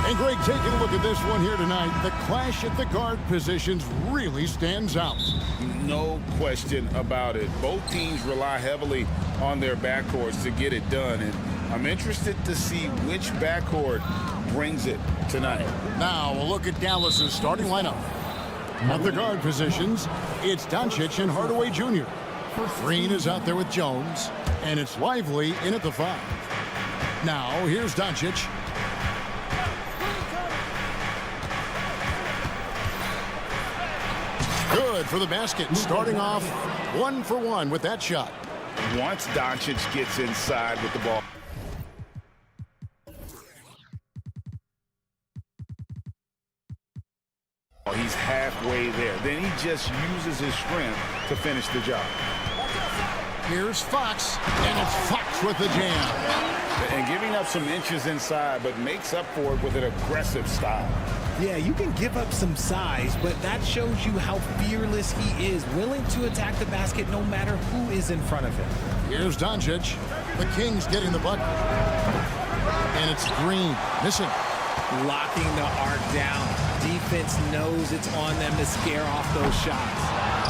And Greg, taking a look at this one here tonight, the clash at the guard positions really stands out. No question about it. Both teams rely heavily on their backcourts to get it done, and I'm interested to see which backcourt brings it tonight. Now we'll look at Dallas's starting lineup. At the guard positions, it's Doncic and Hardaway Jr. Green is out there with Jones, and it's Lively in at the 5. Now here's Doncic. Good for the basket, starting off 1 for 1 with that shot. Once Doncic gets inside with the ball, he's halfway there. Then he just uses his strength to finish the job. Here's Fox, and it's Fox with the jam. And giving up some inches inside, but makes up for it with an aggressive style. Yeah, you can give up some size, but that shows you how fearless he is, willing to attack the basket no matter who is in front of him. Here's Doncic. The Kings getting the bucket. And it's Green, missing. Locking the arc down. Defense knows it's on them to scare off those shots.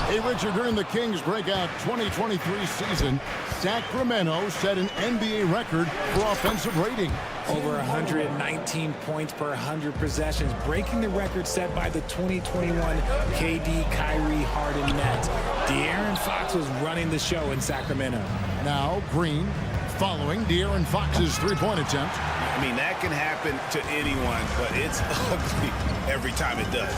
Hey, Richard, during the Kings' breakout 2023 season, Sacramento set an NBA record for offensive rating. Over 119 points per 100 possessions, breaking the record set by the 2021 KD Kyrie Harden Nets. De'Aaron Fox was running the show in Sacramento. Now Green following De'Aaron Fox's three-point attempt. I mean, that can happen to anyone, but it's ugly every time it does.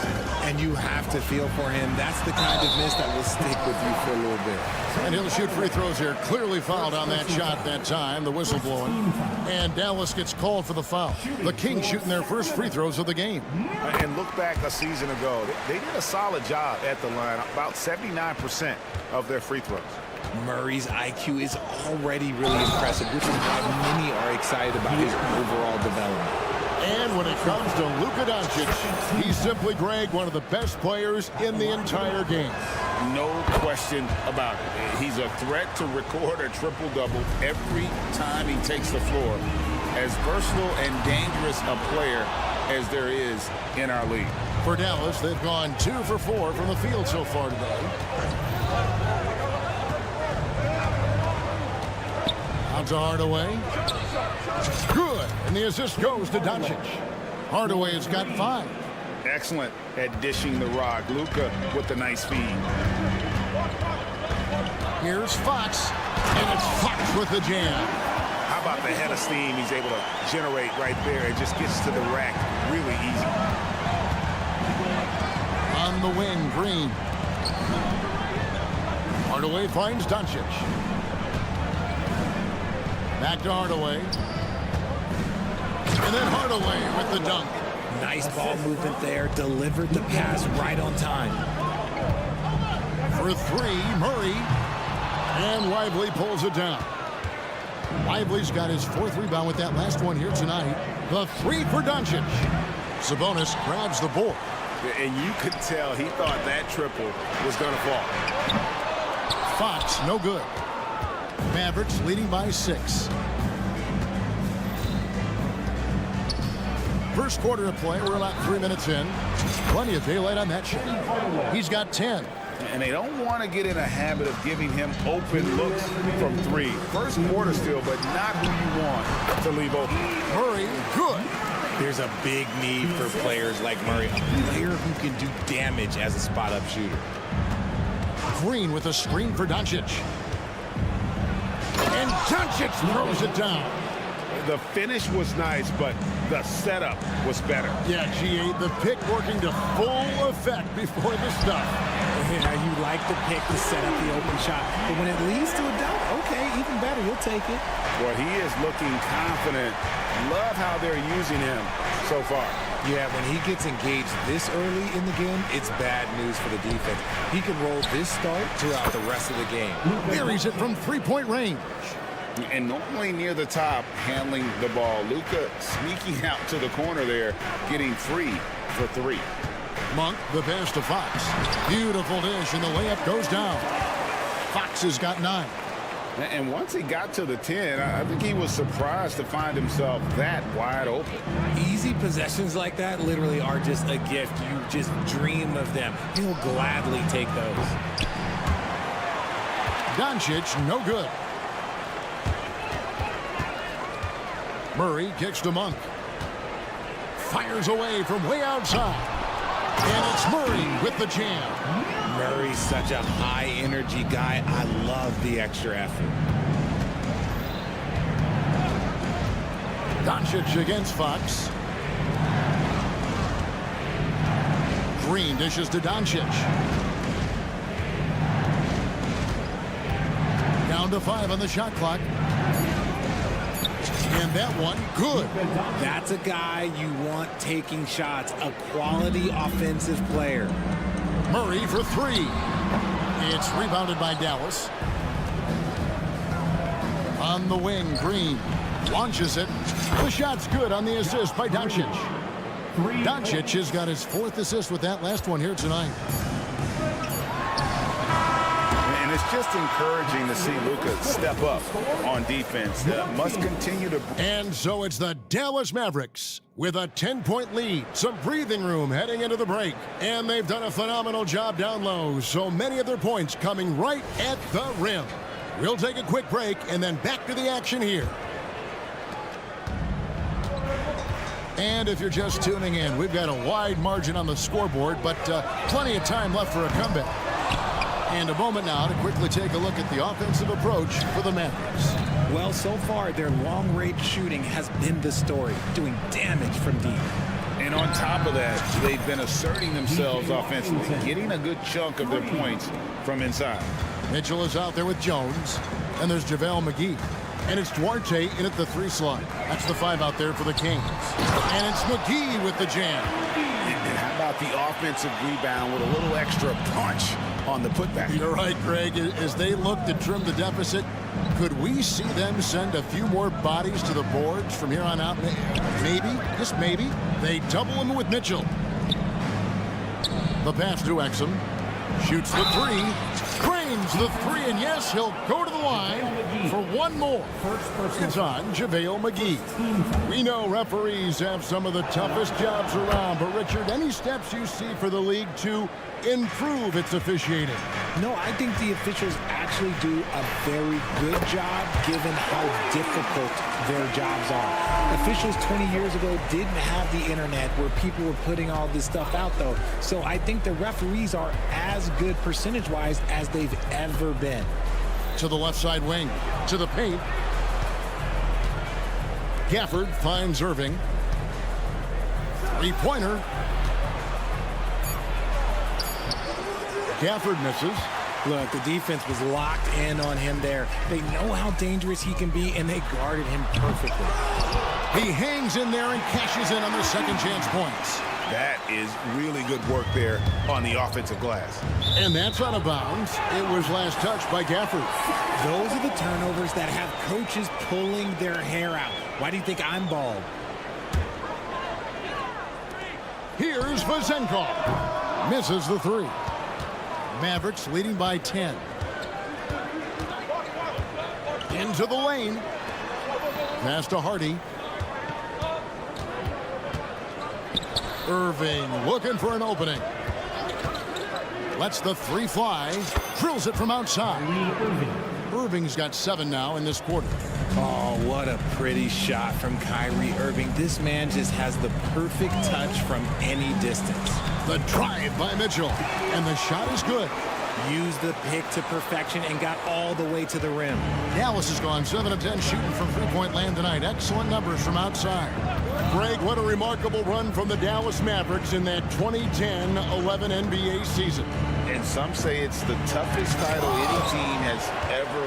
And you have to feel for him. That's the kind of miss that will stick with you for a little bit. And he'll shoot free throws here. Clearly fouled on that shot that time. The whistle blowing. And Dallas gets called for the foul. The Kings shooting their first free throws of the game. And look back a season ago. They did a solid job at the line. About 79% of their free throws. Murray's IQ is already really impressive, which is why many are excited about his overall development. And when it comes to Luka Doncic, he's simply, Greg, one of the best players in the entire game. No question about it. He's a threat to record a triple-double every time he takes the floor. As versatile and dangerous a player as there is in our league. For Dallas, they've gone 2 for 4 from the field so far today. Out to Hardaway. Good. And the assist goes to Doncic. Hardaway has got 5. Excellent at dishing the rock. Luka with the nice feed. Here's Fox. And it's Fox with the jam. How about the head of steam he's able to generate right there? It just gets to the rack really easy. On the wing, Green. Hardaway finds Doncic. Back to Hardaway. And then Hardaway with the dunk. Nice ball movement there. Delivered the pass right on time. For 3, Murray. And Lively pulls it down. Lively's got his 4th rebound with that last one here tonight. The 3 for Doncic. Sabonis grabs the board. And you could tell he thought that triple was going to fall. Fox, no good. Mavericks leading by 6. First quarter of play, we're about 3 minutes in. Plenty of daylight on that shot. He's got 10. And they don't want to get in a habit of giving him open looks from 3. First quarter still, but not who you want to leave open. Murray, good. There's a big need for players like Murray, a player who can do damage as a spot-up shooter. Green with a screen for Doncic. And Doncic throws it down. The finish was nice, but the setup was better. Yeah, G8, the pick working to full effect before the stuff. Yeah, you like the pick to set up the open shot, but when it leads to a dunk, okay, even better, you'll take it. Well, he is looking confident. Love how they're using him so far. Yeah, when he gets engaged this early in the game, it's bad news for the defense. He can roll this start throughout the rest of the game. Buries it from 3-point range. And normally near the top, handling the ball. Luka sneaking out to the corner there, getting free for 3. Monk, the pass to Fox. Beautiful dish, and the layup goes down. Fox has got 9. And once he got to the 10, I think he was surprised to find himself that wide open. Easy possessions like that literally are just a gift. You just dream of them. He'll gladly take those. Doncic, no good. Murray kicks to Monk. Fires away from way outside. And it's Murray with the jam. Murray's such a high-energy guy. I love the extra effort. Doncic against Fox. Green dishes to Doncic. Down to 5 on the shot clock. And that one, good. That's a guy you want taking shots, a quality offensive player. Murray for 3. It's rebounded by Dallas. On the wing, Green launches it. The shot's good on the assist by Doncic. Doncic has got his 4th assist with that last one here tonight. And it's just encouraging to see Lukas step up on defense. Must continue to... And so it's the Dallas Mavericks with a 10-point lead. Some breathing room heading into the break. And they've done a phenomenal job down low. So many of their points coming right at the rim. We'll take a quick break and then back to the action here. And if you're just tuning in, we've got a wide margin on the scoreboard, but plenty of time left for a comeback. And a moment now to quickly take a look at the offensive approach for the Mavericks. Well, so far, their long-range shooting has been the story, doing damage from deep. And on top of that, they've been asserting themselves offensively, getting a good chunk of their points from inside. Mitchell is out there with Jones, and there's JaVale McGee. And it's Duarte in at the 3 slot. That's the 5 out there for the Kings. And it's McGee with the jam. And how about the offensive rebound with a little extra punch on the putback? You're right, Greg. As they look to trim the deficit, could we see them send a few more bodies to the boards from here on out? Maybe, just maybe. They double him with Mitchell. The pass to Exum. Shoots the 3. Cranes the 3, and yes, he'll go to the line for one more. It's on JaVale McGee. We know referees have some of the toughest jobs around, but Richard, any steps you see for the league to improve its officiating? No, I think the officials actually do a very good job given how difficult their jobs are. Officials 20 years ago didn't have the internet where people were putting all this stuff out, though. So I think the referees are as good percentage-wise as they've ever been. To the left side wing, to the paint. Gafford finds Irving. 3-pointer. Gafford misses. Look, the defense was locked in on him there. They know how dangerous he can be, and they guarded him perfectly. He hangs in there and cashes in on their second chance points. That is really good work there on the offensive glass. And that's out of bounds. It was last touched by Gafford. Those are the turnovers that have coaches pulling their hair out. Why do you think I'm bald? Here's Vazenkov. Misses the 3. Mavericks leading by 10. Into the lane. Pass to Hardy. Irving looking for an opening. Lets the 3 fly. Drills it from outside. Irving's got 7 now in this quarter. Oh, what a pretty shot from Kyrie Irving. This man just has the perfect touch from any distance. The drive by Mitchell. And the shot is good. Used the pick to perfection and got all the way to the rim. Dallas has gone 7 of 10 shooting from three-point land tonight. Excellent numbers from outside. Greg, what a remarkable run from the Dallas Mavericks in that 2010-11 NBA season. And some say it's the toughest title any team has ever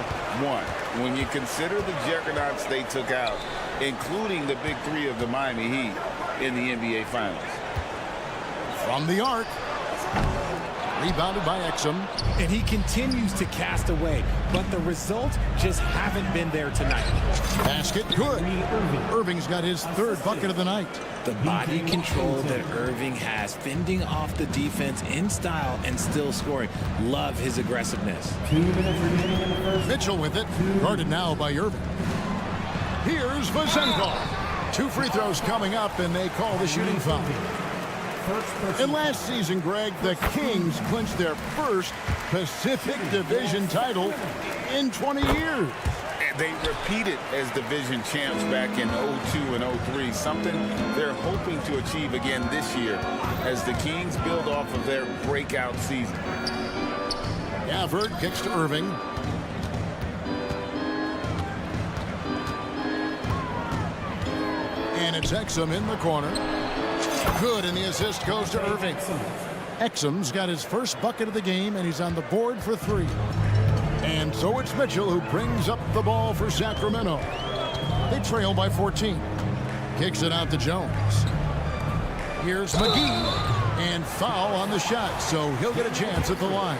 won. When you consider the juggernauts they took out, including the big 3 of the Miami Heat in the NBA Finals. From the arc. Rebounded by Exum. And he continues to cast away, but the results just haven't been there tonight. Basket good. Irving's got his third bucket of the night. The body control that Irving has, fending off the defense in style and still scoring. Love his aggressiveness. Mitchell with it. Guarded now by Irving. Here's Vazenko. 2 free throws coming up, and they call the shooting foul. And last season, Greg, the Kings clinched their first Pacific Division title in 20 years. And they repeated as division champs back in 02 and 03, something they're hoping to achieve again this year as the Kings build off of their breakout season. Gafford kicks to Irving. And it's Exum in the corner. Good, and the assist goes to Irving. Exum's got his first bucket of the game, and he's on the board for 3. And so it's Mitchell who brings up the ball for Sacramento. They trail by 14. Kicks it out to Jones. Here's McGee, and foul on the shot, so he'll get a chance at the line.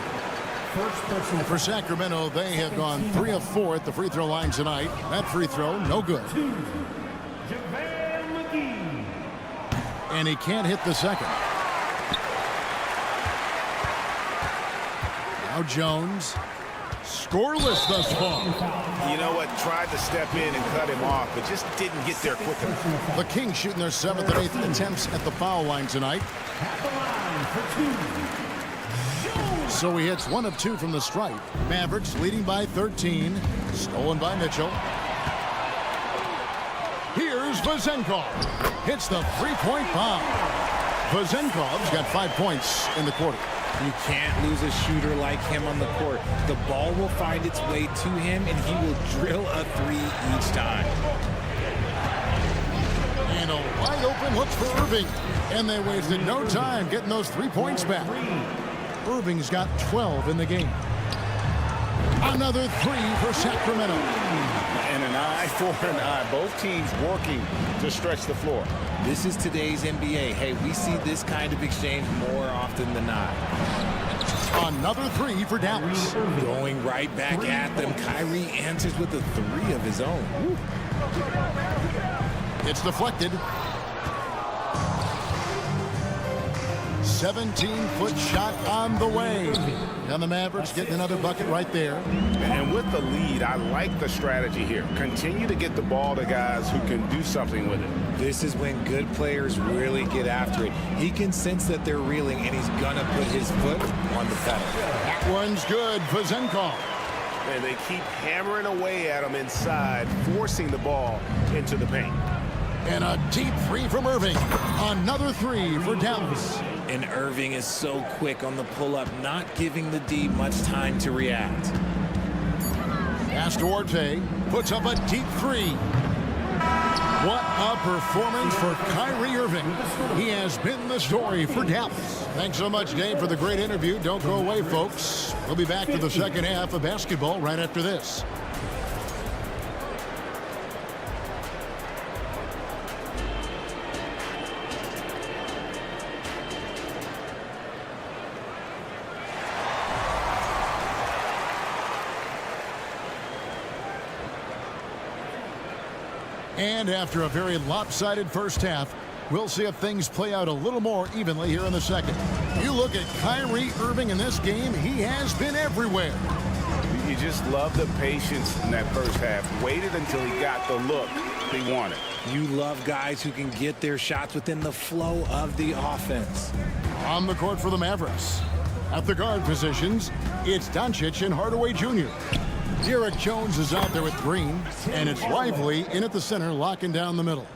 For Sacramento, they have gone 3 of 4 at the free throw line tonight. That free throw, no good. And he can't hit the second. Now Jones, scoreless thus far. You know what? Tried to step in and cut him off, but just didn't get there quick enough. The Kings shooting their 7th and 8th attempts at the foul line tonight. So he hits 1 of 2 from the stripe. Mavericks leading by 13. Stolen by Mitchell. Here's Vazenko. Hits the 3-point bomb. Vazenkov's got 5 points in the quarter. You can't lose a shooter like him on the court. The ball will find its way to him, and he will drill a 3 each time. And a wide open look for Irving. And they wasted no time getting those 3 points back. Irving's got 12 in the game. Another 3 for Sacramento. And an eye for an eye. Both teams working to stretch the floor. This is today's NBA. Hey, we see this kind of exchange more often than not. Another 3 for Dallas. Going right back at them. Kyrie answers with a 3 of his own. Woo. It's deflected. 17-foot shot on the way. And the Mavericks getting another bucket right there. And with the lead, I like the strategy here. Continue to get the ball to guys who can do something with it. This is when good players really get after it. He can sense that they're reeling, and he's going to put his foot on the pedal. That one's good. Vazenko. And they keep hammering away at him inside, forcing the ball into the paint. And a deep 3 from Irving. Another 3 for Dallas. And Irving is so quick on the pull-up, not giving the D much time to react. Pass to Orte. Puts up a deep 3. What a performance for Kyrie Irving. He has been the story for Dallas. Thanks so much, Dave, for the great interview. Don't go away, folks. We'll be back to the second half of basketball right after this. And after a very lopsided first half, we'll see if things play out a little more evenly here in the second. You look at Kyrie Irving in this game, he has been everywhere. You just love the patience in that first half. Waited until he got the look he wanted. You love guys who can get their shots within the flow of the offense. On the court for the Mavericks. At the guard positions, it's Doncic and Hardaway Jr. Derek Jones is out there with Green, and it's Lively in at the center, locking down the middle.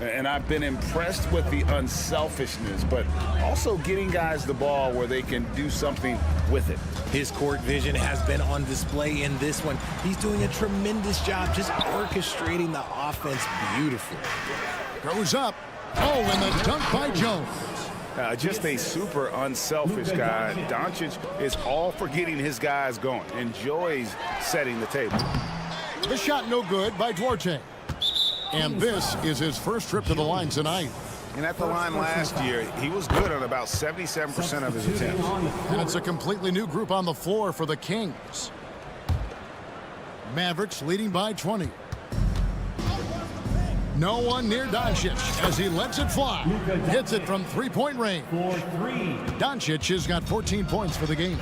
And I've been impressed with the unselfishness, but also getting guys the ball where they can do something with it. His court vision has been on display in this one. He's doing a tremendous job just orchestrating the offense beautifully. Goes up. Oh, and the dunk by Jones. Just a super unselfish guy. Doncic is all for getting his guys going. Enjoys setting the table. The shot no good by Duarte. And this is his first trip to the line tonight. And at the line last year, he was good on about 77% of his attempts. And it's a completely new group on the floor for the Kings. Mavericks leading by 20. No one near Doncic as he lets it fly. Hits it from three-point range. Doncic has got 14 points for the game.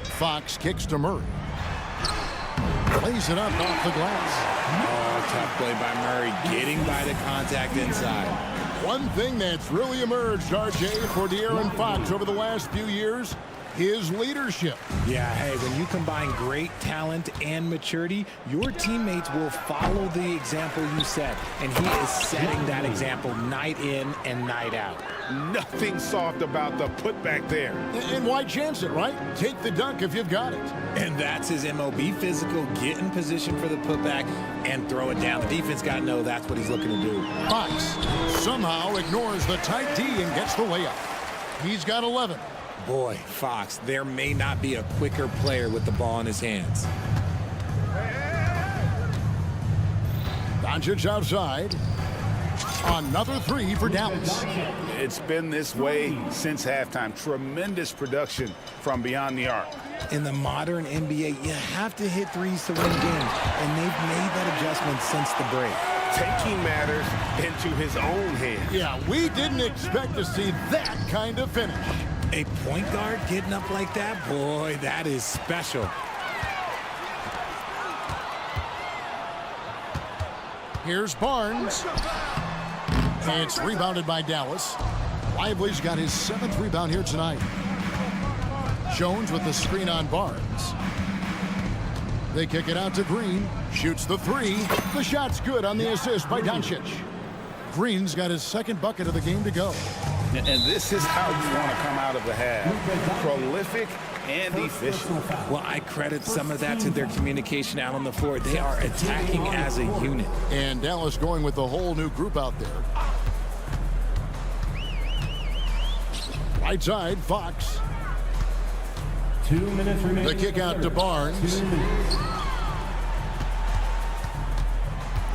Fox kicks to Murray. Lays it up off the glass. Oh, tough play by Murray, getting by the contact inside. One thing that's really emerged, RJ, for De'Aaron Fox over the last few years, his leadership. Yeah, hey, when you combine great talent and maturity, your teammates will follow the example you set. And he is setting that example night in and night out. Nothing soft about the putback there. And why chance it, right? Take the dunk if you've got it. And that's his MO. Be physical, get in position for the putback, and throw it down. The defense got to know that's what he's looking to do. Fox somehow ignores the tight D and gets the layup. He's got 11. Boy, Fox, there may not be a quicker player with the ball in his hands. Doncic outside. Another three for Dallas. It's been this way since halftime. Tremendous production from beyond the arc. In the modern NBA, you have to hit threes to win games, and they've made that adjustment since the break. Taking matters into his own hands. Yeah, we didn't expect to see that kind of finish. A point guard getting up like that, boy, that is special. Here's Barnes. It's rebounded by Dallas. Lively's got his 7th rebound here tonight. Jones with the screen on Barnes. They kick it out to Green. Shoots the three. The shot's good on the assist by Doncic. Green's got his 2nd bucket of the game to go. And this is how you want to come out of the half. Prolific and efficient. Well, I credit some of that to their communication out on the floor. They are attacking as a unit. And Dallas going with the whole new group out there. Right side, Fox. 2 minutes remaining. The kick out to Barnes.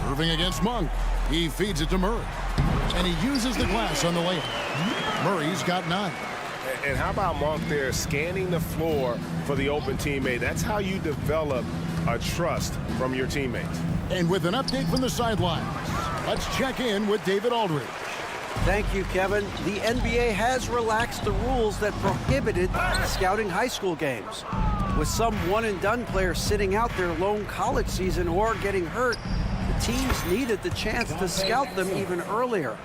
Irving against Monk. He feeds it to Murray. And he uses the glass on the layup. Murray's got 9. And how about Monk there scanning the floor for the open teammate? That's how you develop a trust from your teammates. And with an update from the sidelines, let's check in with David Aldridge. Thank you, Kevin. The NBA has relaxed the rules that prohibited scouting high school games. With some one-and-done players sitting out their lone college season or getting hurt, the teams needed the chance to scout them even earlier.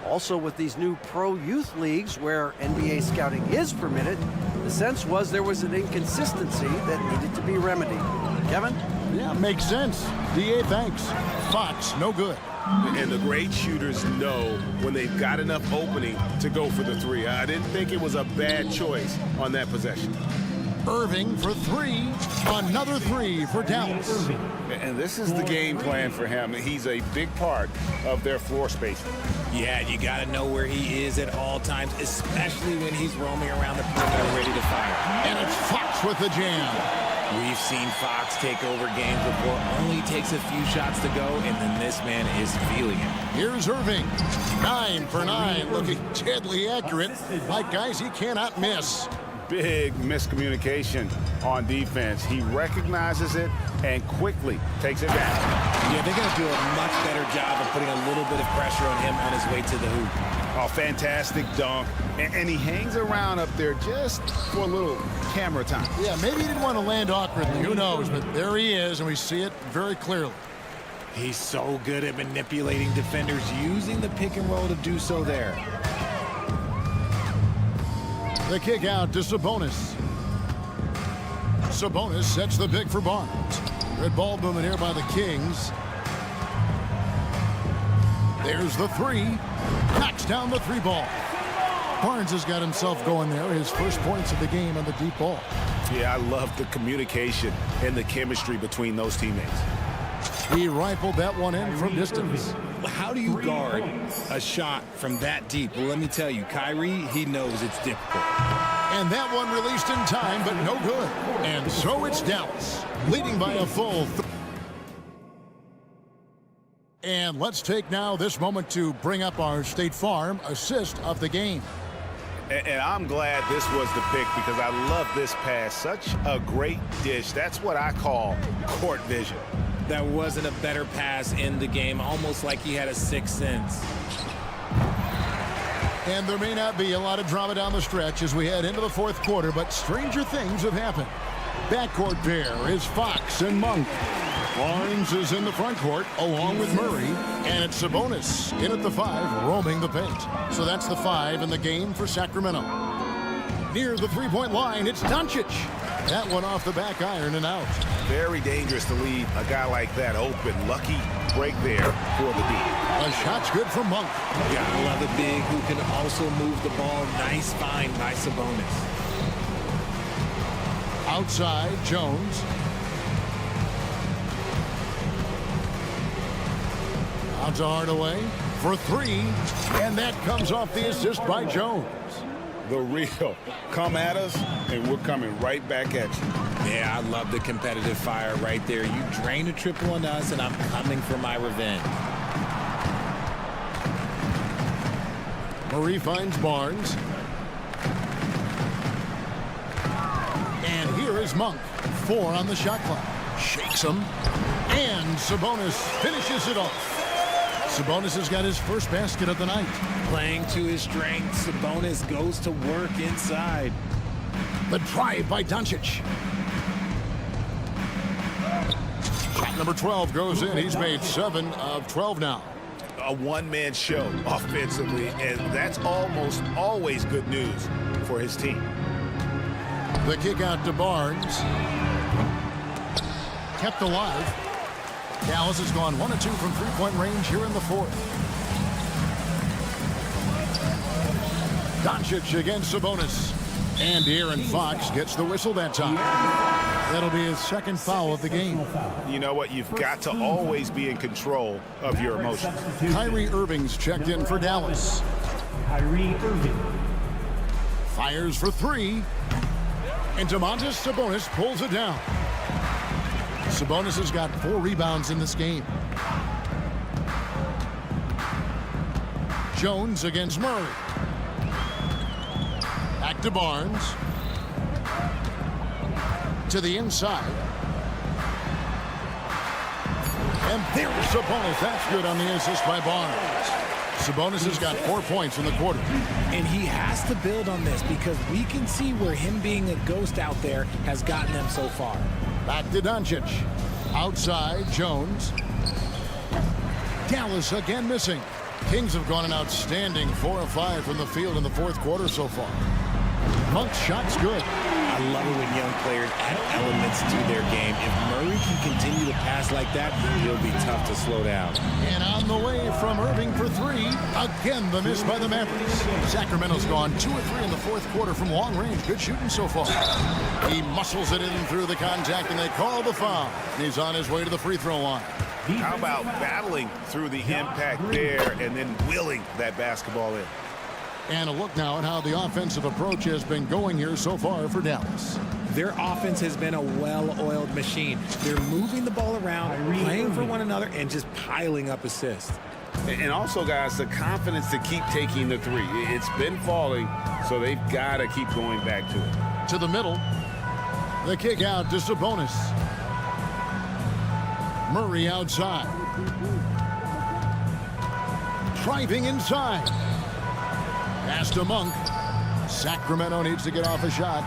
Also, with these new pro youth leagues where NBA scouting is permitted, the sense was there was an inconsistency that needed to be remedied. Kevin? Yeah, makes sense. DA, thanks. Fox, no good. And the great shooters know when they've got enough opening to go for the three. I didn't think it was a bad choice on that possession. Irving for 3. Another 3 for Dallas. And this is the game plan for him. He's a big part of their floor spacing. Yeah, you got to know where he is at all times, especially when he's roaming around the perimeter ready to fire. And it's Fox with the jam. We've seen Fox take over games before. Only takes a few shots to go, and then this man is feeling it. Here's Irving. 9 for 9, looking deadly accurate. Like guys he cannot miss. Big miscommunication on defense. He recognizes it and quickly takes it back. Yeah, they're going to do a much better job of putting a little bit of pressure on him on his way to the hoop. Oh, fantastic dunk. And he hangs around up there just for a little camera time. Yeah, maybe he didn't want to land awkwardly. Who knows? But there he is, and we see it very clearly. He's so good at manipulating defenders, using the pick and roll to do so there. The kick out to Sabonis. Sabonis sets the pick for Barnes. Red ball movement here by the Kings. There's the 3. Knocks down the 3 ball. Barnes has got himself going there. His first points of the game on the deep ball. Yeah, I love the communication and the chemistry between those teammates. He rifled that one in from distance. How do you guard a shot from that deep? Well, let me tell you, Kyrie, he knows it's difficult. And that one released in time, but no good. And so it's Dallas, leading by a full And let's take now this moment to bring up our State Farm assist of the game. And I'm glad this was the pick because I love this pass. Such a great dish. That's what I call court vision. That wasn't a better pass in the game, almost like he had a sixth sense. And there may not be a lot of drama down the stretch as we head into the fourth quarter, but stranger things have happened. Backcourt pair is Fox and Monk. Barnes is in the front court along with Murray, and it's Sabonis in at the 5, roaming the paint. So that's the 5 in the game for Sacramento. Near the three-point line, it's Doncic. That one off the back iron and out. Very dangerous to leave a guy like that open. Lucky break there for the D. A shot's good from Monk. Gotta love a big who can also move the ball. Nice find by Sabonis. Outside, Jones. Out to Hardaway for 3, and that comes off the assist by Jones. The real. Come at us, and we're coming right back at you. Yeah, I love the competitive fire right there. You drain a triple on us, and I'm coming for my revenge. Murray finds Barnes. And here is Monk. 4 on the shot clock. Shakes him. And Sabonis finishes it off. Sabonis has got his first basket of the night. Playing to his strength, Sabonis goes to work inside. The drive by Doncic. Shot number 12 goes in. He's made 7 of 12 now. A one-man show offensively, and that's almost always good news for his team. The kick out to Barnes. Kept alive. Dallas has gone 1 of 2 from three-point range here in the fourth. Doncic against Sabonis. And De'Aaron Fox gets the whistle that time. That'll be his second foul of the game. You know what? You've got to always be in control of your emotions. Kyrie Irving's checked in for Dallas. Kyrie Irving. Fires for 3. And Domantas Sabonis pulls it down. Sabonis has got 4 rebounds in this game. Jones against Murray. Back to Barnes. To the inside. And there's Sabonis. That's good on the assist by Barnes. Sabonis has got 4 points in the quarter. And he has to build on this because we can see where him being a ghost out there has gotten them so far. Back to Doncic. Outside, Jones. Dallas again missing. Kings have gone an outstanding 4 of 5 from the field in the fourth quarter so far. Monk's shot's good. I love it when young players add elements to their game. If Murray can continue to pass like that, he'll be tough to slow down. And on the way from Irving for 3. Again, the miss by the Mavericks. Sacramento's gone 2 of 3 in the fourth quarter from long range. Good shooting so far. He muscles it in through the contact, and they call the foul. He's on his way to the free throw line. How about battling through the impact there and then willing that basketball in? And a look now at how the offensive approach has been going here so far for Dallas. Their offense has been a well-oiled machine. They're moving the ball around, playing for one another, and just piling up assists. And also, guys, the confidence to keep taking the 3. It's been falling, so they've got to keep going back to it. To the middle. The kick out to Sabonis. Murray outside. Driving inside. Pass to Monk. Sacramento needs to get off a shot.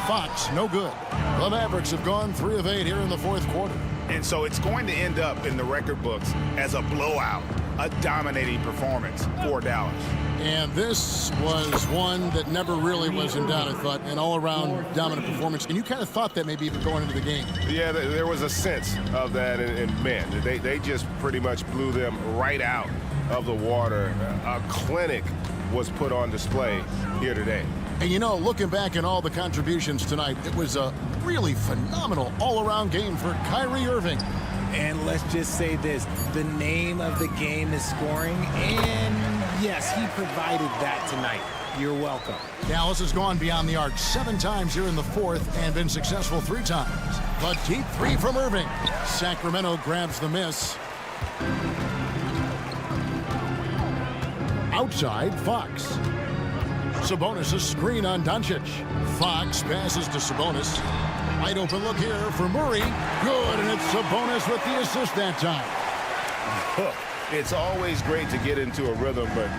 Fox, no good. The Mavericks have gone 3 of 8 here in the fourth quarter. And so it's going to end up in the record books as a blowout, a dominating performance for Dallas. And this was one that never really was in doubt, I thought, an all-around dominant performance. And you kind of thought that maybe even going into the game. Yeah, there was a sense of that, and man, they just pretty much blew them right out of the water. A clinic was put on display here today. And you know, looking back at all the contributions tonight, it was a really phenomenal all-around game for Kyrie Irving. And let's just say this, the name of the game is scoring, and yes, he provided that tonight. You're welcome. Dallas has gone beyond the arc 7 times here in the fourth and been successful 3 times. The deep 3 from Irving. Sacramento grabs the miss. Outside, Fox. Sabonis' screen on Doncic. Fox passes to Sabonis. Wide open look here for Murray. Good, and it's Sabonis with the assist that time. It's always great to get into a rhythm, but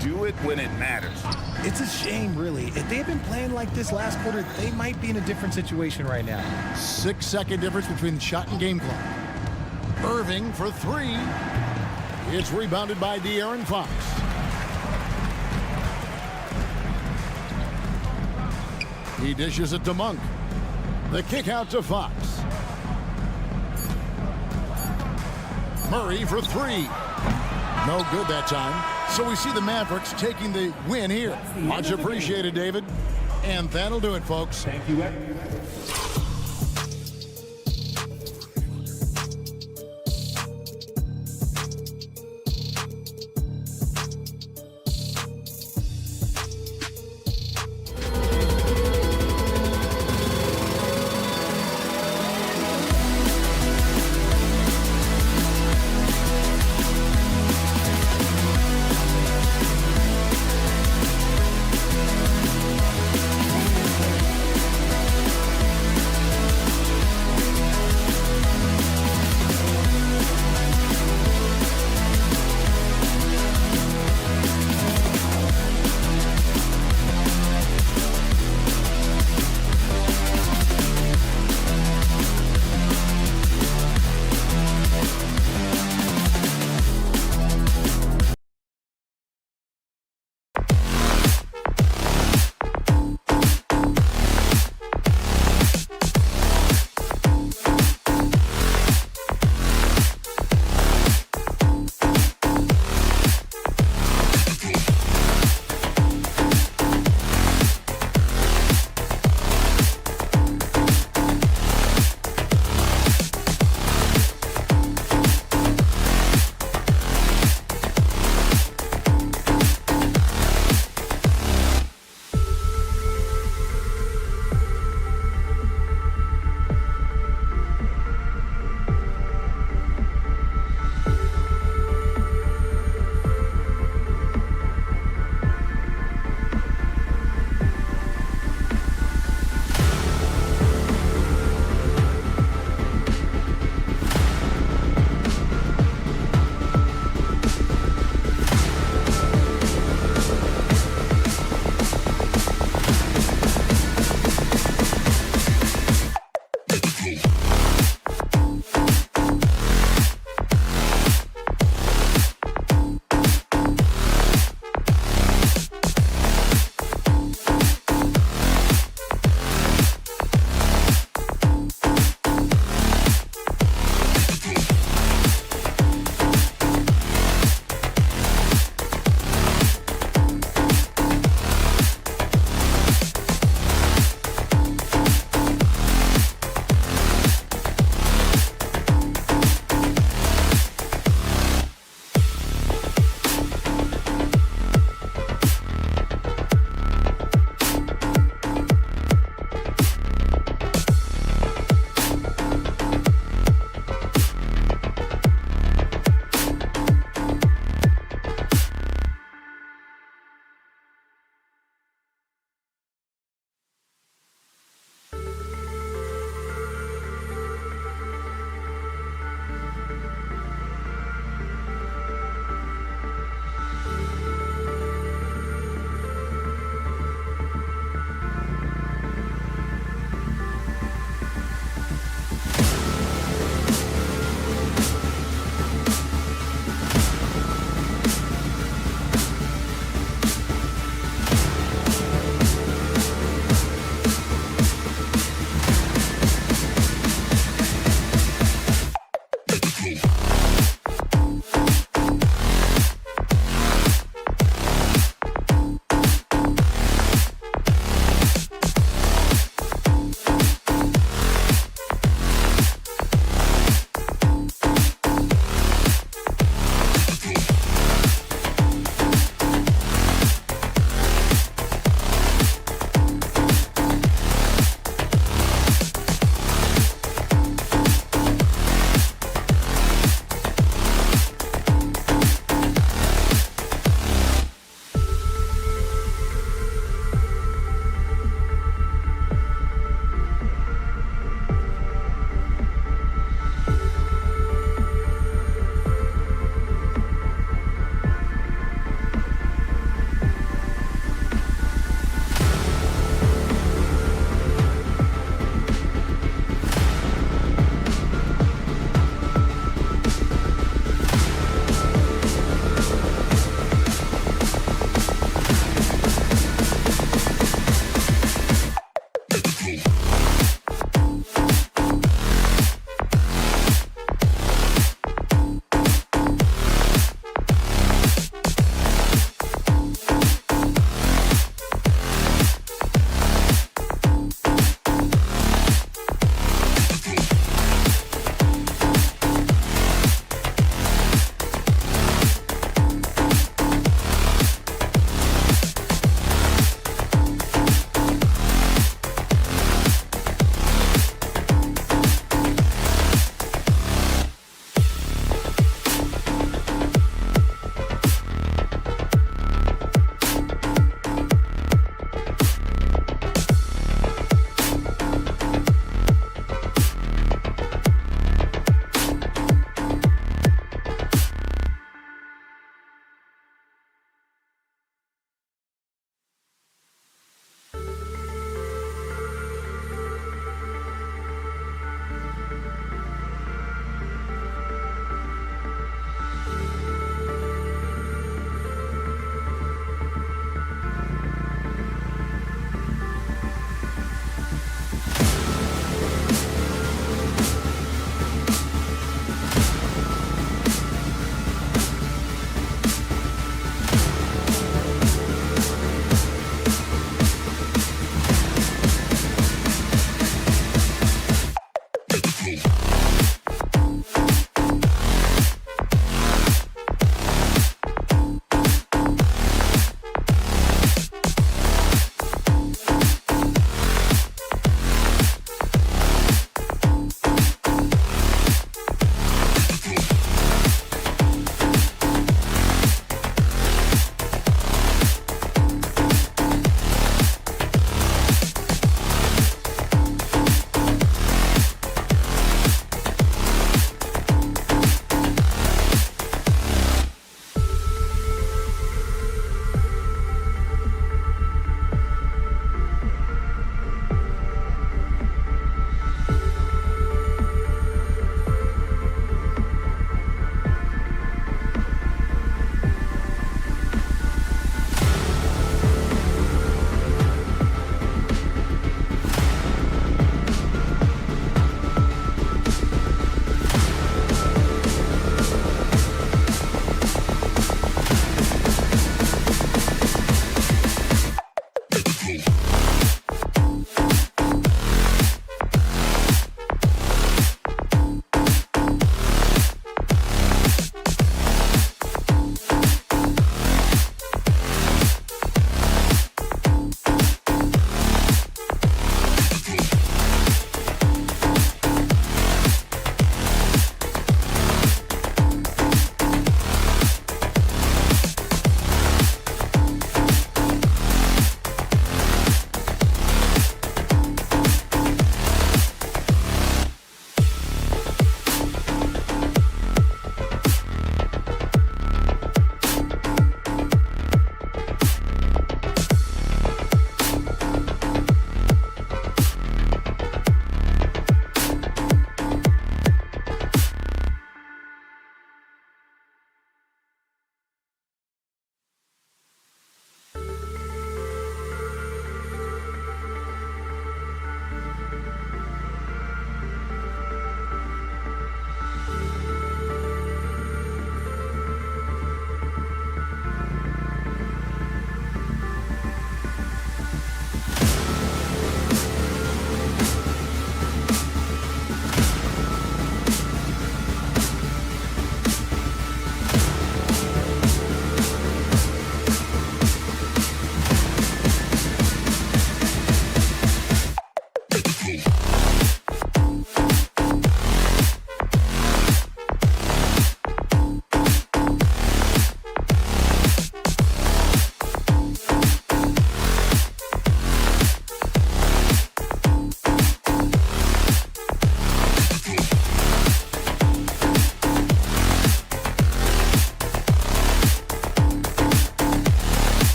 do it when it matters. It's a shame, really. If they had been playing like this last quarter, they might be in a different situation right now. 6-second difference between shot and game clock. Irving for three. It's rebounded by De'Aaron Fox. He dishes it to Monk. The kick out to Fox. Murray for three. No good that time. So we see the Mavericks taking the win here. Much appreciated, David. And that'll do it, folks. Thank you.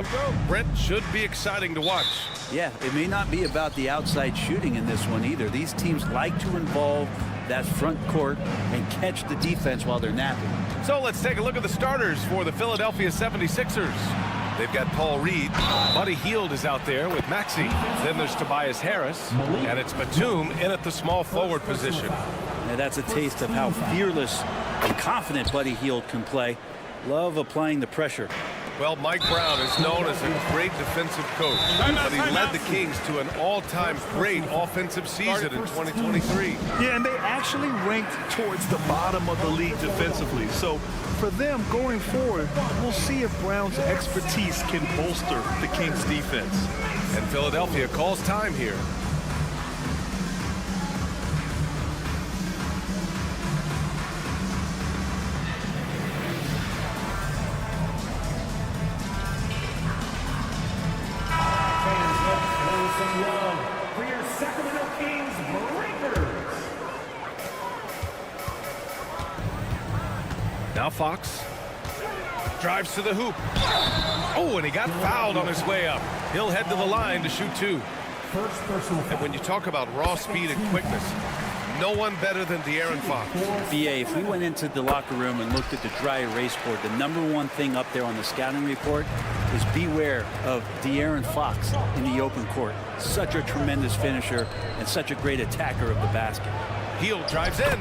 matchup. Brent, should be exciting to watch. Yeah, it may not be about the outside shooting in this one either. These teams like to involve that front court and catch the defense while they're napping. So let's take a look at the starters for the Philadelphia 76ers. They've got Paul Reed. Buddy Hield is out there with Maxey. Then there's Tobias Harris. And it's Batum in at the small forward position. Now that's a taste of how fearless and confident Buddy Hield can play. Love applying the pressure. Well, Mike Brown is known as a great defensive coach, but he led the Kings to an all-time great offensive season in 2023. Yeah, and they actually ranked towards the bottom of the league defensively. So for them going forward, we'll see if Brown's expertise can bolster the Kings defense. And Philadelphia calls time here. Some love for your Sacramento Kings Breakers. Now Fox drives to the hoop. Oh, and he got fouled on his way up. He'll head to the line to shoot two. First personal foul. And when you talk about raw speed and quickness, no one better than De'Aaron Fox. BA, if we went into the locker room and looked at the dry erase board, the #1 thing up there on the scouting report is beware of De'Aaron Fox in the open court. Such a tremendous finisher and such a great attacker of the basket. Hield drives in,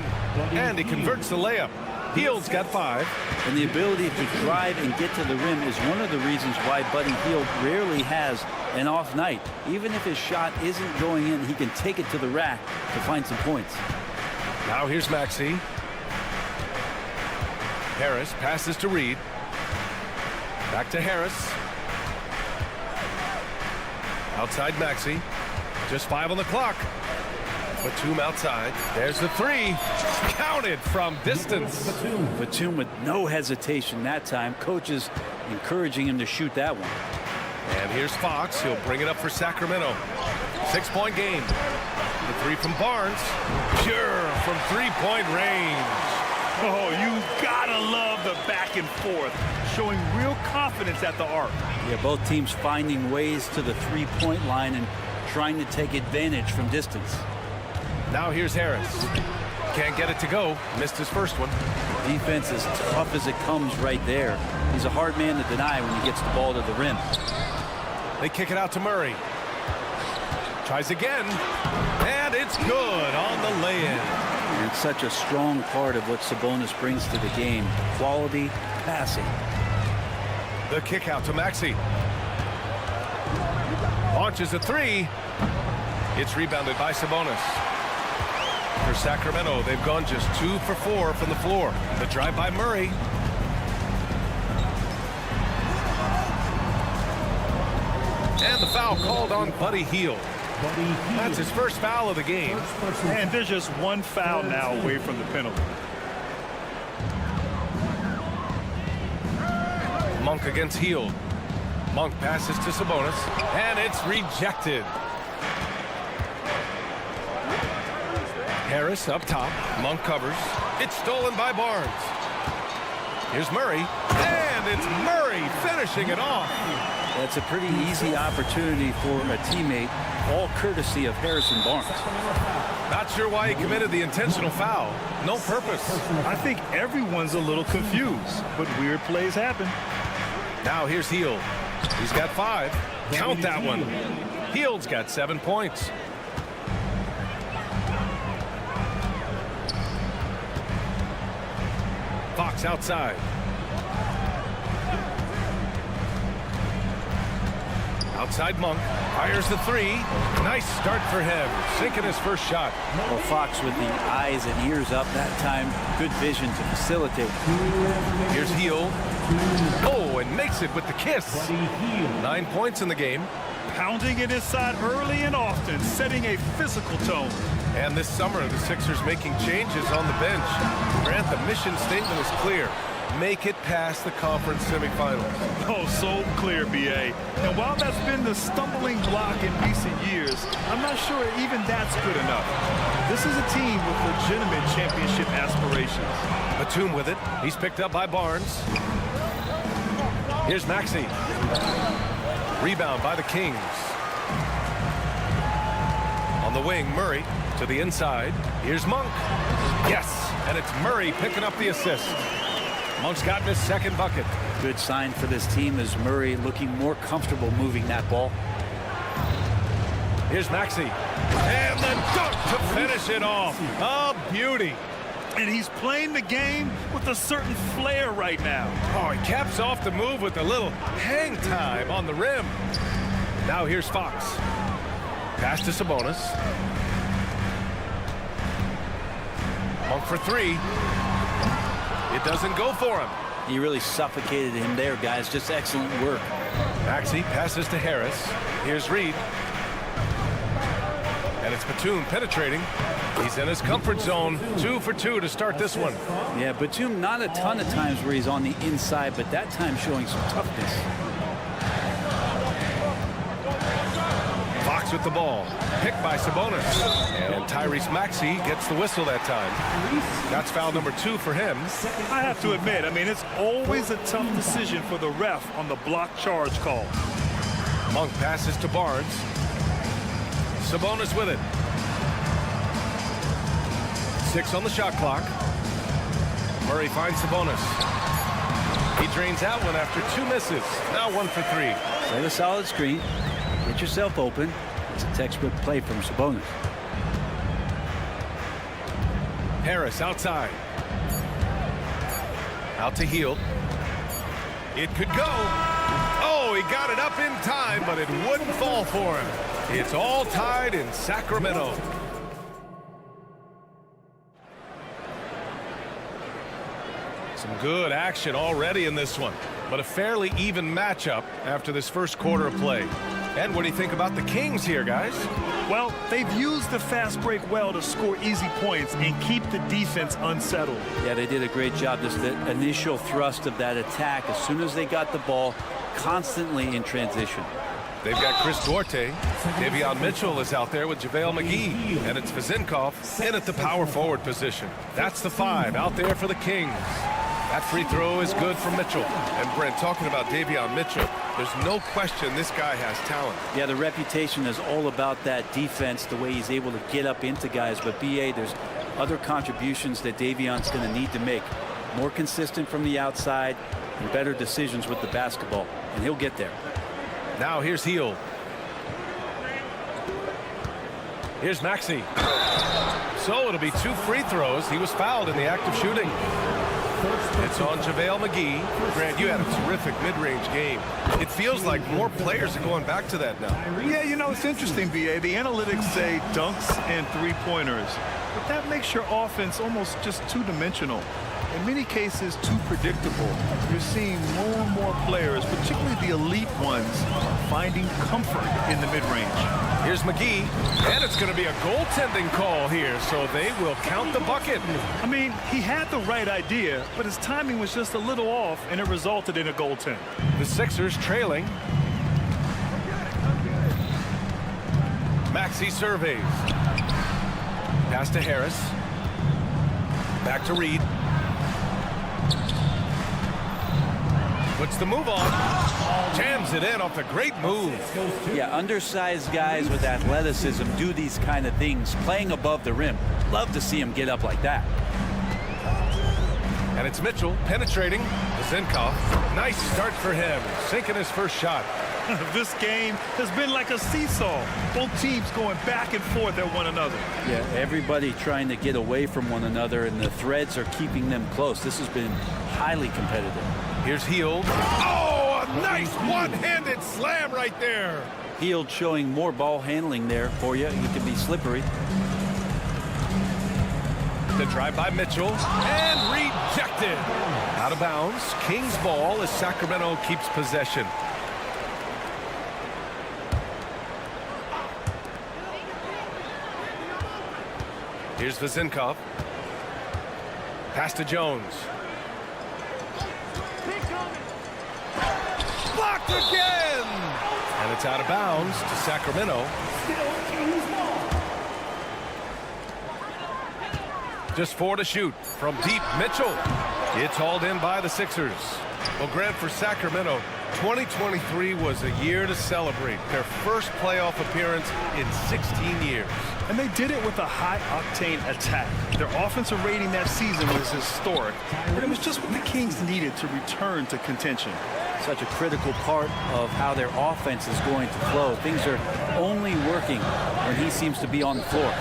and he converts the layup. Hield's got 5. And the ability to drive and get to the rim is one of the reasons why Buddy Hield rarely has an off night. Even if his shot isn't going in, he can take it to the rack to find some points. Now here's Maxey. Harris passes to Reed. Back to Harris. Outside Maxey. Just 5 on the clock. Batum outside. There's the 3. Counted from distance. Batum with no hesitation that time. Coaches encouraging him to shoot that one. And here's Fox. He'll bring it up for Sacramento. 6-point game. The 3 from Barnes. Pure from 3-point range. Oh, you gotta love the back and forth, showing real confidence at the arc. Yeah, both teams finding ways to the 3-point line and trying to take advantage from distance. Now here's Harris. Can't get it to go. Missed his first one. Defense is tough as it comes right there. He's a hard man to deny when he gets the ball to the rim. They kick it out to Murray. Tries again. And it's good on the lay-in. And it's such a strong part of what Sabonis brings to the game. Quality passing. The kick out to Maxey. Launches a 3. It's rebounded by Sabonis. For Sacramento, they've gone just 2 for 4 from the floor. The drive by Murray. And the foul called on Buddy Hield. That's his first foul of the game. And there's just one foul now away from the penalty. Monk against Hield. Monk passes to Sabonis. And it's rejected. Harris up top. Monk covers. It's stolen by Barnes. Here's Murray. And it's Murray finishing it off. That's a pretty easy opportunity for a teammate, all courtesy of Harrison Barnes. Not sure why he committed the intentional foul. No purpose. I think everyone's a little confused, but weird plays happen. Now here's Hield. He's got 5. Count that one. Hield's got 7 points. Fox outside. Outside Monk. Fires the 3. Nice start for him. Sinking his first shot. Well, Fox with the eyes and ears up that time. Good vision to facilitate. Here's Hield. Oh, and makes it with the kiss. 9 points in the game. Pounding it inside early and often, setting a physical tone. And this summer, the Sixers making changes on the bench. Grant, the mission statement is clear. Make it past the conference semifinals. Oh, so clear, BA. And while that's been the stumbling block in recent years, I'm not sure even that's good enough. This is a team with legitimate championship aspirations. Batum with it. He's picked up by Barnes. Here's Maxey. Rebound by the Kings. On the wing, Murray to the inside. Here's Monk. Yes, and it's Murray picking up the assist. Monk's gotten his second bucket. Good sign for this team is Murray looking more comfortable moving that ball. Here's Maxey. And the dunk to finish it off. A beauty. And he's playing the game with a certain flair right now. Oh, he caps off the move with a little hang time on the rim. Now here's Fox. Pass to Sabonis. Monk for three. It doesn't go for him. He really suffocated him there, guys. Just excellent work. Maxey passes to Harris. Here's Reed. And it's Batum penetrating. He's in his comfort zone. 2 for 2 to start this one. Yeah, Batum not a ton of times where he's on the inside, but that time showing some toughness. Fox with the ball. Picked by Sabonis. And Tyrese Maxey gets the whistle that time. That's foul number 2 for him. I have to admit, I mean, it's always a tough decision for the ref on the block charge call. Monk passes to Barnes. Sabonis with it. 6 on the shot clock. Murray finds Sabonis. He drains that one after 2 misses. Now 1 for 3. Set a solid screen. Get yourself open. It's a textbook play from Sabonis. Harris outside. Out to Hield. It could go. Oh, he got it up in time, but it wouldn't fall for him. It's all tied in Sacramento. Some good action already in this one, but a fairly even matchup after this first quarter of play. And what do you think about the Kings here, guys? Well, they've used the fast break well to score easy points and keep the defense unsettled. Yeah, they did a great job. Just the initial thrust of that attack, as soon as they got the ball, constantly in transition. They've got Chris Duarte. Davion Mitchell is out there with JaVale McGee. And it's Vezinkov in at the power forward position. That's the 5 out there for the Kings. That free throw is good for Mitchell. And Brent, talking about Davion Mitchell, there's no question this guy has talent. Yeah, the reputation is all about that defense, the way he's able to get up into guys. But BA, there's other contributions that Davion's going to need to make. More consistent from the outside and better decisions with the basketball. And he'll get there. Now here's Hield. Here's Maxey. So it'll be 2 free throws. He was fouled in the act of shooting. It's on JaVale McGee. Grant, you had a terrific mid-range game. It feels like more players are going back to that now. Yeah, you know, it's interesting, BA. The analytics say dunks and three-pointers, but that makes your offense almost just two-dimensional. In many cases, too predictable. You're seeing more and more players, particularly the elite ones, finding comfort in the mid-range. Here's McGee, and it's going to be a goaltending call here, so they will count the bucket. I mean, he had the right idea, but his timing was just a little off, and it resulted in a goaltend. The Sixers trailing. Maxey surveys. Pass to Harris. Back to Reed. Puts the move on. Jams it in off the great move. Yeah, undersized guys with athleticism do these kind of things, playing above the rim. Love to see him get up like that. And it's Mitchell penetrating. Vezinkov. Nice start for him. Sinking his first shot. This game has been like a seesaw. Both teams going back and forth at one another. Yeah, everybody trying to get away from one another, and the threads are keeping them close. This has been highly competitive. Here's Hield. Oh, a nice one-handed slam right there. Hield showing more ball handling there for you. He can be slippery. The drive by Mitchell, and rejected. Out of bounds. Kings ball as Sacramento keeps possession. Here's Vezinkov. Pass to Jones. Blocked again! And it's out of bounds to Sacramento. Just 4 to shoot from deep. Mitchell. It's hauled in by the Sixers. Well, Grant, for Sacramento, 2023 was a year to celebrate. Their first playoff appearance in 16 years. And they did it with a high-octane attack. Their offensive rating that season was historic, but it was just what the Kings needed to return to contention. Such a critical part of how their offense is going to flow. Things are only working when he seems to be on the floor.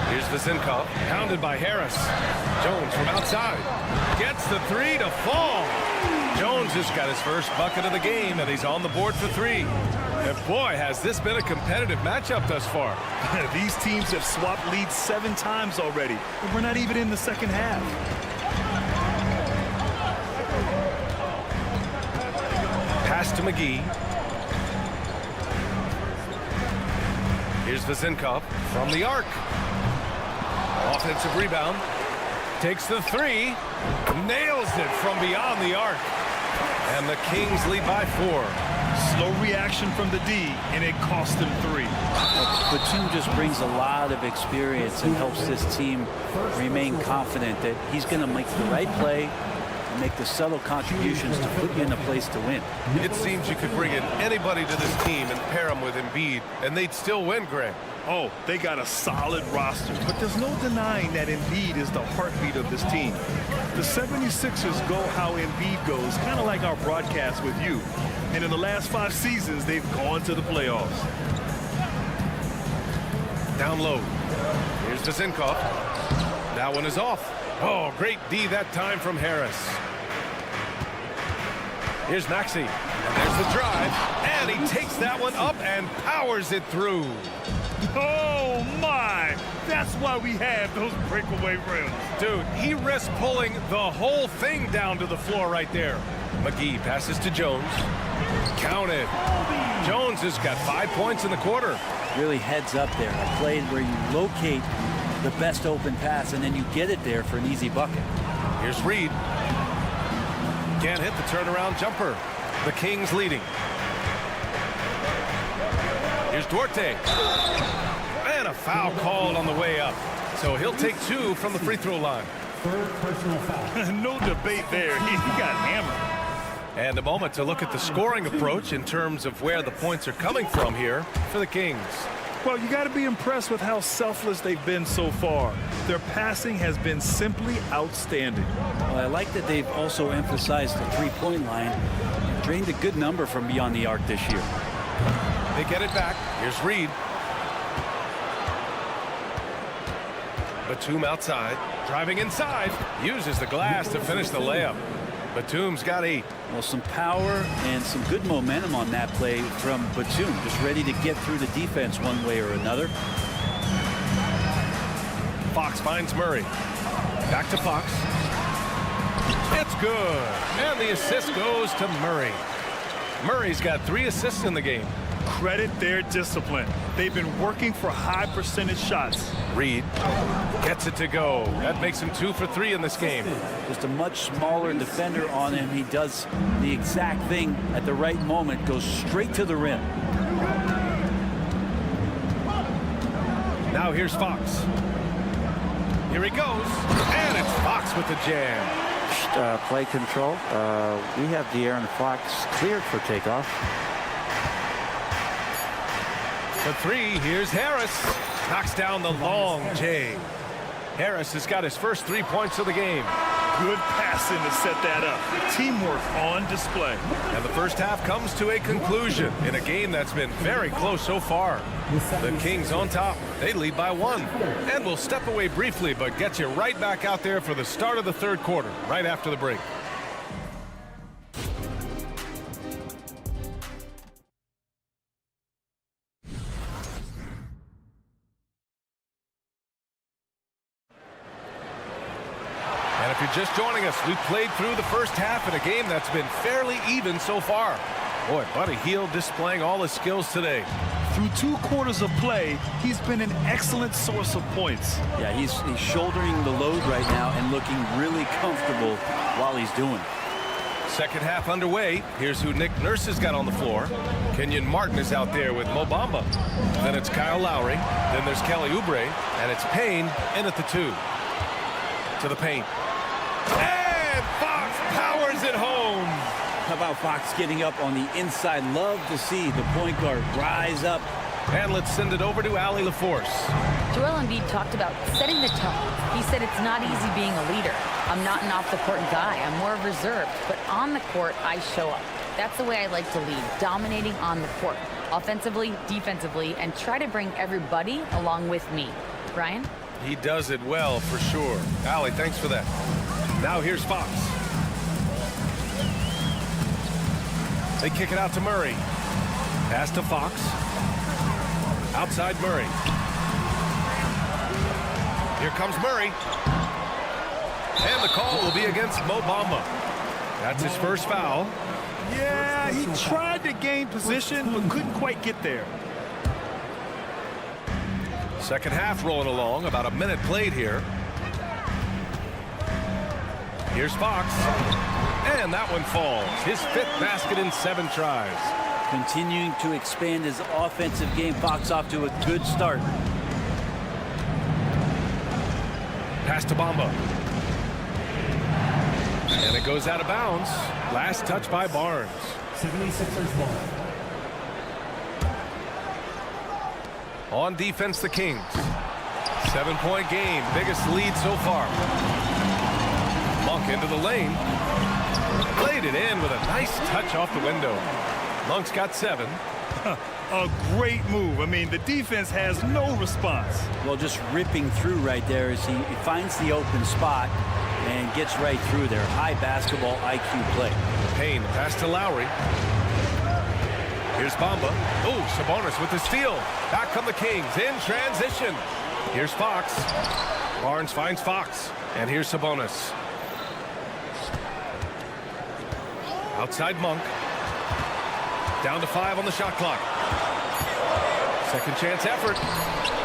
Here's Vizinkov, pounded by Harris. Jones from outside. Gets the three to fall. Jones has got his first bucket of the game, and he's on the board for three. And boy, has this been a competitive matchup thus far. These teams have swapped leads 7 times already, and we're not even in the second half. Pass to McGee. Here's Vizinkov from the arc. Offensive rebound. Takes the three. Nails it from beyond the arc. And the Kings lead by 4. Slow reaction from the D, and it cost them 3. Batum just brings a lot of experience and helps this team remain confident that he's going to make the right play and make the subtle contributions to put you in a place to win. It seems you could bring in anybody to this team and pair them with Embiid, and they'd still win, Greg. Oh, they got a solid roster, but there's no denying that Embiid is the heartbeat of this team. The 76ers go how Embiid goes, kind of like our broadcast with you. And in the last 5 seasons, they've gone to the playoffs. Down low. Here's Vizinkov. That one is off. Oh, great D that time from Harris. Here's Maxey. And there's the drive. And he takes that one up and powers it through. Oh, my! That's why we have those breakaway rims. Dude, he risks pulling the whole thing down to the floor right there. McGee passes to Jones. Counted. Jones has got 5 points in the quarter. Really heads up there. A play where you locate the best open pass and then you get it there for an easy bucket. Here's Reed. Can't hit the turnaround jumper. The Kings leading. Here's Duarte. And a foul called on the way up. So he'll take 2 from the free throw line. Third personal foul. No debate there. He got hammered. And a moment to look at the scoring approach in terms of where the points are coming from here for the Kings. Well, you got to be impressed with how selfless they've been so far. Their passing has been simply outstanding. Well, I like that they've also emphasized the three-point line and drained a good number from beyond the arc this year. They get it back. Here's Reed. Batum outside. Driving inside. Uses the glass to finish the layup. Batum's got 8. Well, some power and some good momentum on that play from Batum. Just ready to get through the defense one way or another. Fox finds Murray. Back to Fox. It's good. And the assist goes to Murray. Murray's got 3 assists in the game. Credit their discipline. They've been working for high percentage shots. Reed gets it to go. That makes him 2 for 3 in this game. Just a much smaller defender on him. He does the exact thing at the right moment. Goes straight to the rim. Now here's Fox. Here he goes. And it's Fox with the jam. Play control. We have De'Aaron Fox cleared for takeoff. For 3, here's Harris. Knocks down the long J. Harris has got his first 3 points of the game. Good passing to set that up. Teamwork on display. And the first half comes to a conclusion in a game that's been very close so far. The Kings on top. They lead by 1. And we'll step away briefly, but get you right back out there for the start of the third quarter, right after the break. And if you're just joining us, we've played through the first half in a game that's been fairly even so far. Boy, Buddy Hield displaying all his skills today. Through 2 quarters of play, he's been an excellent source of points. Yeah, he's shouldering the load right now and looking really comfortable while he's doing it. Second half underway. Here's who Nick Nurse has got on the floor. Kenyon Martin is out there with Mo Bamba. Then it's Kyle Lowry. Then there's Kelly Oubre. And it's Payne in at the 2. To the paint. And Fox it home. How about Fox getting up on the inside? Love to see the point guard rise up. And let's send it over to Allie LaForce. Joel Embiid talked about setting the tone. He said it's not easy being a leader. I'm not an off-the-court guy. I'm more reserved. But on the court, I show up. That's the way I like to lead, dominating on the court. Offensively, defensively, and try to bring everybody along with me. Brian? He does it well, for sure. Allie, thanks for that. Now here's Fox. They kick it out to Murray. Pass to Fox. Outside Murray. Here comes Murray. And the call will be against Mo Bamba. That's his first foul. Yeah, he tried to gain position, but couldn't quite get there. Second half rolling along. About a minute played here. Here's Fox. And that one falls. His 5th basket in 7 tries. Continuing to expand his offensive game. Fox off to a good start. Pass to Bamba. And it goes out of bounds. Last touch by Barnes. 76ers ball. On defense, the Kings. 7-point game. Biggest lead so far. Monk into the lane. Played it in with a nice touch off the window. Monk's got 7. A great move. I mean, the defense has no response. Well, just ripping through right there as he finds the open spot and gets right through there. High basketball IQ play. Payne, pass to Lowry. Here's Bamba. Oh, Sabonis with the steal. Back come the Kings in transition. Here's Fox. Barnes finds Fox. And here's Sabonis. Outside Monk. Down to 5 on the shot clock. Second chance effort.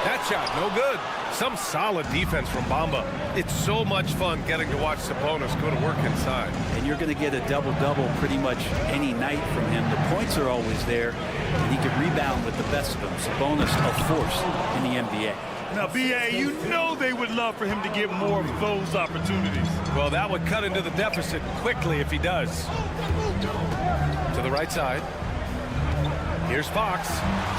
That shot, no good. Some solid defense from Bamba. It's so much fun getting to watch Sabonis go to work inside. And you're going to get a double-double pretty much any night from him. The points are always there, and he can rebound with the best of them. Sabonis, a force in the NBA. Now, B.A., you know they would love for him to get more of those opportunities. Well, that would cut into the deficit quickly if he does. To the right side. Here's Fox,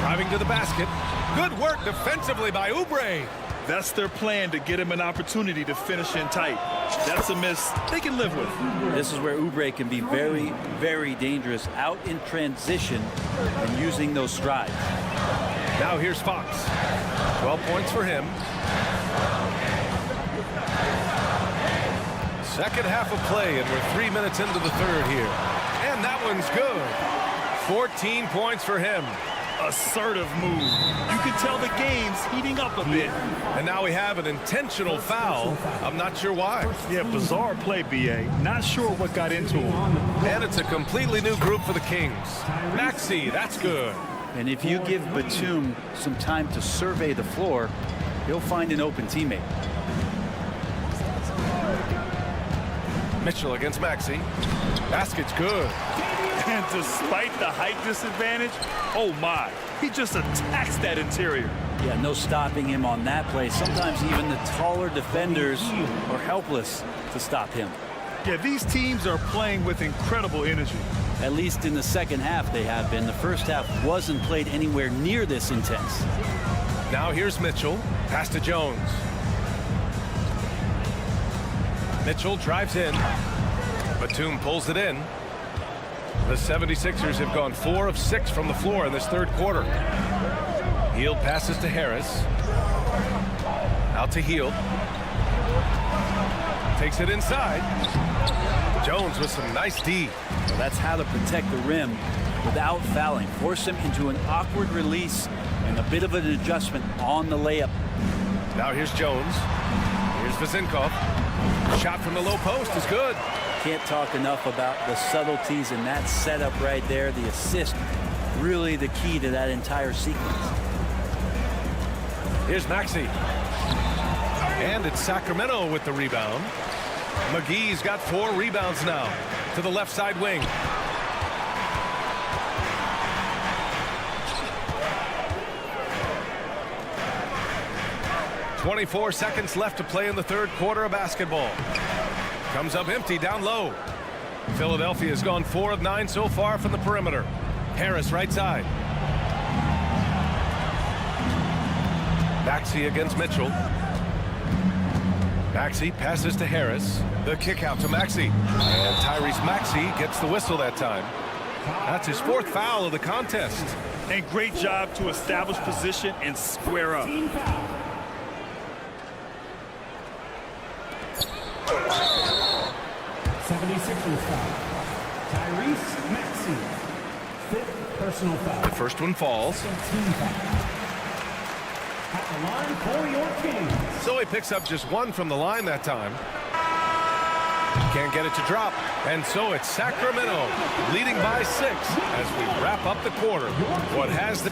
driving to the basket. Good work defensively by Oubre. That's their plan, to get him an opportunity to finish in tight. That's a miss they can live with. This is where Oubre can be very, very dangerous out in transition and using those strides. Now here's Fox. 12 points for him. Second half of play, and we're 3 minutes into the third here. And that one's good. 14 points for him. Assertive move. You can tell the game's heating up a bit. And now we have an intentional foul. I'm not sure why. Yeah, bizarre play, B.A. Not sure what got into him. And it's a completely new group for the Kings. Maxey, that's good. And if you give Batum some time to survey the floor, he'll find an open teammate. Mitchell against Maxey. Basket's good. And despite the height disadvantage, oh my, he just attacks that interior. Yeah, no stopping him on that play. Sometimes even the taller defenders are helpless to stop him. Yeah, these teams are playing with incredible energy. At least in the second half they have been. The first half wasn't played anywhere near this intense. Now here's Mitchell. Pass to Jones. Mitchell drives in. Batum pulls it in. The 76ers have gone 4 of 6 from the floor in this third quarter. Hield passes to Harris. Out to Hield. Takes it inside. Jones with some nice D. Well, that's how to protect the rim without fouling. Force him into an awkward release and a bit of an adjustment on the layup. Now here's Jones. Here's Vezinkov. Shot from the low post is good. Can't talk enough about the subtleties in that setup right there. The assist, really the key to that entire sequence. Here's Maxey. And it's Sacramento with the rebound. McGee's got 4 rebounds now to the left side wing. .24 seconds left to play in the third quarter of basketball. Comes up empty down low. Philadelphia has gone 4 of 9 so far from the perimeter. Harris right side. Maxey against Mitchell. Maxey passes to Harris. The kick out to Maxey. And Tyrese Maxey gets the whistle that time. That's his 4th foul of the contest. And great job to establish position and square up. 76ers foul. Tyrese Maxey. 5th personal foul. The first one falls. Team foul. At the line for your Kings. So he picks up just 1 from the line that time. Can't get it to drop. And so it's Sacramento leading by 6 as we wrap up the quarter. What has the...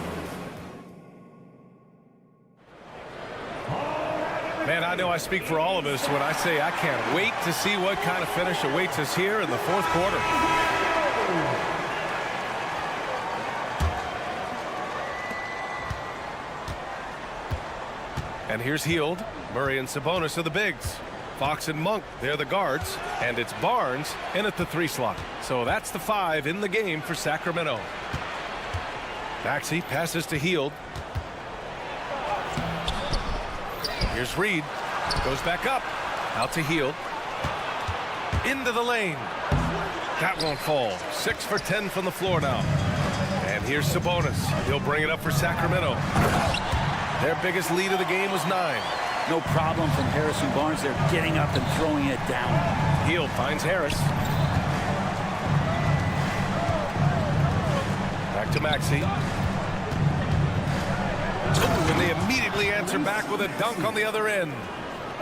Man, I know I speak for all of us when I say I can't wait to see what kind of finish awaits us here in the 4th quarter. And here's Hield. Murray and Sabonis are the bigs. Fox and Monk, they're the guards. And it's Barnes in at the 3 slot. So that's the 5 in the game for Sacramento. Maxey passes to Hield. Here's Reed. Goes back up. Out to Hield. Into the lane. That won't fall. 6 for 10 from the floor now. And here's Sabonis. He'll bring it up for Sacramento. Their biggest lead of the game was 9. No problem from Harrison Barnes. They're getting up and throwing it down. Hield finds Harris. Back to Maxey. Oh, and they immediately answer back with a dunk on the other end.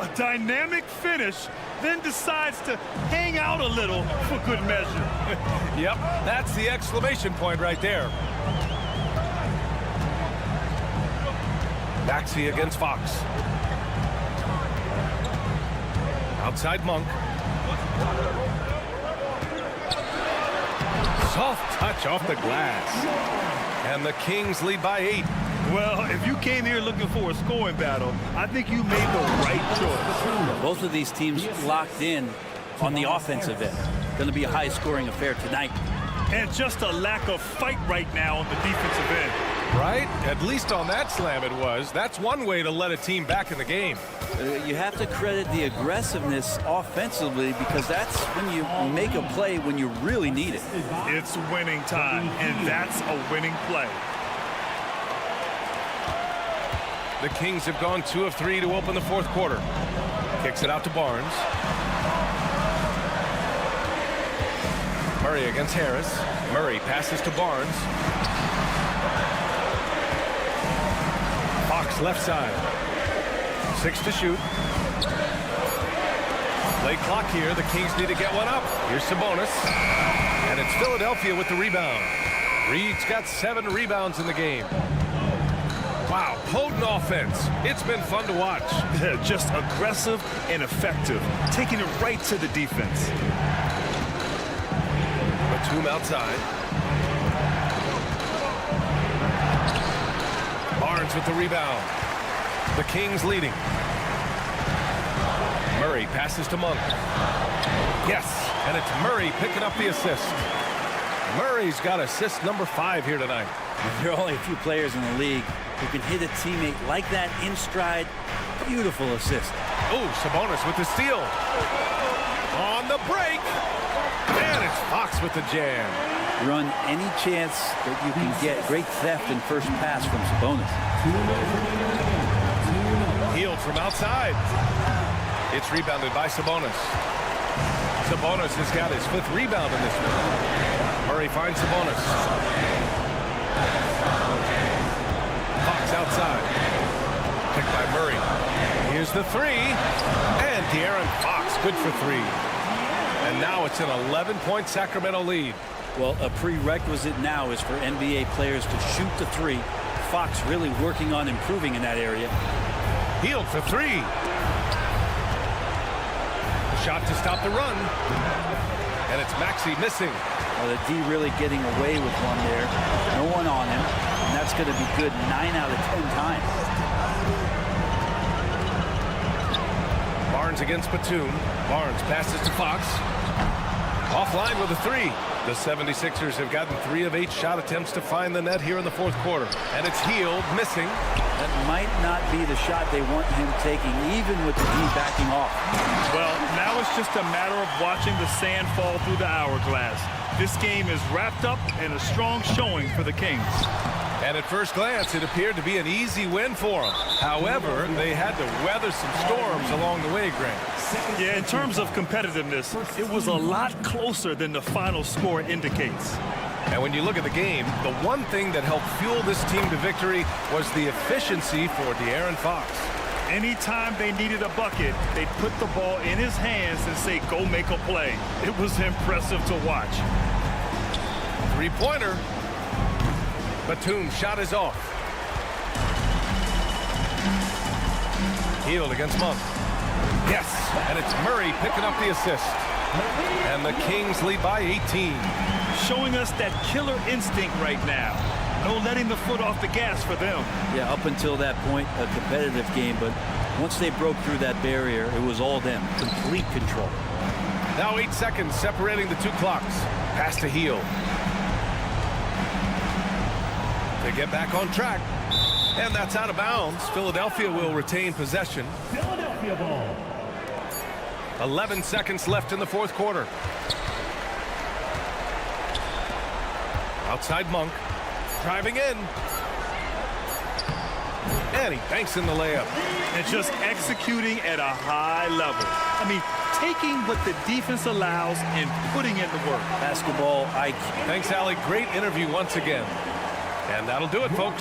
A dynamic finish, then decides to hang out a little for good measure. Yep, that's the exclamation point right there. Maxey against Fox. Outside Monk. Soft touch off the glass. And the Kings lead by 8. Well, if you came here looking for a scoring battle, I think you made the right choice. Both of these teams locked in on the offensive end. Going to be a high-scoring affair tonight. And just a lack of fight right now on the defensive end. Right? At least on that slam it was. That's one way to let a team back in the game. You have to credit the aggressiveness offensively because that's when you make a play when you really need it. It's winning time, and that's a winning play. The Kings have gone 2 of 3 to open the 4th quarter. Kicks it out to Barnes. Murray against Harris. Murray passes to Barnes. Fox left side. 6 to shoot. Late clock here. The Kings need to get one up. Here's Sabonis. And it's Philadelphia with the rebound. Reed's got 7 rebounds in the game. Wow, potent offense. It's been fun to watch. Just aggressive and effective, taking it right to the defense. Batum outside. Barnes with the rebound. The Kings leading. Murray passes to Monk. Yes, and it's Murray picking up the assist. Murray's got assist number 5 here tonight. There are only a few players in the league who can hit a teammate like that in stride. Beautiful assist. Oh, Sabonis with the steal. On the break. And it's Fox with the jam. Run any chance that you can get. Great theft and first pass from Sabonis. Hield from outside. It's rebounded by Sabonis. Sabonis has got his 5th rebound in this one. Murray finds Sabonis. Fox outside. Picked by Murray. Here's the 3. And De'Aaron Fox, good for 3. And now it's an 11-point Sacramento lead. Well, a prerequisite now is for NBA players to shoot the 3. Fox really working on improving in that area. Hield for 3. Shot to stop the run. And it's Maxey missing. Well, the D really getting away with one there. No one on him. And that's going to be good 9 out of 10 times. Barnes against Batum. Barnes passes to Fox. Offline with a three. The 76ers have gotten 3 of 8 shot attempts to find the net here in the fourth quarter. And it's Hield missing. That might not be the shot they want him taking, even with the D backing off. Well, now it's just a matter of watching the sand fall through the hourglass. This game is wrapped up in a strong showing for the Kings. And at first glance, it appeared to be an easy win for them. However, they had to weather some storms along the way, Grant. Yeah, in terms of competitiveness, it was a lot closer than the final score indicates. And when you look at the game, the one thing that helped fuel this team to victory was the efficiency for De'Aaron Fox. Anytime they needed a bucket, they'd put the ball in his hands and say, go make a play. It was impressive to watch. Three-pointer. Batum shot is off. Hield against Monk. Yes, and it's Murray picking up the assist. And the Kings lead by 18. Showing us that killer instinct right now. No letting the foot off the gas for them. Yeah, up until that point, a competitive game, but once they broke through that barrier, it was all them. Complete control. Now 8 seconds separating the two clocks. Pass to Hield. They get back on track. And that's out of bounds. Philadelphia will retain possession. Philadelphia ball. 11 seconds left in the fourth quarter. Outside Monk. Driving in. And he banks in the layup. And just executing at a high level. I mean, taking what the defense allows and putting in the work. Basketball IQ. Thanks, Allie. Great interview once again. And that'll do it, folks.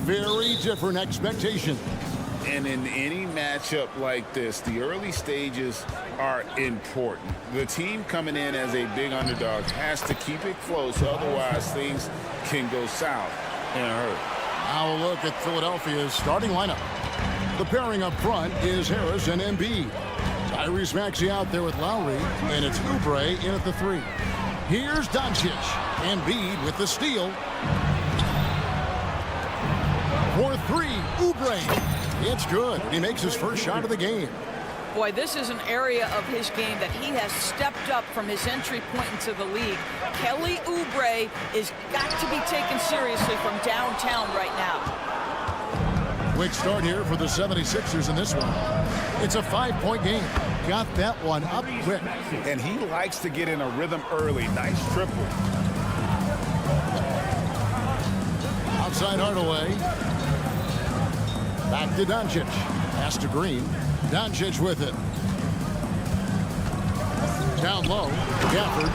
Very different expectations. And in any matchup like this, the early stages are important. The team coming in as a big underdog has to keep it close, otherwise things can go south in a hurry. Now a look at Philadelphia's starting lineup. The pairing up front is Harris and Embiid. Tyrese Maxey out there with Lowry, and it's Oubre in at the 3. Here's Doncic. Embiid with the steal. For 3, Oubre. It's good. He makes his first shot of the game. Boy, this is an area of his game that he has stepped up from his entry point into the league. Kelly Oubre is got to be taken seriously from downtown right now. Quick start here for the 76ers in this one. It's a 5-point game. Got that one up quick. And he likes to get in a rhythm early. Nice triple. Outside Hardaway. Back to Doncic. Pass to Green. Doncic with it. Down low. Gafford.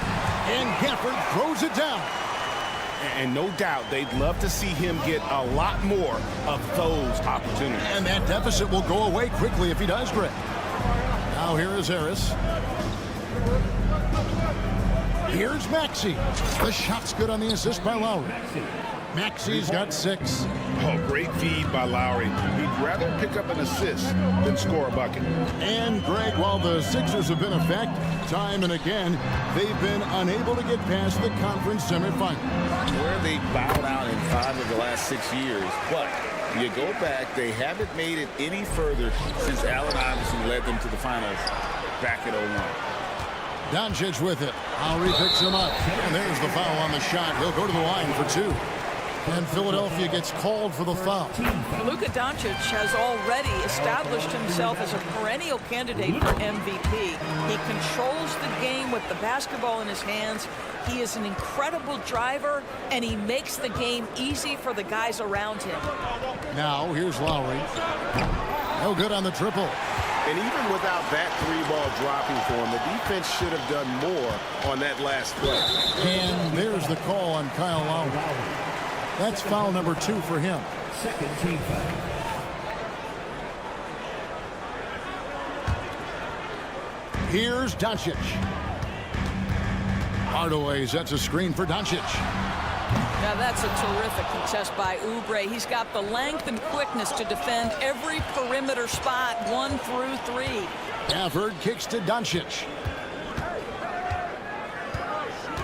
And Gafford throws it down. And no doubt they'd love to see him get a lot more of those opportunities. And that deficit will go away quickly if he does, Greg. Now here is Harris. Here's Maxey. The shot's good on the assist by Lowry. Maxey's got 6. Oh, great feed by Lowry. He'd rather pick up an assist than score a bucket. And, Greg, while the Sixers have been a fact, time and again, they've been unable to get past the conference semifinal. Where they bowed out in 5 of the last 6 years. But you go back, they haven't made it any further since Allen Iverson led them to the finals back at 01. Doncic with it. Lowry picks him up. And there's the foul on the shot. He'll go to the line for 2. And Philadelphia gets called for the foul. Luka Doncic has already established himself as a perennial candidate for MVP. He controls the game with the basketball in his hands. He is an incredible driver, and he makes the game easy for the guys around him. Now, here's Lowry. No good on the triple. And even without that 3-ball dropping for him, the defense should have done more on that last play. And there's the call on Kyle Lowry. That's foul number 2 for him. Second team foul. Here's Doncic. Hardaway sets a screen for Doncic. Now that's a terrific contest by Oubre. He's got the length and quickness to defend every perimeter spot 1 through 3. Gafford kicks to Doncic.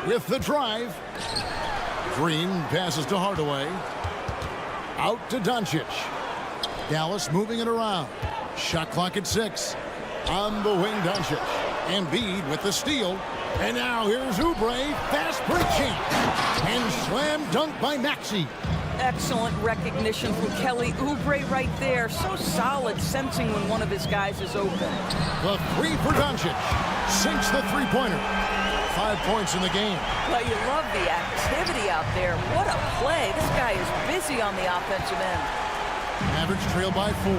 With the drive. Green passes to Hardaway. Out to Doncic. Dallas moving it around. Shot clock at 6. On the wing, Doncic. Embiid with the steal. And now here's Oubre. Fast break chance. And slam dunk by Maxey. Excellent recognition from Kelly Oubre right there. So solid, sensing when one of his guys is open. The 3 for Doncic. Sinks the 3-pointer. 5 points in the game. Well, you love the activity out there. What a play. This guy is busy on the offensive end. Mavericks trail by 4.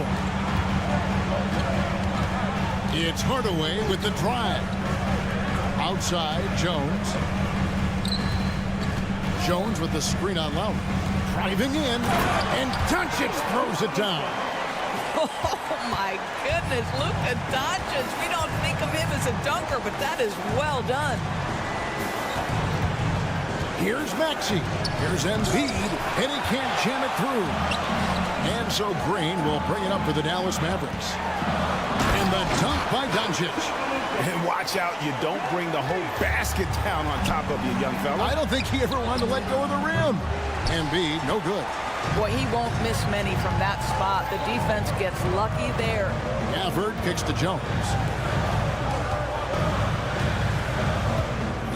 It's Hardaway with the drive. Outside, Jones. Jones with the screen on Lowry. Driving in, and Doncic throws it down. Oh, my goodness. Luka Doncic. We don't think of him as a dunker, but that is well done. Here's Maxey. Here's Embiid, and he can't jam it through. And so Green will bring it up for the Dallas Mavericks. And the dunk by Doncic. And watch out, you don't bring the whole basket down on top of you, young fella. I don't think he ever wanted to let go of the rim. Embiid, no good. Boy, he won't miss many from that spot. The defense gets lucky there. Gafford kicks to Jones.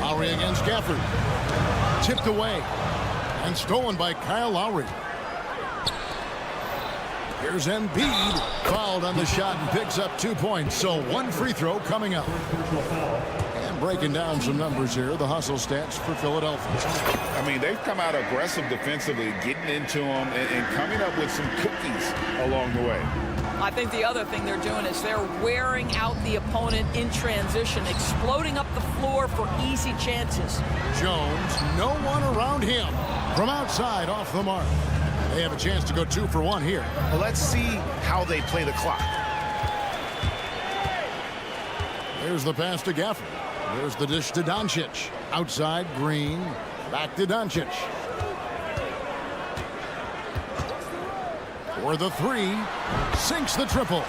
Lowry against Gafford. Tipped away and stolen by Kyle Lowry. Here's Embiid, fouled on the shot and picks up 2 points. So 1 free throw coming up. And breaking down some numbers here, the hustle stats for Philadelphia. I mean, they've come out aggressive defensively, getting into them and coming up with some cookies along the way. I think the other thing they're doing is they're wearing out the opponent in transition, exploding up the floor for easy chances. Jones, no one around him. From outside, off the mark. They have a chance to go 2 for 1 here. Well, let's see how they play the clock. There's the pass to Gafford. There's the dish to Doncic. Outside, Green. Back to Doncic. For the 3. Sinks the triple.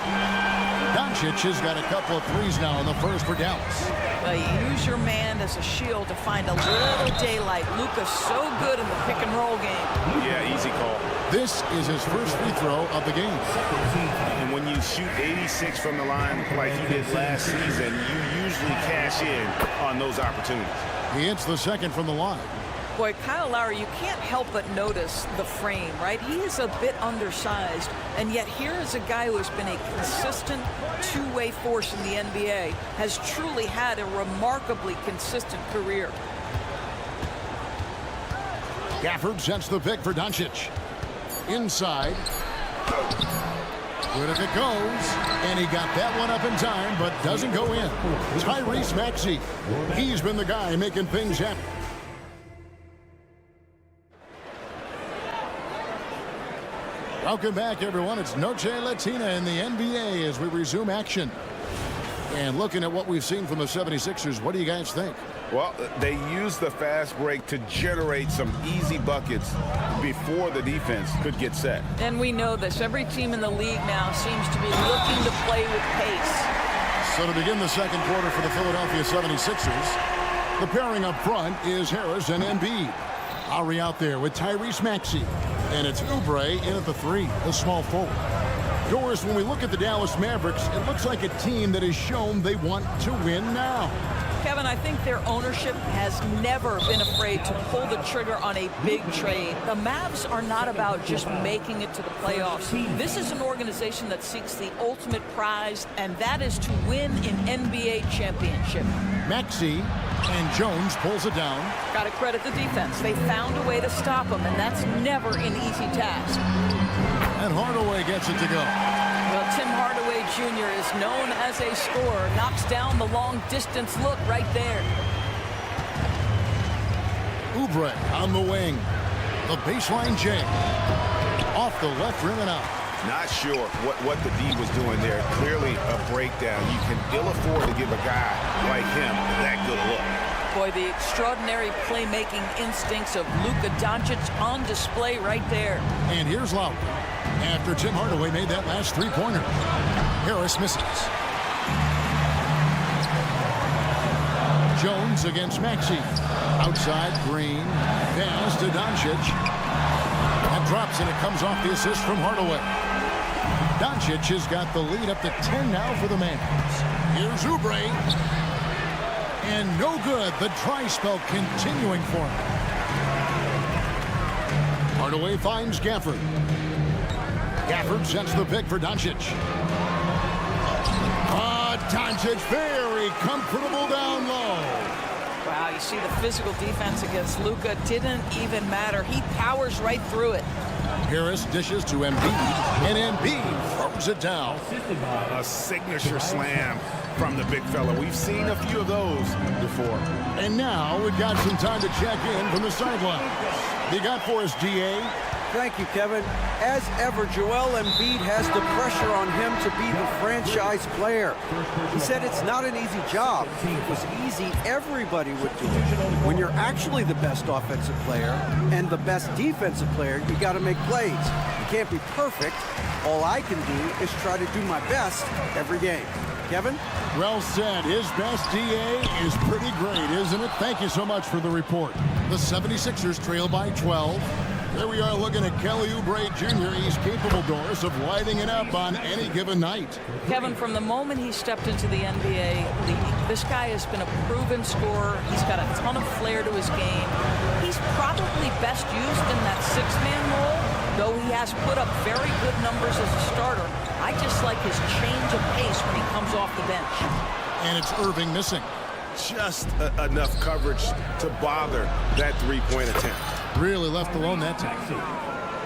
Doncic has got a couple of threes now in the first for Dallas. Well, you use your man as a shield to find a little daylight. Lukas so good in the pick and roll game. Yeah, easy call. This is his first free throw of the game. And when you shoot 86 from the line like he did last season, you usually cash in on those opportunities. He hits the second from the line. Boy, Kyle Lowry, you can't help but notice the frame, right? He is a bit undersized, and yet here is a guy who has been a consistent two-way force in the NBA, has truly had a remarkably consistent career. Gafford sets the pick for Doncic. Inside. Good if it goes. And he got that one up in time, but doesn't go in. Tyrese Maxey. He's been the guy making things happen. Welcome back, everyone. It's Noche Latina in the NBA as we resume action. And looking at what we've seen from the 76ers, what do you guys think? Well, they used the fast break to generate some easy buckets before the defense could get set. And we know this. Every team in the league now seems to be looking to play with pace. So to begin the second quarter for the Philadelphia 76ers, the pairing up front is Harris and Embiid. Lowry out there with Tyrese Maxey. And it's Oubre in at the 3, the small forward. Doris, when we look at the Dallas Mavericks, it looks like a team that has shown they want to win now. Kevin, I think their ownership has never been afraid to pull the trigger on a big trade. The Mavs are not about just making it to the playoffs. This is an organization that seeks the ultimate prize, and that is to win an NBA championship. Maxey and Jones pulls it down. Got to credit the defense. They found a way to stop him, and that's never an easy task. And Hardaway gets it to go. Well, Tim Hardaway Jr. is known as a scorer. Knocks down the long-distance look right there. Oubre on the wing. The baseline J. Off the left rim and out. Not sure what the D was doing there. Clearly a breakdown. You can ill afford to give a guy like him that good a look. Boy, the extraordinary playmaking instincts of Luka Doncic on display right there. And here's Lowry. After Tim Hardaway made that last three-pointer. Harris misses. Jones against Maxey. Outside, Green. Pass to Doncic. That drops, and it comes off the assist from Hardaway. Doncic has got the lead up to 10 now for the Mavs. Here's Oubre. And no good. The dry spell continuing for him. Hardaway finds Gafford. Gafford sets the pick for Doncic. Doncic very comfortable down low. Wow, you see the physical defense against Luka didn't even matter. He powers right through it. Harris dishes to Embiid, and Embiid throws it down. A signature slam from the big fella. We've seen a few of those before. And now we've got some time to check in from the sideline. You got for us, DA? Thank you, Kevin. As ever, Joel Embiid has the pressure on him to be the franchise player. He said it's not an easy job. If it was easy, everybody would do it. When you're actually the best offensive player and the best defensive player, you got to make plays. You can't be perfect. All I can do is try to do my best every game. Kevin? Well said. His best, DA, is pretty great, isn't it? Thank you so much for the report. The 76ers trail by 12. There we are looking at Kelly Oubre Jr. He's capable, Doris, of lighting it up on any given night. Kevin, from the moment he stepped into the NBA league, this guy has been a proven scorer. He's got a ton of flair to his game. He's probably best used in that six-man role, though he has put up very good numbers as a starter. I just like his change of pace when he comes off the bench. And it's Irving missing. Just enough coverage to bother that three-point attempt. Really left alone that time.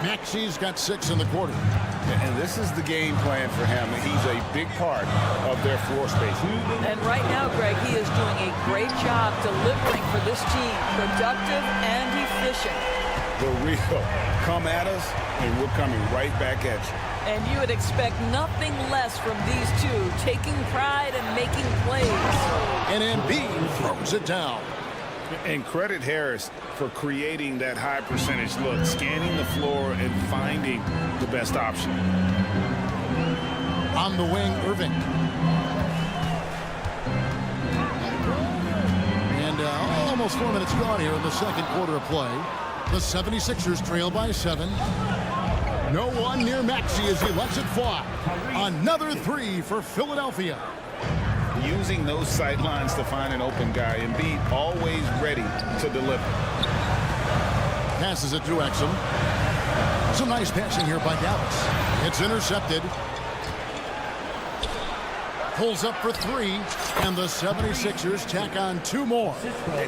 Maxey's got 6 in the quarter. And this is the game plan for him. He's a big part of their floor space. And right now, Greg, he is doing a great job delivering for this team. Productive and efficient. the real. Come at us, and we're coming right back at you. And you would expect nothing less from these two, taking pride and making plays. And Embiid throws it down. And credit Harris for creating that high percentage look, scanning the floor and finding the best option. On the wing, Irving. And almost 4 minutes gone here in the second quarter of play. The 76ers trail by 7. No one near Maxey as he lets it fly. Another three for Philadelphia. Using those sight lines to find an open guy. Embiid always ready to deliver. Passes it to Exum. Some nice passing here by Dallas. It's intercepted. Pulls up for 3, and the 76ers tack on 2 more.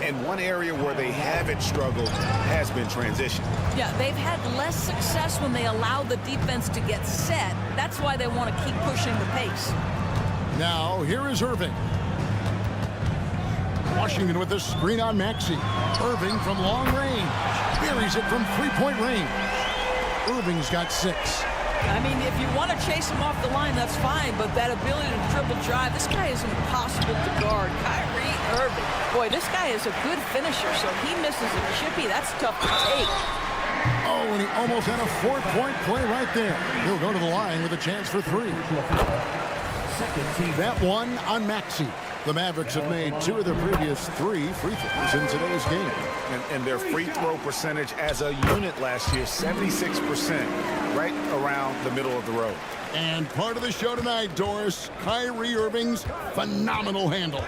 And one area where they haven't struggled has been transition. Yeah, they've had less success when they allow the defense to get set. That's why they want to keep pushing the pace. Now, here is Irving. Washington with the screen on Maxey. Irving from long range. Buries it from 3-point range. Irving's got 6. I mean, if you want to chase him off the line, that's fine, but that ability to dribble drive, this guy is impossible to guard. Kyrie Irving. Boy, this guy is a good finisher, so he misses a chippy. That's tough to take. Oh, and he almost had a 4-point play right there. He'll go to the line with a chance for 3. That one on Maxey. The Mavericks have made 2 of their previous 3 free throws in today's game. And their free throw percentage as a unit last year, 76%, right around the middle of the road. And part of the show tonight, Doris, Kyrie Irving's phenomenal handle.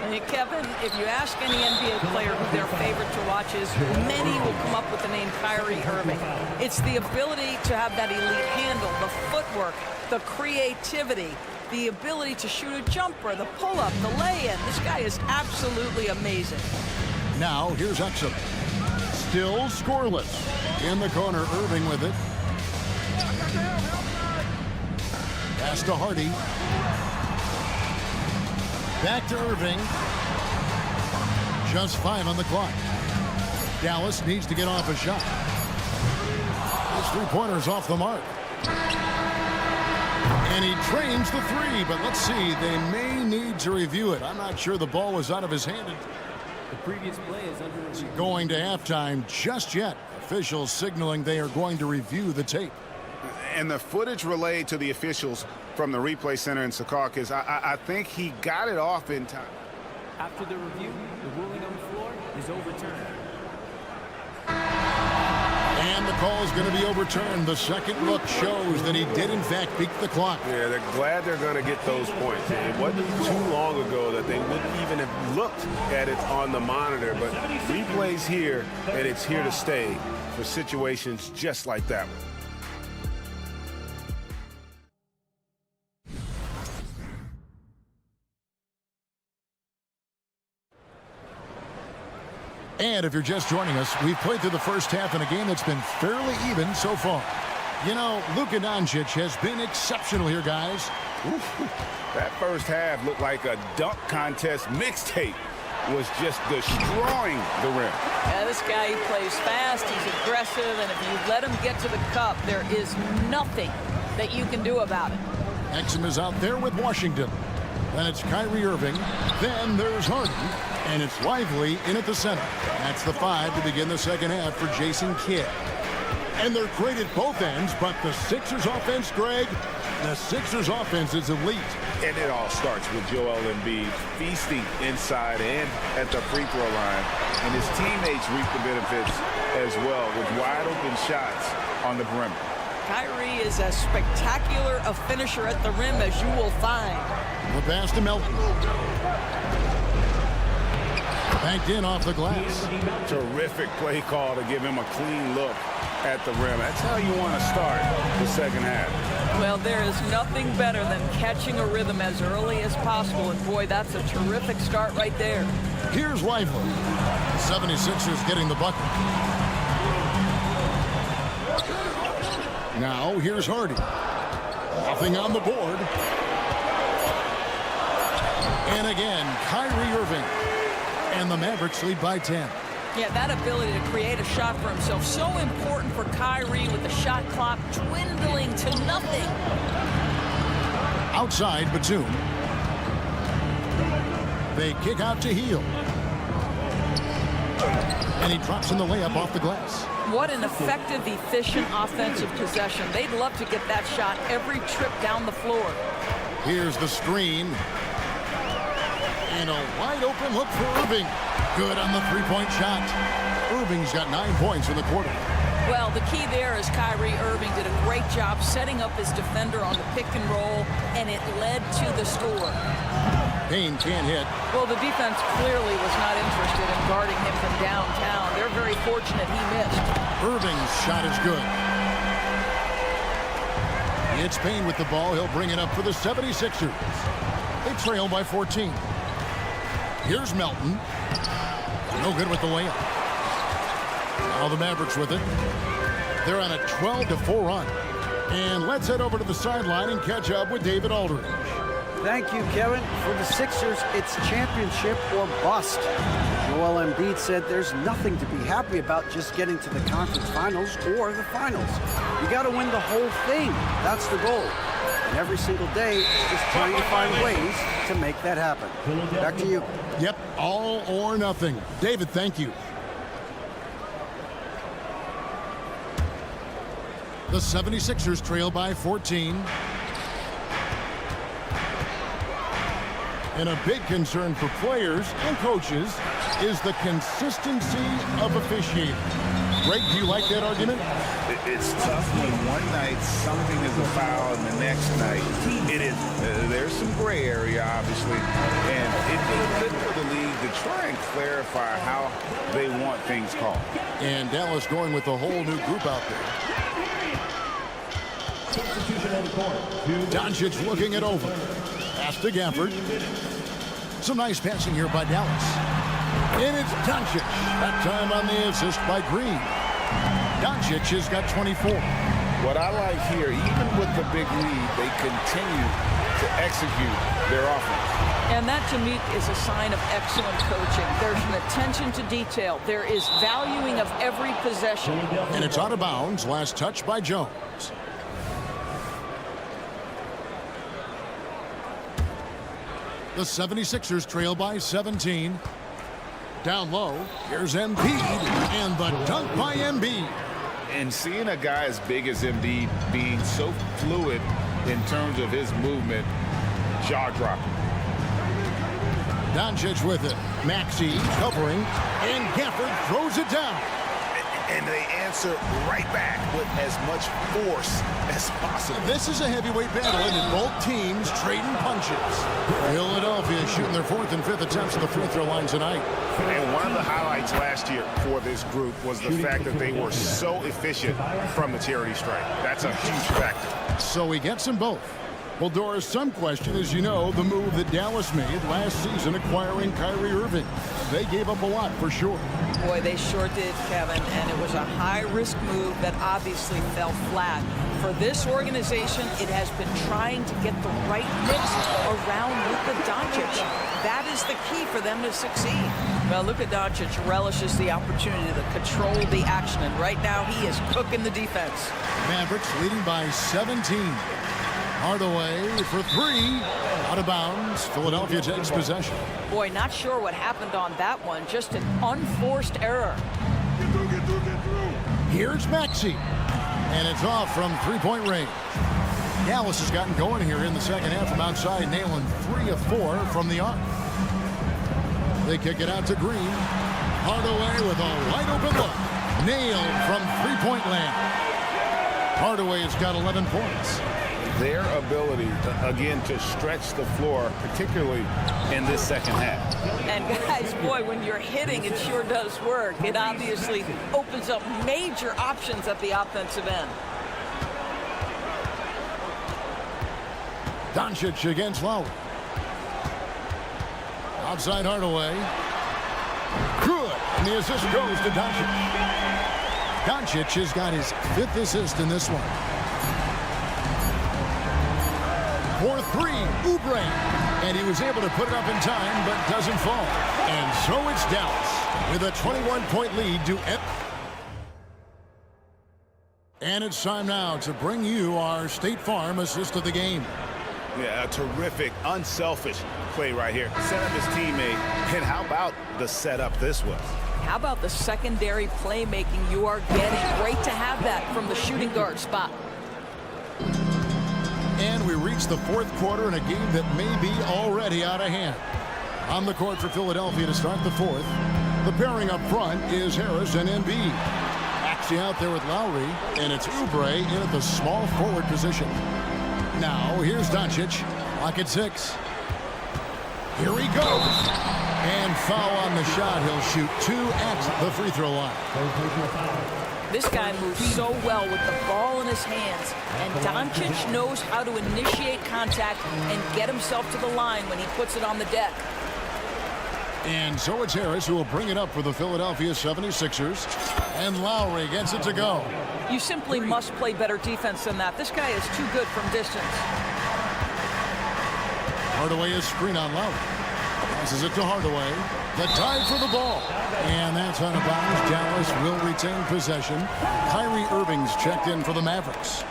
Hey, Kevin, if you ask any NBA player who their favorite to watch is, many will come up with the name Kyrie Irving. It's the ability to have that elite handle, the footwork, the creativity, the ability to shoot a jumper, the pull-up, the lay-in. This guy is absolutely amazing. Now, here's Exum. Still scoreless. In the corner, Irving with it. Pass to Hardy. Back to Irving. Just 5 on the clock. Dallas needs to get off a shot. His 3-pointer's off the mark. And he trains the 3, but let's see. They may need to review it. I'm not sure the ball was out of his hand. The previous play is under review. Going to halftime just yet. Officials signaling they are going to review the tape. And the footage relayed to the officials from the replay center in Secaucus, I think he got it off in time. After the review, the ruling on the floor is overturned. And the call is going to be overturned. The second look shows that he did, in fact, beat the clock. Yeah, they're glad they're going to get those points. It wasn't too long ago that they wouldn't even have looked at it on the monitor. But replay's here, and it's here to stay for situations just like that one. And if you're just joining us, we've played through the first half in a game that's been fairly even so far. You know, Luka Doncic has been exceptional here, guys. That first half looked like a dunk contest mixtape. Was just destroying the rim. Yeah, this guy, he plays fast, he's aggressive, and if you let him get to the cup, there is nothing that you can do about it. Exum is out there with Washington. Then it's Kyrie Irving. Then there's Hardy. And it's Lively in at the center. That's the 5 to begin the second half for Jason Kidd. And they're great at both ends, but the Sixers offense, Greg, the Sixers offense is elite. And it all starts with Joel Embiid feasting inside and at the free throw line. And his teammates reap the benefits as well with wide open shots on the perimeter. Kyrie is as spectacular a finisher at the rim as you will find. The pass to Melton. Banked in off the glass. Terrific play call to give him a clean look at the rim. That's how you want to start the second half. Well, there is nothing better than catching a rhythm as early as possible. And boy, that's a terrific start right there. Here's Lively. 76ers getting the bucket. Now here's Hardy. Nothing on the board. And again, Kyrie Irving. And the Mavericks lead by 10. Yeah, that ability to create a shot for himself, so important for Kyrie with the shot clock dwindling to nothing. Outside, Batum. They kick out to Heel. And he drops in the layup off the glass. What an effective, efficient offensive possession. They'd love to get that shot every trip down the floor. Here's the screen. And a wide open look for Irving. Good on the three-point shot. Irving's got 9 points in the quarter. Well, the key there is Kyrie Irving did a great job setting up his defender on the pick and roll, and it led to the score. Payne can't hit. Well, the defense clearly was not interested in guarding him from downtown. They're very fortunate he missed. Irving's shot is good. It's Payne with the ball. He'll bring it up for the 76ers. They trail by 14. Here's Melton. No good with the layup. Now the Mavericks with it. They're on a 12-4 run. And let's head over to the sideline and catch up with David Aldridge. Thank you, Kevin. For the Sixers, it's championship or bust. Joel Embiid said there's nothing to be happy about just getting to the conference finals or the finals. You got to win the whole thing. That's the goal. And every single day, it's just trying to find ways to make that happen. Back to you. Yep, all or nothing. David, thank you. The 76ers trail by 14. And a big concern for players and coaches is the consistency of officiating. Greg, do you like that argument? It's tough when one night something is a foul and the next night it is. There's some gray area, obviously, and it'd be good for the league to try and clarify how they want things called. And Dallas going with a whole new group out there. Doncic looking it over. Pass to Gafford. Some nice passing here by Dallas. And it's Doncic. That time on the assist by Green. Doncic has got 24. What I like here, even with the big lead, they continue to execute their offense. And that, to me, is a sign of excellent coaching. There's an attention to detail. There is valuing of every possession. And it's out of bounds. Last touch by Jones. The 76ers trail by 17. Down low, here's Embiid, and the dunk by Embiid. And seeing a guy as big as Embiid being so fluid in terms of his movement, jaw-dropping. Doncic with it. Maxey covering, and Gafford throws it down. And they answer right back with as much force as possible. This is a heavyweight battle, and both teams trading punches. Philadelphia shooting their 4th and 5th attempts at the free throw line tonight. And one of the highlights last year for this group was the fact that they were so efficient from the charity stripe. That's a huge factor. So he gets them both. Well, Doris, some question, as you know, the move that Dallas made last season acquiring Kyrie Irving. They gave up a lot for sure. Boy, they sure did, Kevin, and it was a high-risk move that obviously fell flat. For this organization, it has been trying to get the right mix around Luka Doncic. That is the key for them to succeed. Well, Luka Doncic relishes the opportunity to control the action, and right now he is cooking the defense. Mavericks leading by 17. Hardaway for 3. Out of bounds. Philadelphia takes possession. Boy, not sure what happened on that one. Just an unforced error. Here's Maxey. And it's off from three-point range. Dallas has gotten going here in the second half from outside, nailing 3 of 4 from the arc. They kick it out to Green. Hardaway with a wide open look. Nailed from three-point land. Hardaway's got 11 points. Their ability, again, to stretch the floor, particularly in this second half. And guys, boy, when you're hitting, it sure does work. It obviously opens up major options at the offensive end. Doncic against Lowry. Outside Hardaway. Good. And the assist goes to Doncic. Doncic has got his 5th assist in this one. for three. Oubre. And he was able to put it up in time, but doesn't fall. And so it's Dallas with a 21-point lead to end. And it's time now to bring you our State Farm assist of the game. Yeah, a terrific, unselfish play right here. Set up his teammate. And how about the setup this was? How about the secondary playmaking you are getting? Great to have that from the shooting guard spot. And we reach the fourth quarter in a game that may be already out of hand. On the court for Philadelphia to start the fourth. The pairing up front is Harris and Embiid. Maxey out there with Lowry, and it's Oubre in at the small forward position. Now, here's Doncic. Clock at 6. Here he goes. And foul on the shot. He'll shoot 2 at the free throw line. This guy moves so well with the ball in his hands, and Doncic knows how to initiate contact and get himself to the line when he puts it on the deck. And so it's Harris who will bring it up for the Philadelphia 76ers. And Lowry gets it to go. You simply must play better defense than that. This guy is too good from distance. Hardaway is screen on Lowry. Passes it to Hardaway. The dive for the ball. And that's out of bounds. Dallas will retain possession. Kyrie Irving's checked in for the Mavericks.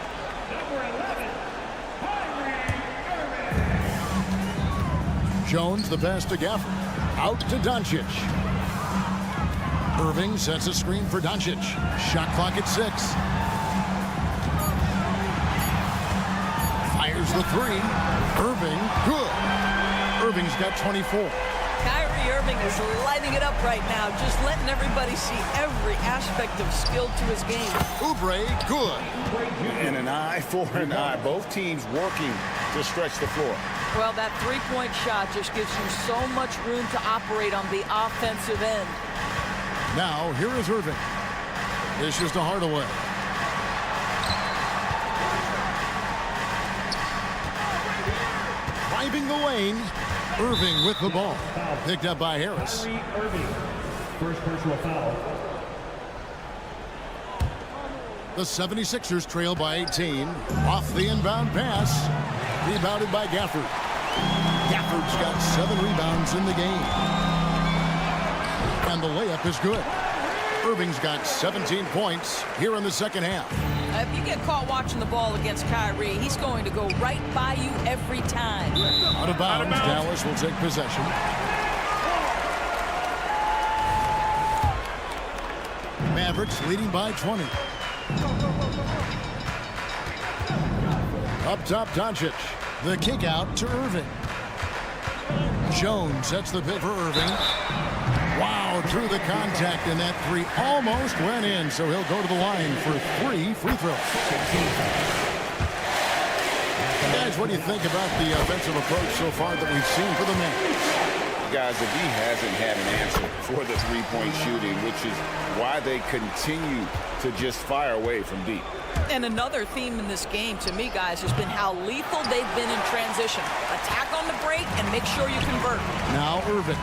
Jones, the pass to Gafford. Out to Doncic. Irving sets a screen for Doncic. Shot clock at 6. Fires the 3. Irving, good. Irving's got 24. Kyrie Irving is lighting it up right now, just letting everybody see every aspect of skill to his game. Oubre, good. And an eye for an eye. Both teams working to stretch the floor. Well, that three-point shot just gives you so much room to operate on the offensive end. Now, here is Irving. This is to Hardaway. Driving the lane. Irving with the ball. Picked up by Harris. Irving. First personal foul. The 76ers trail by 18. Off the inbound pass. Rebounded by Gafford. Gafford's got 7 rebounds in the game. And the layup is good. Irving's got 17 points here in the second half. If you get caught watching the ball against Kyrie, he's going to go right by you every time. Out of bounds. Dallas will take possession. Mavericks leading by 20. Up top, Doncic. The kick out to Irving. Jones sets the pick for Irving. Wow, through the contact, and that 3 almost went in, so he'll go to the line for 3 free throws. Guys, what do you think about the offensive approach so far that we've seen for the Mavericks? Guys, if he hasn't had an answer for the three-point shooting, which is why they continue to just fire away from deep. And another theme in this game, to me, guys, has been how lethal they've been in transition. Attack on the break and make sure you convert. Now Irving.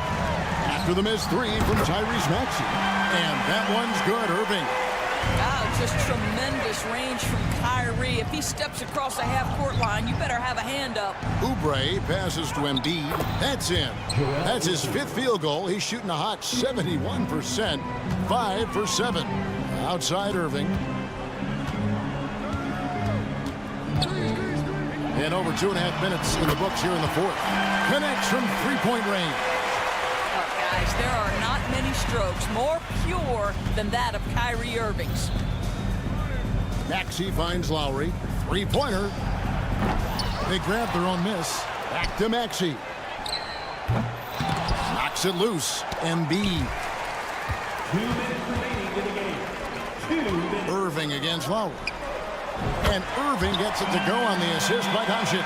After the missed 3 from Tyrese Maxey. And that one's good, Irving. Wow, just tremendous range from Kyrie. If he steps across the half-court line, you better have a hand up. Oubre passes to Embiid. That's in. That's his 5th field goal. He's shooting a hot 71%. 5 for 7. Outside Irving. And over 2.5 minutes in the books here in the fourth. Connects from three-point range. Guys, there are not many strokes more pure than that of Kyrie Irving's. Maxey finds Lowry. Three-pointer. They grab their own miss. Back to Maxey. Knocks it loose. Embiid. 2 minutes remaining in the game. 2 minutes. Irving against Lowry. And Irving gets it to go on the assist by Doncic.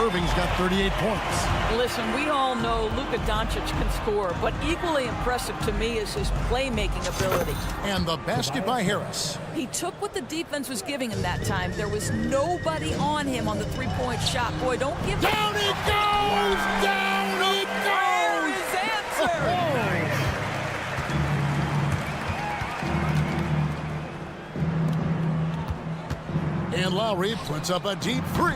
Irving's got 38 points. Listen, we all know Luka Doncic can score, but equally impressive to me is his playmaking ability. And the basket by Harris. He took what the defense was giving him that time. There was nobody on him on the three-point shot. Boy, don't give him... Down it goes! Down it goes! His answer! And Lowry puts up a deep 3.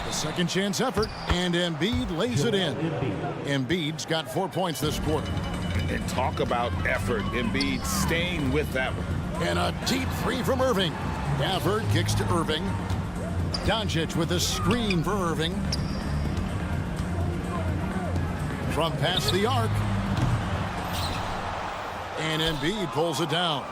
The second chance effort, and Embiid lays it in. Embiid's got 4 points this quarter. And talk about effort. Embiid staying with that one. And a deep three from Irving. Gafford kicks to Irving. Doncic with a screen for Irving. From past the arc. And Embiid pulls it down.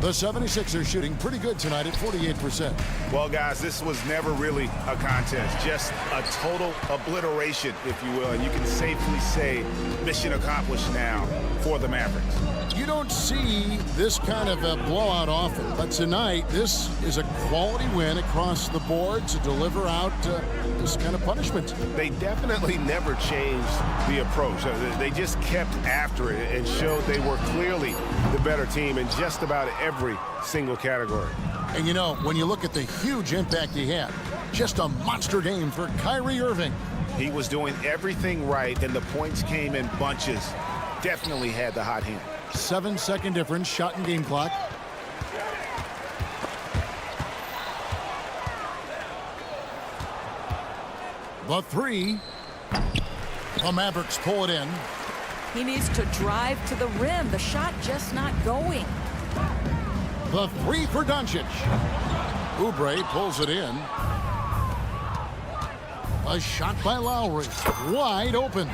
The 76ers shooting pretty good tonight at 48%. Well, guys, this was never really a contest, just a total obliteration, if you will. And you can safely say mission accomplished now for the Mavericks. You don't see this kind of a blowout often, but tonight this is a quality win across the board to deliver out this kind of punishment. They definitely never changed the approach. They just kept after it and showed they were clearly the better team in just about every single category. And you know, when you look at the huge impact he had, just a monster game for Kyrie Irving. He was doing everything right, and the points came in bunches. Definitely had the hot hand. 7-second difference, shot and game clock. The three. The Mavericks pull it in. He needs to drive to the rim. The shot just not going. The three for Doncic. Oubre pulls it in. A shot by Lowry. Wide open.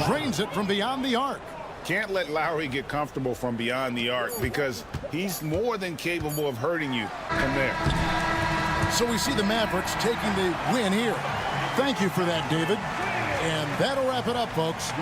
Drains it from beyond the arc. Can't let Lowry get comfortable from beyond the arc because he's more than capable of hurting you from there. So we see the Mavericks taking the win here. Thank you for that, David. And that'll wrap it up, folks.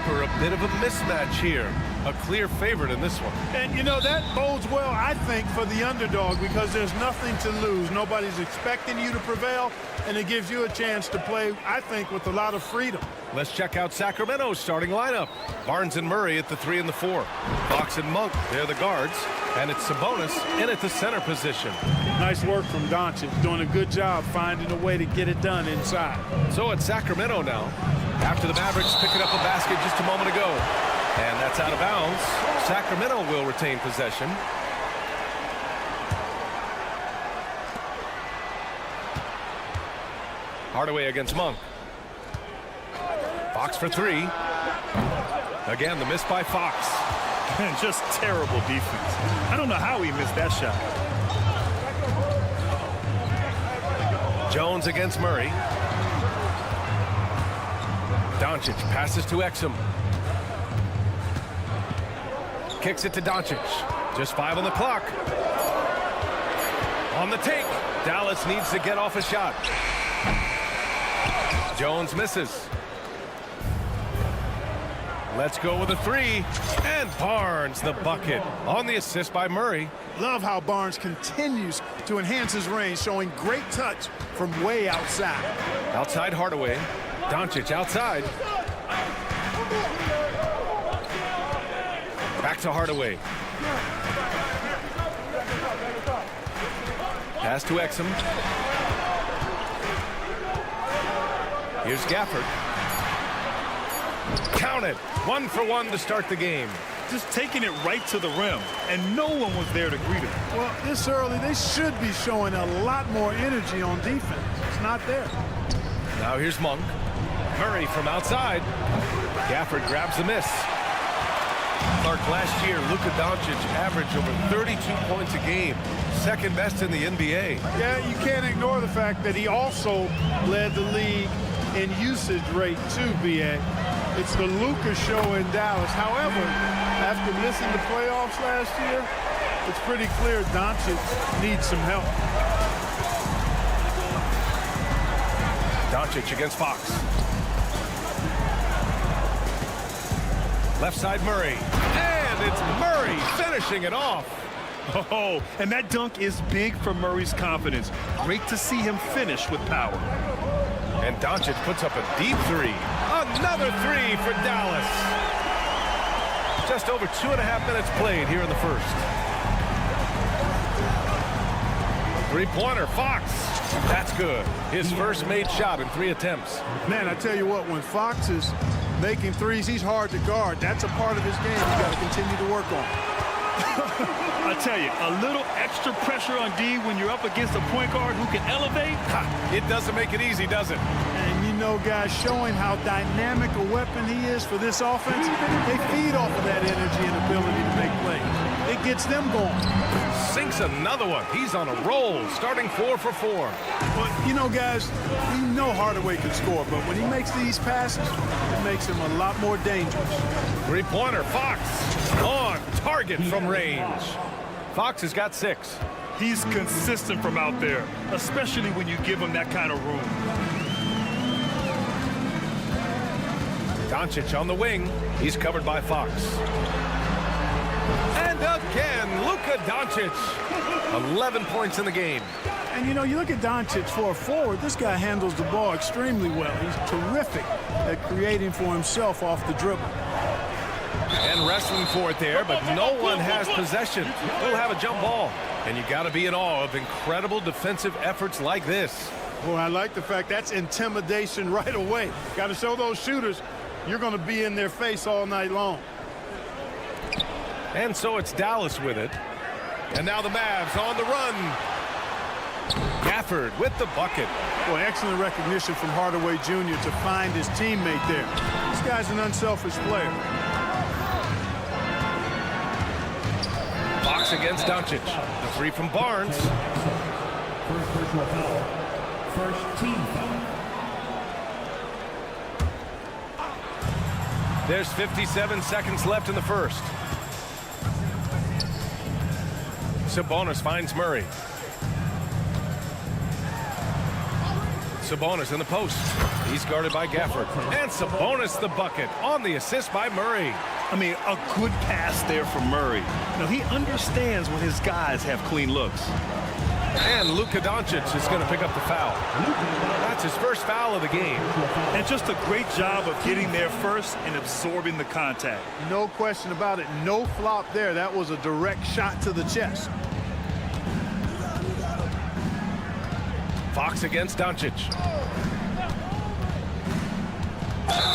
paper, a bit of a mismatch here. A clear favorite in this one. And, you know, that bodes well, I think, for the underdog because there's nothing to lose. Nobody's expecting you to prevail, and it gives you a chance to play, I think, with a lot of freedom. Let's check out Sacramento's starting lineup. Barnes and Murray at the 3 and the 4. Fox and Monk, they're the guards. And it's Sabonis in at the center position. Nice work from Doncic, doing a good job finding a way to get it done inside. So it's Sacramento now. After the Mavericks picking up a basket just a moment ago. And that's out of bounds. Sacramento will retain possession. Hardaway against Monk. Fox for 3. Again, the miss by Fox. And just terrible defense. I don't know how he missed that shot. Jones against Murray. Doncic passes to Exum. Kicks it to Doncic. Just 5 on the clock. On the take. Dallas needs to get off a shot. Jones misses. Let's go with a 3. And Barnes the bucket on the assist by Murray. Love how Barnes continues to enhance his range, showing great touch from way outside. Outside Hardaway. Doncic outside. Back to Hardaway. Pass to Exum. Here's Gafford. Count it. 1 for 1 to start the game. Just taking it right to the rim, and no one was there to greet him. Well, this early, they should be showing a lot more energy on defense. It's not there. Now here's Monk. Murray from outside. Gafford grabs the miss. Clark, last year, Luka Doncic averaged over 32 points a game. Second best in the NBA. Yeah, you can't ignore the fact that he also led the league in usage rate too, B.A. It's the Luka show in Dallas. However, after missing the playoffs last year, it's pretty clear Doncic needs some help. Doncic against Fox. Left side Murray. And it's Murray finishing it off. Oh, and that dunk is big for Murray's confidence. Great to see him finish with power. And Doncic puts up a deep 3. Another 3 for Dallas. Just over 2.5 minutes played here in the first. 3-pointer, Fox. That's good. His first made shot in 3 attempts. Man, I tell you what, when Fox is making threes, he's hard to guard. That's a part of his game he's got to continue to work on. I tell you, a little extra pressure on D when you're up against a point guard who can elevate. It doesn't make it easy, does it? And you know, guys, showing how dynamic a weapon he is for this offense, they feed off of that energy and ability to make plays. It gets them going. Sinks another one. He's on a roll, starting 4 for 4. But, you know, guys, we know Hardaway can score, but when he makes these passes, it makes him a lot more dangerous. 3-pointer, Fox on target from range. Fox has got 6. He's consistent from out there, especially when you give him that kind of room. Doncic on the wing. He's covered by Fox. And again, Luka Doncic. 11 points in the game. And, you know, you look at Doncic for a forward, this guy handles the ball extremely well. He's terrific at creating for himself off the dribble. And wrestling for it there, but no one has possession. We'll have a jump ball. And you got to be in awe of incredible defensive efforts like this. Well, I like the fact that's intimidation right away. Got to show those shooters you're going to be in their face all night long. And so it's Dallas with it. And now the Mavs on the run. Gafford with the bucket. Boy, excellent recognition from Hardaway Jr. to find his teammate there. This guy's an unselfish player. Fox against Doncic. The 3 from Barnes. First personal foul. First team foul. There's 57 seconds left in the first. Sabonis finds Murray. Sabonis in the post. He's guarded by Gafford. And Sabonis the bucket on the assist by Murray. I mean, a good pass there from Murray. Now, he understands when his guys have clean looks. And Luka Doncic is going to pick up the foul. That's his first foul of the game. And just a great job of getting there first and absorbing the contact. No question about it. No flop there. That was a direct shot to the chest. Fox against Doncic.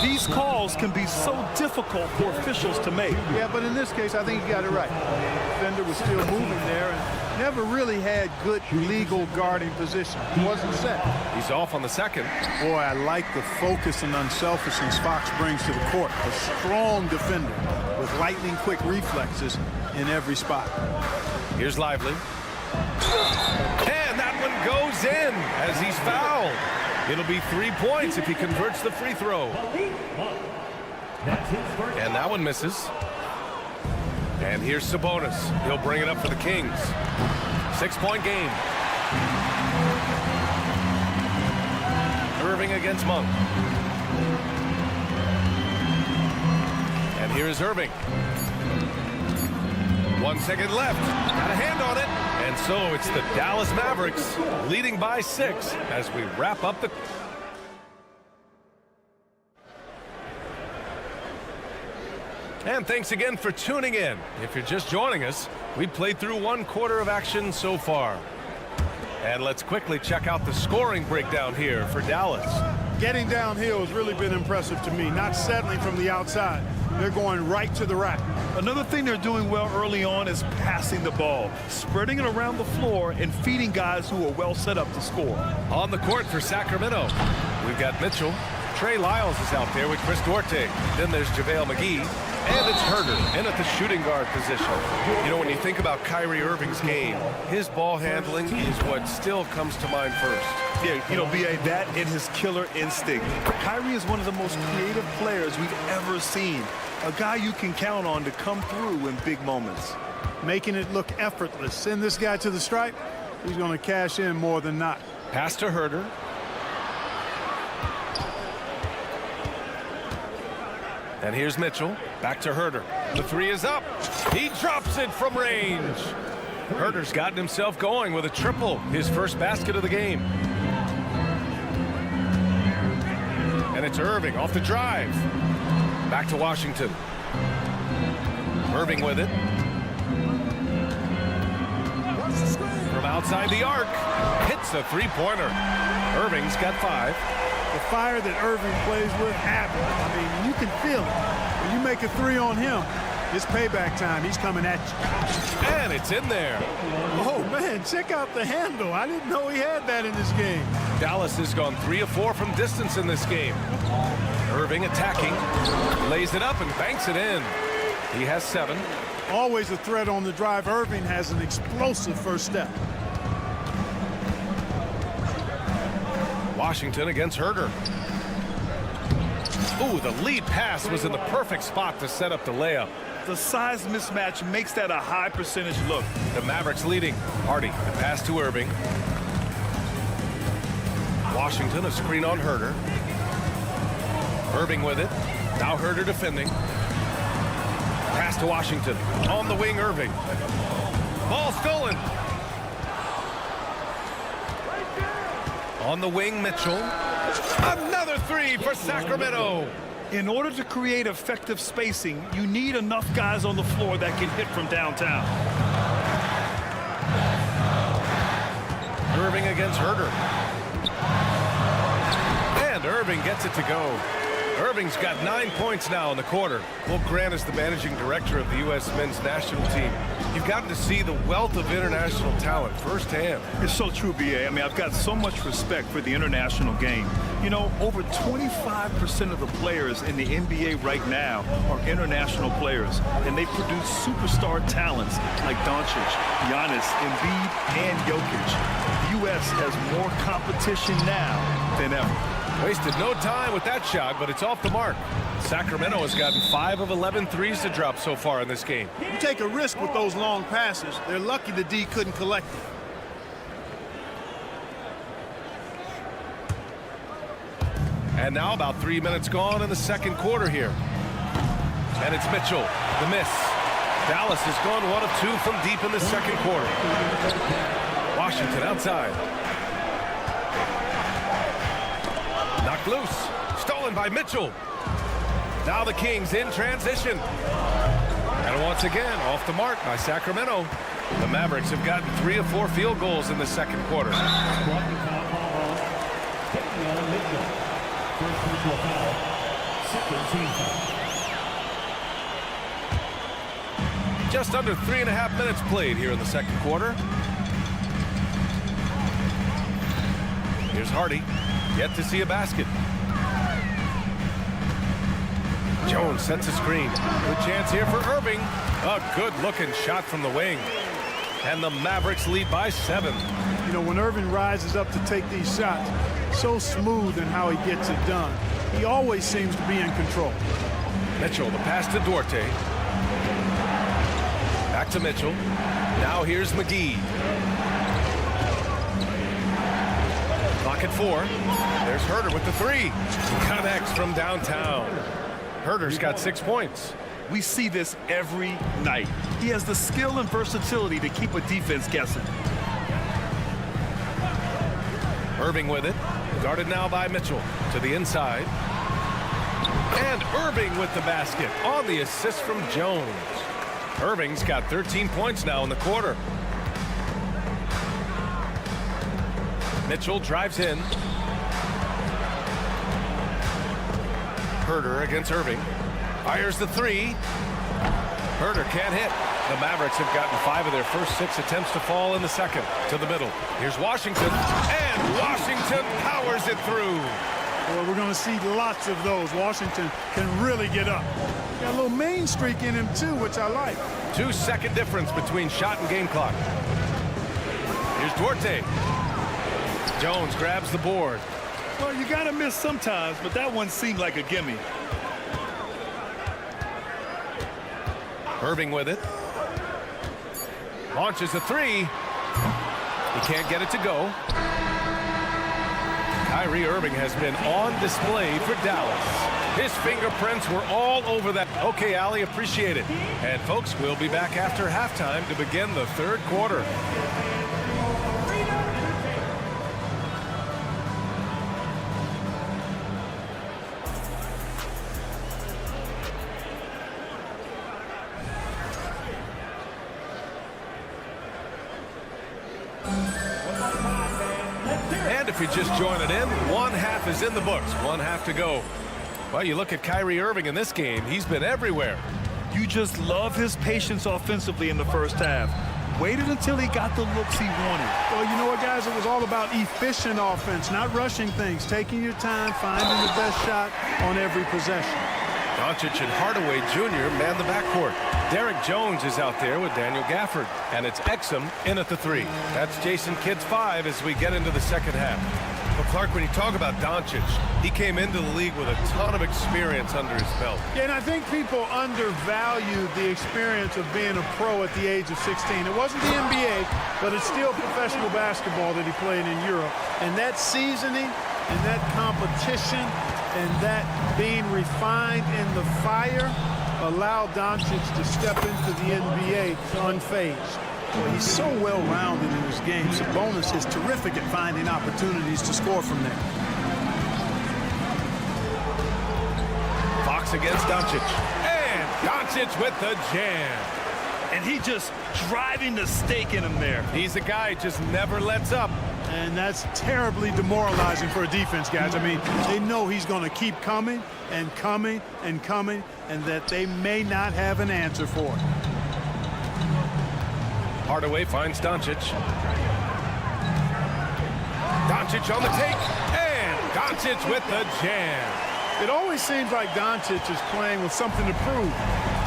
These calls can be so difficult for officials to make. Yeah, but in this case, I think you got it right. The defender was still moving there and never really had good legal guarding position. He wasn't set. He's off on the second. Boy, I like the focus and unselfishness Fox brings to the court. A strong defender with lightning-quick reflexes in every spot. Here's Lively. And that one goes in as he's fouled. It'll be 3 points if he converts the free throw. And that one misses. And here's Sabonis. He'll bring it up for the Kings. 6-point game. Irving against Monk. And here's Irving. 1 second left. Got a hand on it. And so it's the Dallas Mavericks leading by 6 as we wrap up the... And thanks again for tuning in. If you're just joining us, we played through 1 quarter of action so far. And let's quickly check out the scoring breakdown here for Dallas. Getting downhill has really been impressive to me, not settling from the outside. They're going right to the rack. Another thing they're doing well early on is passing the ball, spreading it around the floor and feeding guys who are well set up to score. On the court for Sacramento, we've got Mitchell. Trey Lyles is out there with Chris Duarte. Then there's JaVale McGee. And it's Herter in at the shooting guard position. You know, when you think about Kyrie Irving's game, his ball handling is what still comes to mind first. Yeah, you know, B.A., that and his killer instinct. Kyrie is one of the most creative players we've ever seen. A guy you can count on to come through in big moments. Making it look effortless. Send this guy to the stripe, he's going to cash in more than not. Pass to Herter. And here's Mitchell. Back to Herter. The 3 is up. He drops it from range. Herter's gotten himself going with a triple. His first basket of the game. And it's Irving off the drive. Back to Washington. Irving with it. From outside the arc. Hits a 3-pointer. Irving's got 5. The fire that Irving plays with happened. I mean, you can feel it. When you make a 3 on him, it's payback time. He's coming at you. And it's in there. Oh, man, check out the handle. I didn't know he had that in this game. Dallas has gone 3 of 4 from distance in this game. Irving attacking. Lays it up and banks it in. He has 7. Always a threat on the drive. Irving has an explosive first step. Washington against Herter. Ooh, the lead pass was in the perfect spot to set up the layup. The size mismatch makes that a high percentage look. The Mavericks leading. Hardy, the pass to Irving. Washington, a screen on Herter. Irving with it. Now Herter defending. Pass to Washington. On the wing, Irving. Ball stolen. On the wing, Mitchell. Another 3 for Sacramento. In order to create effective spacing, you need enough guys on the floor that can hit from downtown. Irving against Herter. And Irving gets it to go. Irving's got 9 points now in the quarter. Well, Grant is the managing director of the U.S. men's national team. You've gotten to see the wealth of international talent firsthand. It's so true, B.A. I mean, I've got so much respect for the international game. You know, over 25% of the players in the NBA right now are international players, and they produce superstar talents like Doncic, Giannis, Embiid, and Jokic. The U.S. has more competition now than ever. Wasted no time with that shot, but it's off the mark. Sacramento has gotten 5 of 11 threes to drop so far in this game. You take a risk with those long passes. They're lucky the D couldn't collect it. And now about 3 minutes gone in the second quarter here. And it's Mitchell, the miss. Dallas has gone 1 of 2 from deep in the second quarter. Washington outside. Knocked loose. Stolen by Mitchell. Now the Kings in transition. And once again, off the mark by Sacramento. The Mavericks have gotten 3 of 4 field goals in the second quarter. Just under 3.5 minutes played here in the second quarter. Here's Hardy. Yet to see a basket. Jones sets a screen. Good chance here for Irving. A good-looking shot from the wing. And the Mavericks lead by 7. You know, when Irving rises up to take these shots, so smooth in how he gets it done. He always seems to be in control. Mitchell, the pass to Duarte. Back to Mitchell. Now here's McGee. Clock at 4. There's Herter with the 3. Connects from downtown. Herter's got 6 points. We see this every night. He has the skill and versatility to keep a defense guessing. Irving with it. Guarded now by Mitchell. To the inside. And Irving with the basket on the assist from Jones. Irving's got 13 points now in the quarter. Mitchell drives in. Herter against Irving. Fires the 3. Herter can't hit. The Mavericks have gotten 5 of their first 6 attempts to fall in the second. To the middle. Here's Washington. And Washington powers it through. Well, we're going to see lots of those. Washington can really get up. Got a little main streak in him, too, which I like. 2-second difference between shot and game clock. Here's Duarte. Jones grabs the board. Well, you got to miss sometimes, but that one seemed like a gimme. Irving with it. Launches a 3. He can't get it to go. Kyrie Irving has been on display for Dallas. His fingerprints were all over that. Okay, Allie, appreciate it. And folks, we'll be back after halftime to begin the third quarter. If you're just joining in, 1 half is in the books. 1 half to go. Well, you look at Kyrie Irving in this game. He's been everywhere. You just love his patience offensively in the first half. Waited until he got the looks he wanted. Well, you know what, guys? It was all about efficient offense, not rushing things, taking your time, finding the best shot on every possession. Doncic and Hardaway Jr. man the backcourt. Derek Jones is out there with Daniel Gafford. And it's Exum in at the 3. That's Jason Kidd's 5 as we get into the second half. But Clark, when you talk about Doncic, he came into the league with a ton of experience under his belt. Yeah, and I think people undervalue the experience of being a pro at the age of 16. It wasn't the NBA, but it's still professional basketball that he played in Europe. And that seasoning and that competition and that being refined in the fire allowed Doncic to step into the NBA unfazed. Well, he's so well-rounded in his game. Sabonis is terrific at finding opportunities to score from there. Fox against Doncic. And Doncic with the jam. And he just driving the stake in him there. He's a guy who just never lets up. And that's terribly demoralizing for a defense, guys. I mean, they know he's going to keep coming and coming and coming, and that they may not have an answer for it. Hardaway finds Doncic. Doncic on the take. And Doncic with the jam. It always seems like Doncic is playing with something to prove.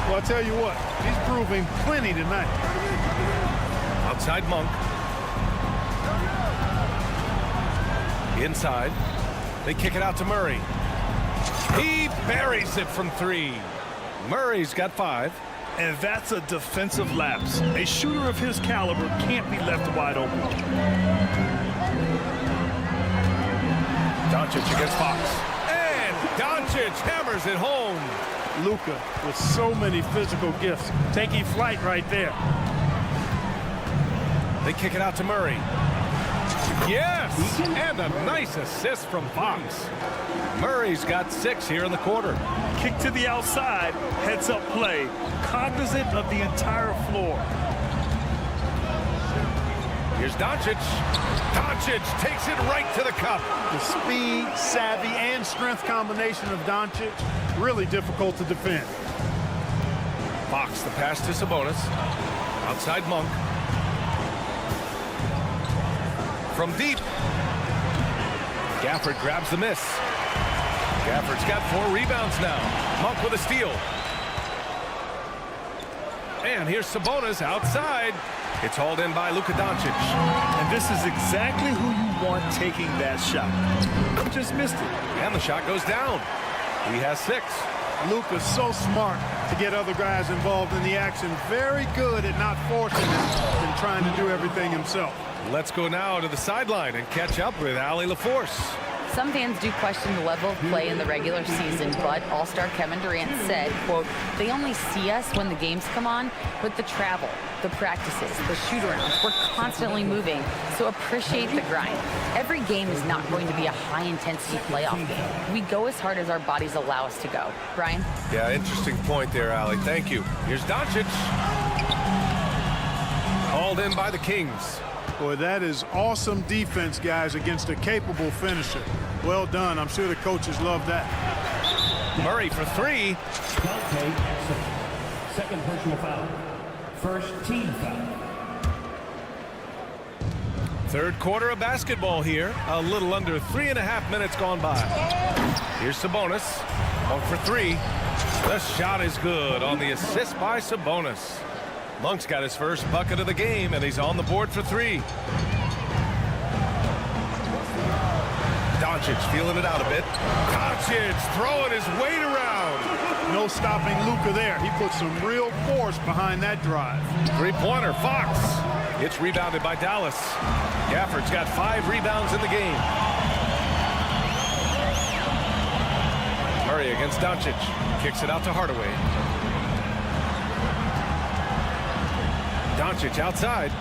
Well, I'll tell you what, he's proving plenty tonight. Outside Monk. Inside. They kick it out to Murray. He buries it from 3. Murray's got 5. And that's a defensive lapse. A shooter of his caliber can't be left wide open. Doncic against Fox. Doncic hammers it home. Luka with so many physical gifts. Taking flight right there. They kick it out to Murray. Yes, and a nice assist from Fox. Murray's got 6 here in the quarter. Kick to the outside, heads-up play, cognizant of the entire floor. Here's Doncic. Doncic takes it right to the cup. The speed, savvy, and strength combination of Doncic, really difficult to defend. Fox, the pass to Sabonis. Outside Monk. From deep. Gafford grabs the miss. Gafford's got 4 rebounds now. Monk with a steal. And here's Sabonis outside. It's hauled in by Luka Doncic. And this is exactly who you want taking that shot. He just missed it. And the shot goes down. He has 6. Luka's so smart to get other guys involved in the action. Very good at not forcing it and trying to do everything himself. Let's go now to the sideline and catch up with Allie LaForce. Some fans do question the level of play in the regular season, but All-Star Kevin Durant said, quote, "They only see us when the games come on, but the travel, the practices, the shoot-arounds, we're constantly moving, so appreciate the grind. Every game is not going to be a high-intensity playoff game. We go as hard as our bodies allow us to go." Brian? Yeah, interesting point there, Allie. Thank you. Here's Doncic. Hauled in by the Kings. Boy, that is awesome defense, guys, against a capable finisher. Well done. I'm sure the coaches love that. Murray for 3. Second personal foul. First team foul. Third quarter of basketball here. A little under 3.5 minutes gone by. Here's Sabonis. Monk for 3. The shot is good on the assist by Sabonis. Monk's got his first bucket of the game, and he's on the board for 3. Doncic feeling it out a bit. Doncic throwing his weight around. No stopping Luka there. He put some real force behind that drive. 3-pointer, Fox. It's rebounded by Dallas. Gafford's got 5 rebounds in the game. Murray against Doncic. Kicks it out to Hardaway. Doncic outside.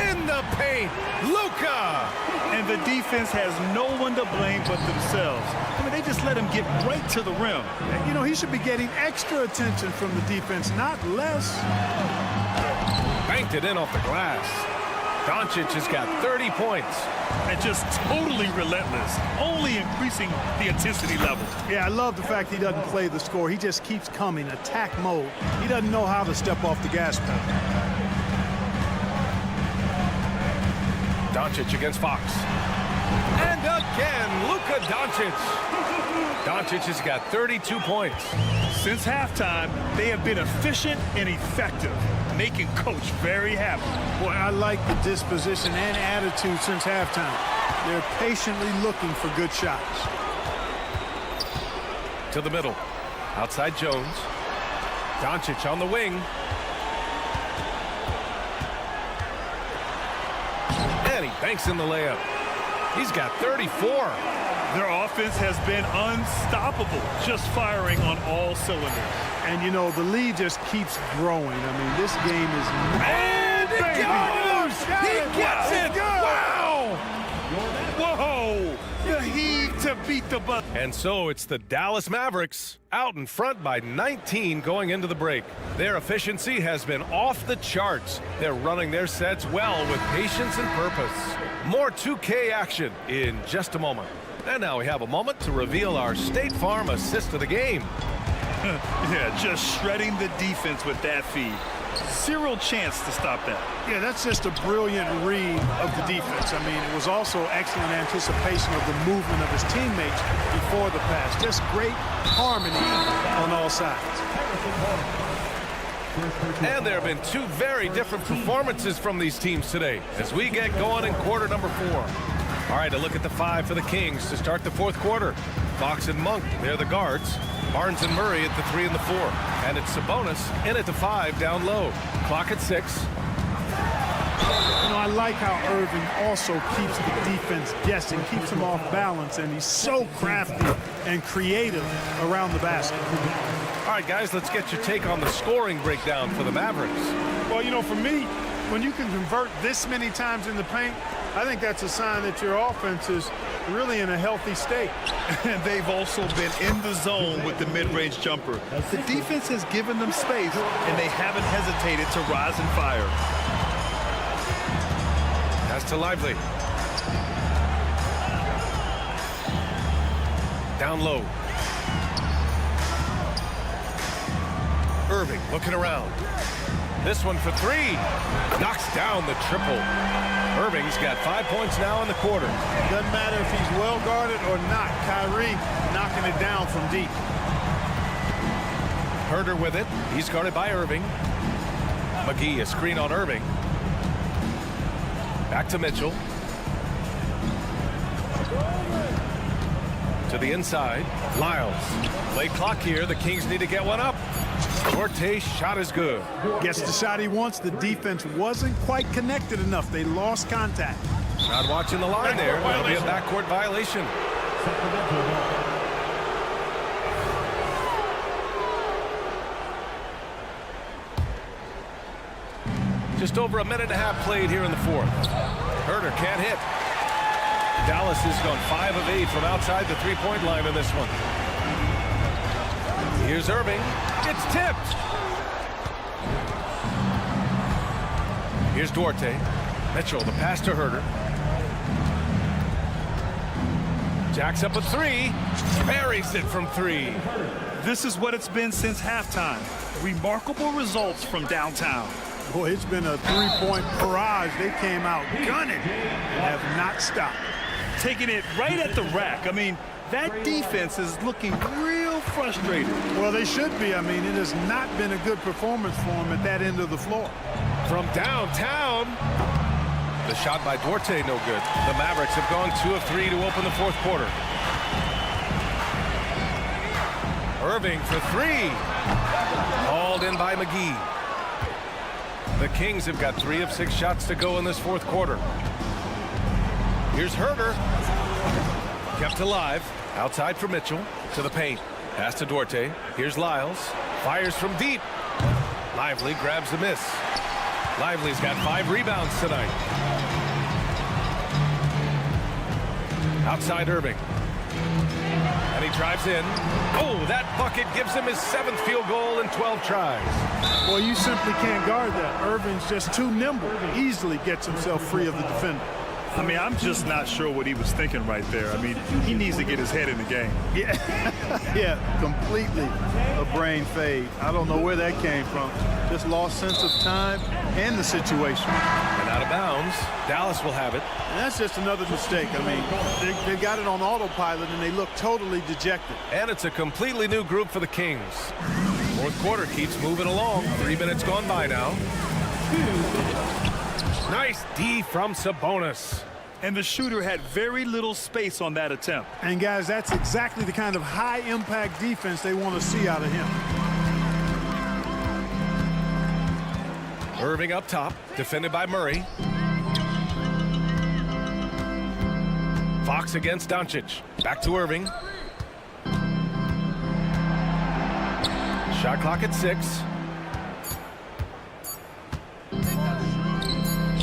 In the paint, Luka! And the defense has no one to blame but themselves. I mean, they just let him get right to the rim. You know, he should be getting extra attention from the defense, not less. Banked it in off the glass. Doncic has got 30 points. And just totally relentless, only increasing the intensity level. Yeah, I love the fact he doesn't play the score. He just keeps coming, attack mode. He doesn't know how to step off the gas pedal. Doncic against Fox. And again, Luka Doncic. Doncic has got 32 points. Since halftime, they have been efficient and effective, making Coach very happy. Boy, I like the disposition and attitude since halftime. They're patiently looking for good shots. To the middle. Outside Jones. Doncic on the wing. And he banks in the layup. He's got 34. Their offense has been unstoppable, just firing on all cylinders. And, you know, the lead just keeps growing. I mean, this game is... And it goes! He gets it! Wow! Whoa! The heave to beat the Bucks. And so it's the Dallas Mavericks out in front by 19 going into the break. Their efficiency has been off the charts. They're running their sets well with patience and purpose. More 2K action in just a moment. And now we have a moment to reveal our State Farm assist of the game. Yeah, just shredding the defense with that feed. Zero chance to stop that. Yeah, that's just a brilliant read of the defense. I mean, it was also excellent anticipation of the movement of his teammates before the pass. Just great harmony on all sides. And there have been 2 very different performances from these teams today as we get going in quarter number 4. All right, a look at the 5 for the Kings to start the 4th quarter. Fox and Monk, they're the guards. Barnes and Murray at the 3 and the 4. And it's Sabonis in at the 5 down low. Clock at 6. You know, I like how Irving also keeps the defense guessing, keeps them off balance, and he's so crafty and creative around the basket. All right, guys, let's get your take on the scoring breakdown for the Mavericks. Well, you know, for me, when you can convert this many times in the paint, I think that's a sign that your offense is really in a healthy state. And they've also been in the zone with the mid-range jumper. The defense has given them space, and they haven't hesitated to rise and fire. Pass to Lively. Down low. Irving looking around. This one for three. Knocks down the triple. Irving's got 5 points now in the quarter. Doesn't matter if he's well guarded or not. Kyrie knocking it down from deep. Herder with it. He's guarded by Irving. McGee, a screen on Irving. Back to Mitchell. To the inside. Lyles. Play clock here. The Kings need to get one up. Duarte's shot is good. Gets the shot he wants. The defense wasn't quite connected enough. They lost contact. Not watching the line there. That'll be a backcourt violation. Just over a minute and a half played here in the fourth. Herder can't hit. Dallas has gone 5 of 8 from outside the three-point line in this one. Here's Irving. It's tipped. Here's Duarte. Mitchell, the pass to Herder. Jacks up a three. Buries it from three. This is what it's been since halftime. Remarkable results from downtown. Boy, it's been a three-point barrage. They came out gunning and have not stopped. Taking it right at the rack. I mean, that defense is looking real frustrated. Well, they should be. I mean, it has not been a good performance for them at that end of the floor. From downtown. The shot by Duarte, no good. The Mavericks have gone 2 of 3 to open the fourth quarter. Irving for three. Called in by McGee. The Kings have got 3 of 6 shots to go in this fourth quarter. Here's Herder. Kept alive. Outside for Mitchell. To the paint. Pass to Duarte. Here's Lyles. Fires from deep. Lively grabs the miss. Lively's got 5 rebounds tonight. Outside Irving. And he drives in. Oh, that bucket gives him his 7th field goal in 12 tries. Well, you simply can't guard that. Irving's just too nimble. Easily gets himself free of the defender. I mean, I'm just not sure what he was thinking right there. I mean, he needs to get his head in the game. Yeah, yeah, completely a brain fade. I don't know where that came from. Just lost sense of time and the situation. And out of bounds. Dallas will have it. And that's just another mistake. I mean, they got it on autopilot, and they look totally dejected. And it's a completely new group for the Kings. Fourth quarter keeps moving along. 3 minutes gone by now. Nice D from Sabonis. And the shooter had very little space on that attempt. And, guys, that's exactly the kind of high-impact defense they want to see out of him. Irving up top, defended by Murray. Fox against Doncic. Back to Irving. Shot clock at 6.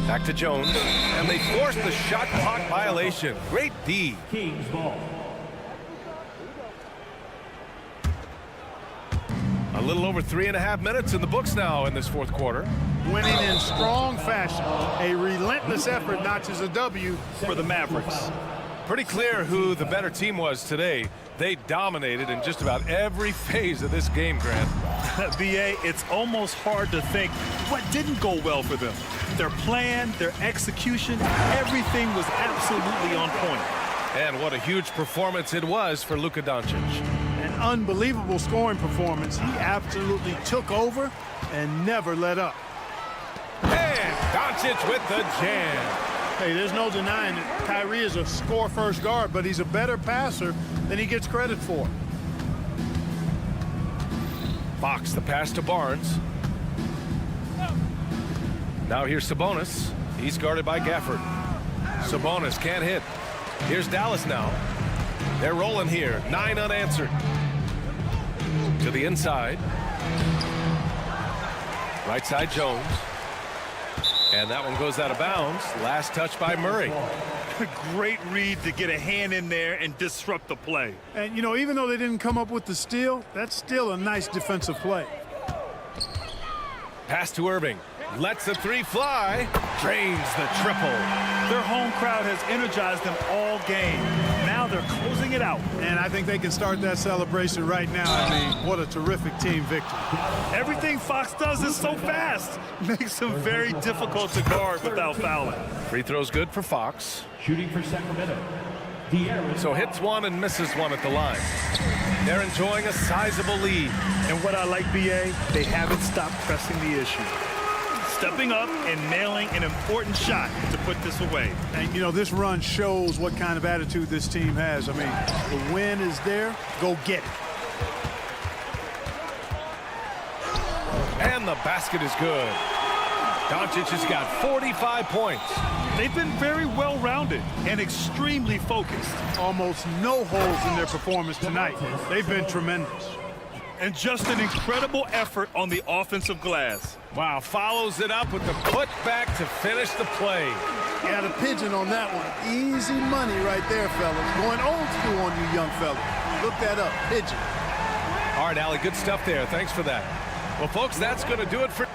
Back to Jones, and they force the shot clock violation. Great D. Kings ball. A little over 3.5 minutes in the books now in this fourth quarter. Winning in strong fashion. A relentless effort notches a W for the Mavericks. Pretty clear who the better team was today. They dominated in just about every phase of this game, Grant. B.A., it's almost hard to think what didn't go well for them. Their plan, their execution, everything was absolutely on point. And what a huge performance it was for Luka Doncic. An unbelievable scoring performance. He absolutely took over and never let up. And Doncic with the jam. Hey, there's no denying it. Kyrie is a score-first guard, but he's a better passer than he gets credit for. Fox, the pass to Barnes. Now here's Sabonis. He's guarded by Gafford. Sabonis can't hit. Here's Dallas now. They're rolling here. 9 unanswered. To the inside. Right side Jones. And that one goes out of bounds. Last touch by Murray. Great read to get a hand in there and disrupt the play. And, you know, even though they didn't come up with the steal, that's still a nice defensive play. Pass to Irving. Lets the 3 fly. Drains the triple. Their home crowd has energized them all game. Now they're closing it out. And I think they can start that celebration right now. I mean, what a terrific team victory. Everything Fox does is so fast. Makes them very difficult to guard without fouling. Free throw's good for Fox. Shooting for Sacramento. So hits one and misses one at the line. They're enjoying a sizable lead. And what I like, BA, they haven't stopped pressing the issue. Stepping up and nailing an important shot to put this away. And, you know, this run shows what kind of attitude this team has. I mean, the win is there. Go get it. And the basket is good. Doncic has got 45 points. They've been very well-rounded and extremely focused. Almost no holes in their performance tonight. They've been tremendous. And just an incredible effort on the offensive glass. Wow, follows it up with the putback to finish the play. Got a pigeon on that one. Easy money right there, fellas. Going old school on you young fellas. Look that up, pigeon. All right, Allie, good stuff there. Thanks for that. Well, folks, that's going to do it for...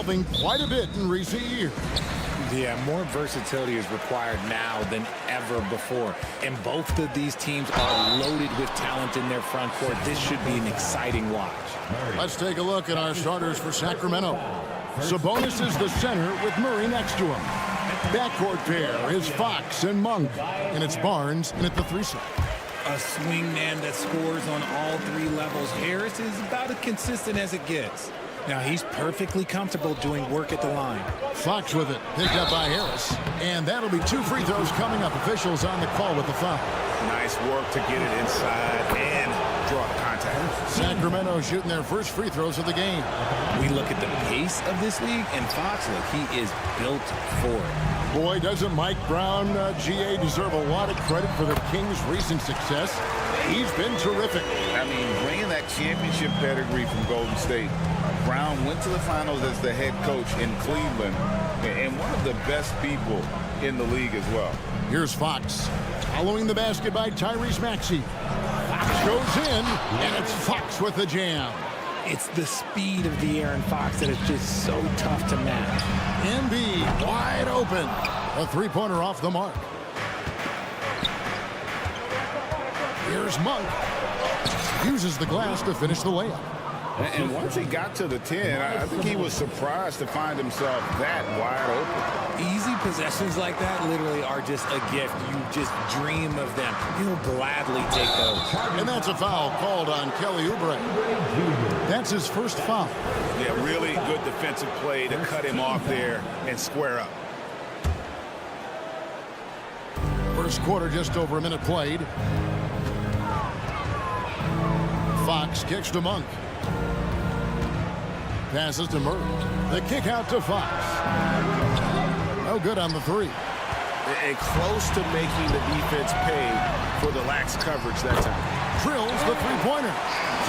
evolving quite a bit in recent years. Yeah, more versatility is required now than ever before. And both of these teams are loaded with talent in their front court. This should be an exciting watch. Let's take a look at our starters for Sacramento. Sabonis is the center with Murray next to him. Backcourt pair is Fox and Monk. And it's Barnes in at the 3 slot. A swing man that scores on all 3 levels. Harris is about as consistent as it gets. Now, he's perfectly comfortable doing work at the line. Fox with it, picked up by Harris. And that'll be 2 free throws coming up. Officials on the call with the foul. Nice work to get it inside and draw the contact. Sacramento shooting their first free throws of the game. We look at the pace of this league, and Fox, look, he is built for it. Boy, doesn't Mike Brown, GA, deserve a lot of credit for the Kings' recent success. He's been terrific. I mean, bringing that championship pedigree from Golden State. Brown went to the finals as the head coach in Cleveland, and one of the best people in the league as well. Here's Fox. Following the basket by Tyrese Maxey. Fox goes in, and it's Fox with the jam. It's the speed of De'Aaron Fox that is just so tough to match. Embiid wide open. A 3-pointer off the mark. Here's Monk. Uses the glass to finish the layup. And once he got to the 10, I think he was surprised to find himself that wide open. Easy possessions like that literally are just a gift. You just dream of them. He'll gladly take those. And that's a foul called on Kelly Oubre. That's his first foul. Yeah, really good defensive play to cut him off there and square up. First quarter, just over a minute played. Fox kicks to Monk. Passes to Murray. The kick out to Fox. No good on the 3. And close to making the defense pay for the lax coverage that time. Drills the 3-pointer.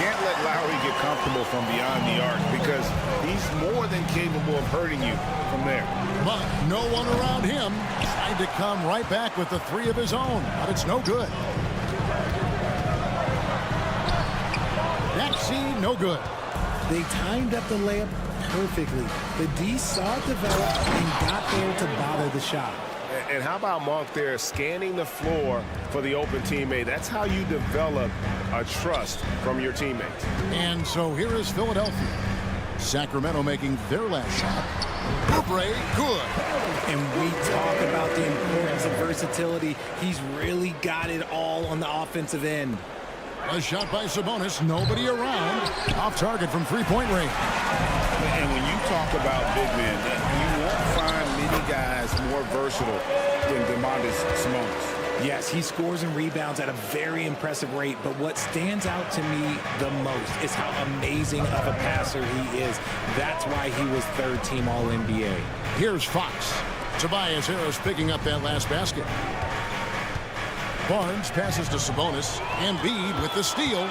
Can't let Lowry get comfortable from beyond the arc because he's more than capable of hurting you from there. But no one around him. Trying to come right back with the 3 of his own, but it's no good. Maxey, no good. They timed up the layup perfectly. The D saw it develop and got there to bother the shot. And how about Monk there scanning the floor for the open teammate? That's how you develop a trust from your teammates. And so here is Philadelphia. Sacramento making their last shot. Oubre, good. And we talk about the importance of versatility. He's really got it all on the offensive end. A shot by Sabonis, nobody around. Off target from 3-point range. And when you talk about big men, you won't find many guys more versatile than Domantas Sabonis. Yes, he scores and rebounds at a very impressive rate, but what stands out to me the most is how amazing of a passer he is. That's why he was 3rd team All-NBA. Here's Fox. Tobias Harris picking up that last basket. Barnes passes to Sabonis. Embiid with the steal.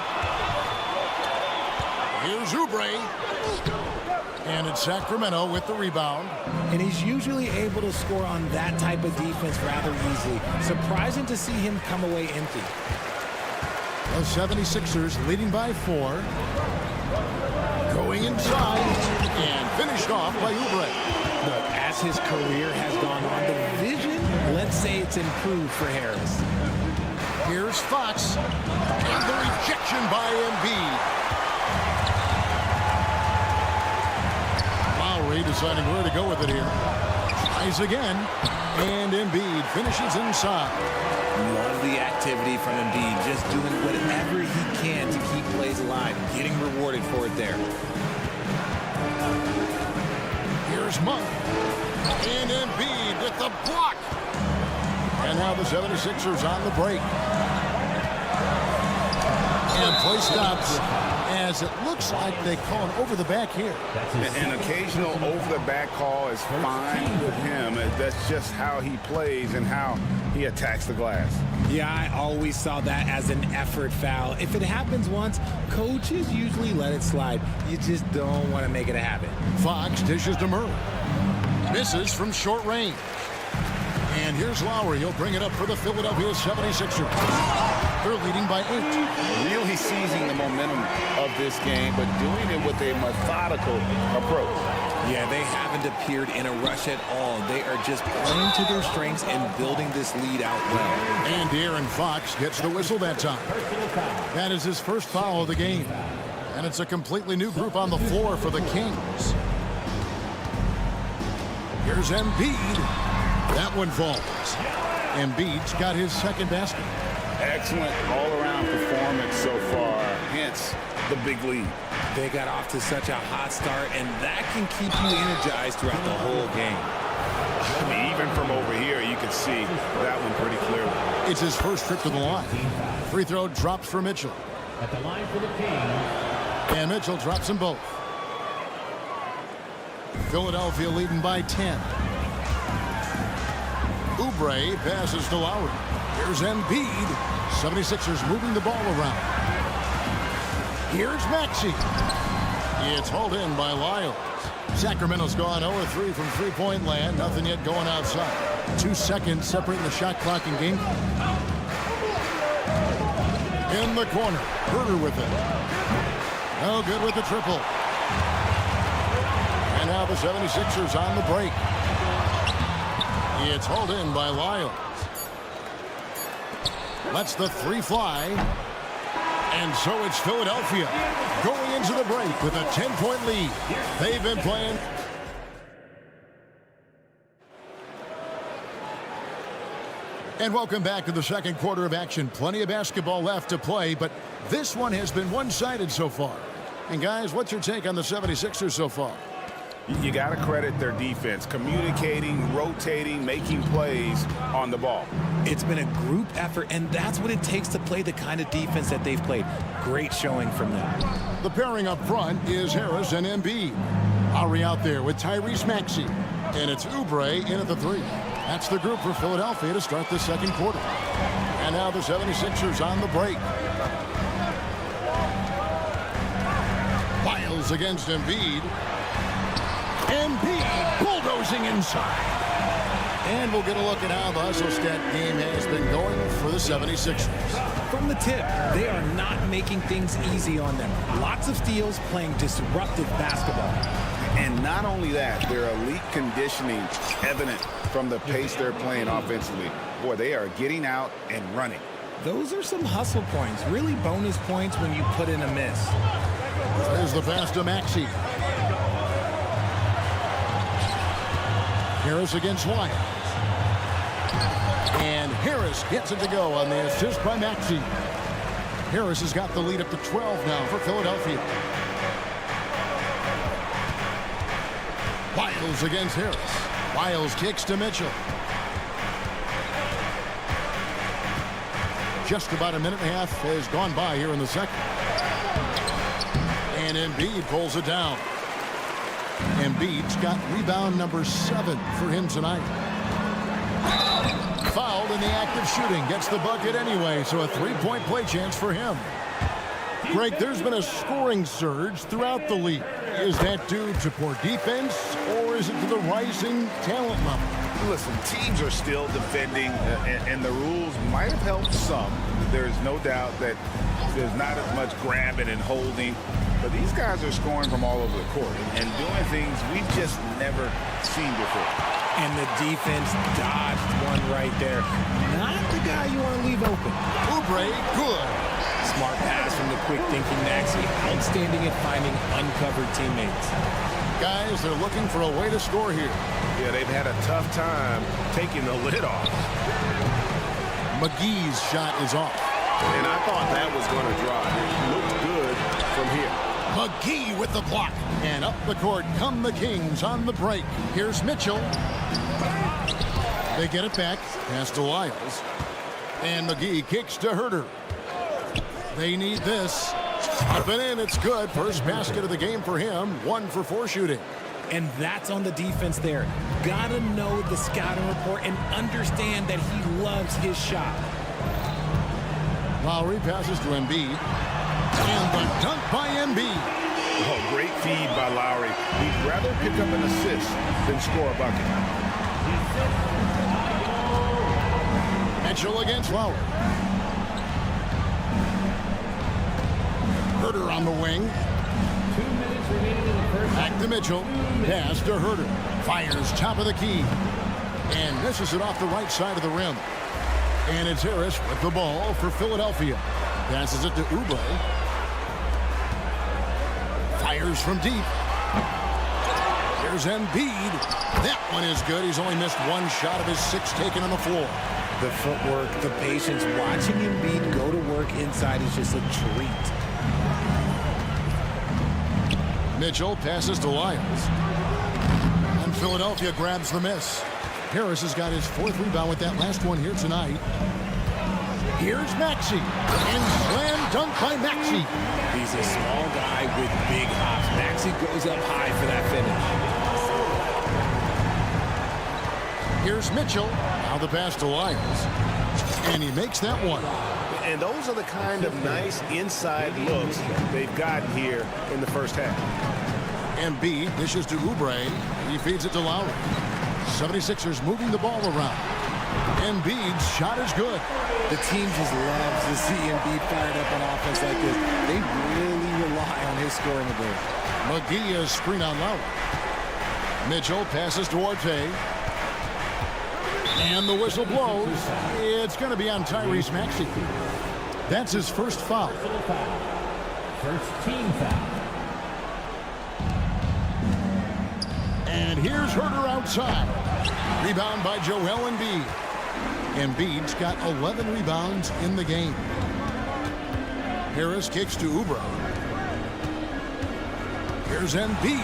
Here's Oubre. And it's Sacramento with the rebound. And he's usually able to score on that type of defense rather easily. Surprising to see him come away empty. The 76ers leading by 4. Going inside and finished off by Oubre. Look, as his career has gone on, the vision, let's say it's improved for Harris. Here's Fox. And the rejection by Embiid. Lowry deciding where to go with it here. Tries again. And Embiid finishes inside. Love the activity from Embiid. Just doing whatever he can to keep plays alive. Getting rewarded for it there. Here's Monk. And Embiid with the block. And now the 76ers on the break. And play stops as it looks like they call an over-the-back here. An occasional over-the-back call is fine with him. That's just how he plays and how he attacks the glass. Yeah, I always saw that as an effort foul. If it happens once, coaches usually let it slide. You just don't want to make it a habit. Fox dishes to Murray. Misses from short range. And here's Lowry. He'll bring it up for the Philadelphia 76ers. They're leading by 8. Really seizing the momentum of this game, but doing it with a methodical approach. Yeah, they haven't appeared in a rush at all. They are just playing to their strengths and building this lead out well. And De'Aaron Fox gets the whistle that time. That is his first foul of the game. And it's a completely new group on the floor for the Kings. Here's Embiid. That one falls. Embiid's got his second basket. Excellent all-around performance so far, hence the big lead. They got off to such a hot start, and that can keep you energized throughout the whole game. I mean, even from over here, you can see that one pretty clearly. It's his first trip to the line. Free throw drops for Mitchell. At the line for the Kings. And Mitchell drops them both. Philadelphia leading by 10. Oubre passes to Lowry. Here's Embiid. 76ers moving the ball around. Here's Maxey. It's hauled in by Lyles. Sacramento's gone 0-3 from three-point land. Nothing yet going outside. 2 seconds separating the shot clock and game. In the corner. Herder with it. No good with the triple. And now the 76ers on the break. It's hauled in by Lyles. Lets the three fly. And so it's Philadelphia going into the break with a 10-point lead. They've been playing. And welcome back to the second quarter of action. Plenty of basketball left to play, but this one has been one-sided so far. And guys, what's your take on the 76ers so far? You got to credit their defense, communicating, rotating, making plays on the ball. It's been a group effort, and that's what it takes to play the kind of defense that they've played. Great showing from them. The pairing up front is Harris and Embiid. Lowry out there with Tyrese Maxey. And it's Oubre in at the three. That's the group for Philadelphia to start the second quarter. And now the 76ers on the break. Lyles against Embiid. Embiid bulldozing inside. And we'll get a look at how the hustle stat game has been going for the 76ers. From the tip, they are not making things easy on them. Lots of steals, playing disruptive basketball. And not only that, their elite conditioning evident from the pace they're playing offensively. Boy, they are getting out and running. Those are some hustle points, really bonus points when you put in a miss. There's the pass to Maxey. Harris against Wyatt. And Harris gets it to go on the assist by Maxey. Harris has got the lead up to 12 now for Philadelphia. Lyles against Harris. Lyles kicks to Mitchell. Just about a minute and a half has gone by here in the second. And Embiid pulls it down. Embiid's got rebound number 7 for him tonight. Fouled in the act of shooting. Gets the bucket anyway, so a three-point play chance for him. Greg, there's been a scoring surge throughout the league. Is that due to poor defense, or is it to the rising talent level? Listen, teams are still defending, and the rules might have helped some. There's no doubt that there's not as much grabbing and holding. But these guys are scoring from all over the court and doing things we've just never seen before. And the defense dodged one right there. Not the guy you want to leave open. Oubre, good. Smart pass from the quick-thinking Maxey. Outstanding at finding uncovered teammates. Guys, they're looking for a way to score here. Yeah, they've had a tough time taking the lid off. McGee's shot is off. And I thought that was going to drop. It looked good from here. McGee with the block. And up the court come the Kings on the break. Here's Mitchell. They get it back. Pass to Lyles. And McGee kicks to Herder. They need this. Up and in, it's good. First basket of the game for him. 1 for 4 shooting. And that's on the defense there. Gotta know the scouting report and understand that he loves his shot. Lowry passes to Embiid. And the dunk by Embiid. Oh, great feed by Lowry. He'd rather pick up an assist than score a bucket. Mitchell against Lowry. Herder on the wing. Back to Mitchell. Pass to Herter. Fires top of the key. And misses it off the right side of the rim. And it's Harris with the ball for Philadelphia. Passes it to Oubre. Fires from deep. Here's Embiid. That one is good. He's only missed one shot of his 6 taken on the floor. The footwork, the patience, watching Embiid go to work inside is just a treat. Mitchell passes to Lyles. And Philadelphia grabs the miss. Harris has got his 4th rebound with that last one here tonight. Here's Maxey. And slam dunk by Maxey. He's a small guy with big hops. Maxey goes up high for that finish. Here's Mitchell. Now the pass to Lyles. And he makes that one. And those are the kind of nice inside looks they've gotten here in the first half. Embiid dishes to Oubre. He feeds it to Lowry. 76ers moving the ball around. Embiid's shot is good. The team just loves to see Embiid fired up on offense like this. They really rely on his scoring ability. McGee is screen on Lowry. Mitchell passes to Orte. And the whistle blows. It's going to be on Tyrese Maxey. That's his first foul. First team foul. And here's Herter outside. Rebound by Joel Embiid. Embiid's got 11 rebounds in the game. Harris kicks to Oubre. Here's Embiid.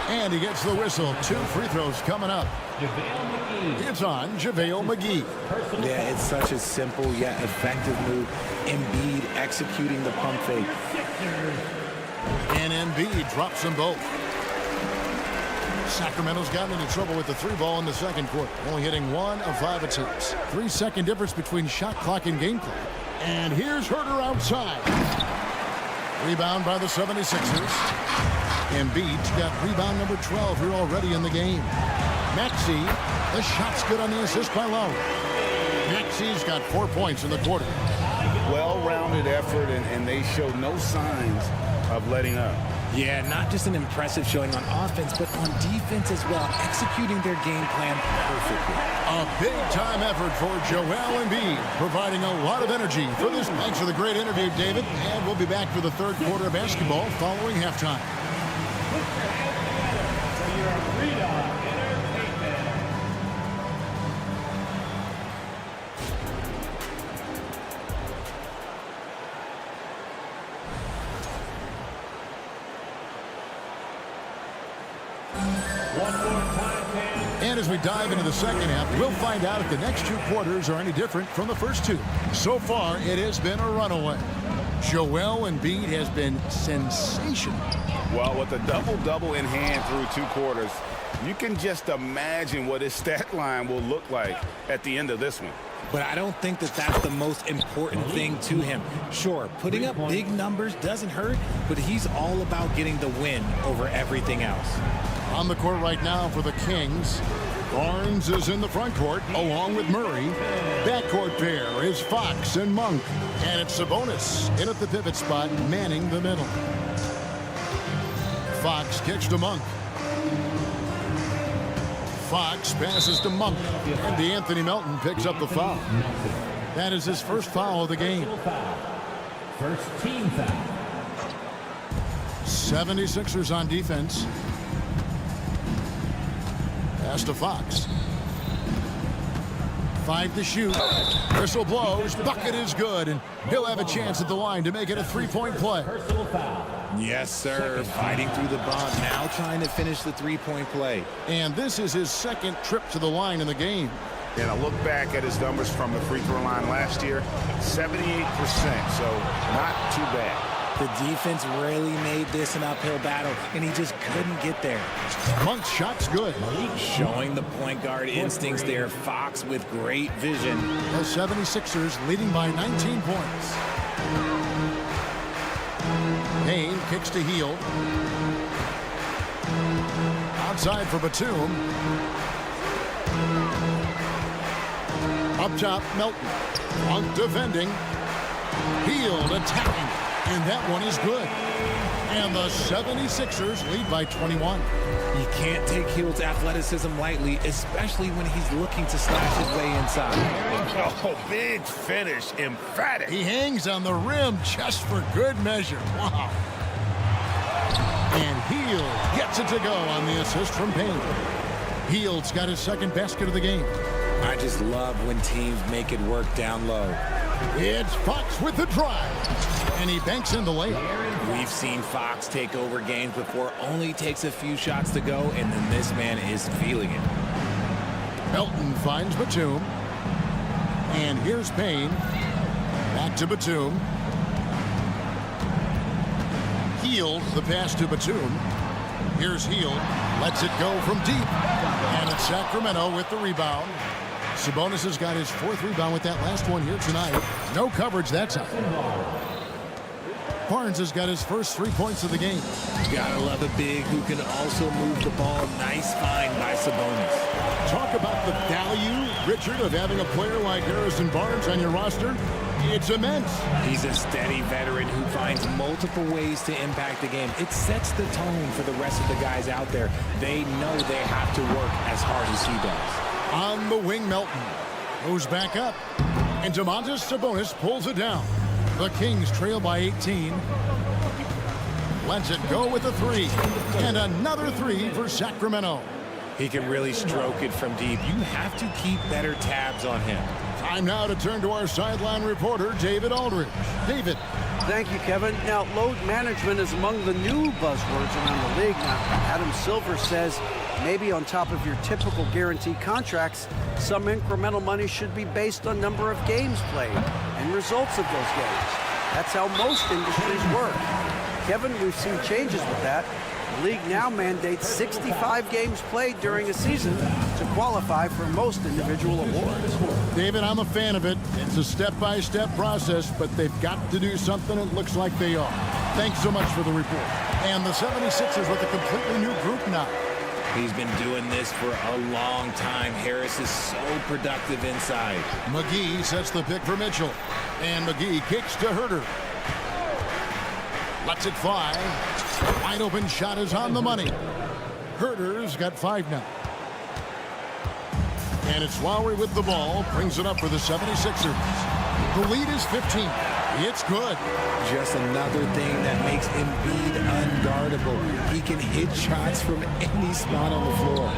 And he gets the whistle. 2 free throws coming up. It's on JaVale McGee. Yeah, it's such a simple yet effective move. Embiid executing the pump fake. And Embiid drops them both. Sacramento's gotten into trouble with the 3 ball in the second quarter. Only hitting 1 of 5 attempts. 3-second difference between shot clock and game clock. And here's Herter outside. Rebound by the 76ers. Embiid's got rebound number 12 here already in the game. Maxey, the shot's good on the assist by Lowry. Maxey's got 4 points in the quarter. Well-rounded effort, and they showed no signs of letting up. Yeah, not just an impressive showing on offense, but on defense as well, executing their game plan perfectly. A big-time effort for Joel Embiid, providing a lot of energy for this. Thanks for the great interview, David. And we'll be back for the 3rd quarter of basketball following halftime. And as we dive into the second half, we'll find out if the next 2 quarters are any different from the first 2. So far, it has been a runaway. Joel Embiid has been sensational. Well, with a double-double in hand through 2 quarters, you can just imagine what his stat line will look like at the end of this one. But I don't think that that's the most important thing to him. Sure, putting up big numbers doesn't hurt, but he's all about getting the win over everything else. On the court right now for the Kings, Barnes is in the front court along with Murray. Backcourt pair is Fox and Monk. And it's Sabonis in at the pivot spot, manning the middle. Fox kicks to Monk. Fox passes to Monk. And DeAnthony Melton picks up the foul. That is his first foul of the game. First team foul. 76ers on defense. Pass to Fox. 5 to shoot. Whistle blows. Bucket is good. And he'll have a chance at the line to make it a 3-point play. Personal foul. Yes, sir. Fighting through the bump. Now trying to finish the 3-point play. And this is his 2nd trip to the line in the game. And I look back at his numbers from the free throw line last year, 78%, so not too bad. The defense really made this an uphill battle, and he just couldn't get there. Monk's shot's good. Showing the point guard instincts there. Fox with great vision. The 76ers leading by 19 points. Payne kicks to Hield. Outside for Batum. Up top, Melton. Monk defending. Hield attacking. And that one is good. And the 76ers lead by 21. You can't take Hield's athleticism lightly, especially when he's looking to slash his way inside. Oh, big finish, emphatic. He hangs on the rim just for good measure. Wow. And Hield gets it to go on the assist from Payne. Hield's got his second basket of the game. I just love when teams make it work down low. It's Fox with the drive. And he banks in the layup. We've seen Fox take over games before, only takes a few shots to go, and then this man is feeling it. Melton finds Batum. And here's Payne. Back to Batum. Hield, the pass to Batum. Here's Hield. Lets it go from deep. And it's Sacramento with the rebound. Sabonis has got his fourth rebound with that last one here tonight. No coverage that time. Barnes has got his first 3 points of the game. Gotta love a big who can also move the ball. Nice find by Sabonis. Talk about the value, Richard, of having a player like Harrison Barnes on your roster. It's immense. He's a steady veteran who finds multiple ways to impact the game. It sets the tone for the rest of the guys out there. They know they have to work as hard as he does. On the wing, Melton goes back up. And Domantas Sabonis pulls it down. The Kings trail by 18. Lets it go with a three. And another three for Sacramento. He can really stroke it from deep. You have to keep better tabs on him. Time now to turn to our sideline reporter, David Aldridge. David. Thank you, Kevin. Now, load management is among the new buzzwords around the league now. Adam Silver says maybe on top of your typical guaranteed contracts, some incremental money should be based on number of games played and results of those games. That's how most industries work. Kevin, we've seen changes with that. The league now mandates 65 games played during a season to qualify for most individual awards. David, I'm a fan of it. It's a step-by-step process, but they've got to do something. It looks like they are. Thanks so much for the report. And the 76ers with a completely new group now. He's been doing this for a long time. Harris is so productive inside. McGee sets the pick for Mitchell. And McGee kicks to Herter. Lets it fly. Wide open shot is on the money. Herter's got 5 now. And it's Lowry with the ball. Brings it up for the 76ers. The lead is 15. It's good. Just another thing that makes Embiid unguardable. He can hit shots from any spot on the floor.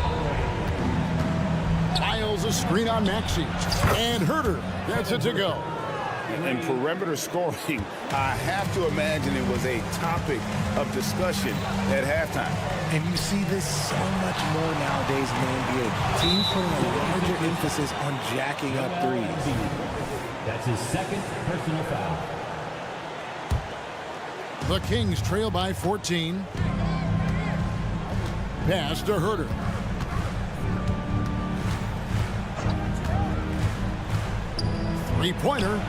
Miles a screen on Maxey. And Herter gets it to go. And perimeter scoring, I have to imagine it was a topic of discussion at halftime. And you see this so much more nowadays in the NBA. Teams putting a larger emphasis on jacking up threes. That's his second personal foul. The Kings trail by 14. Pass to Herter. Three-pointer.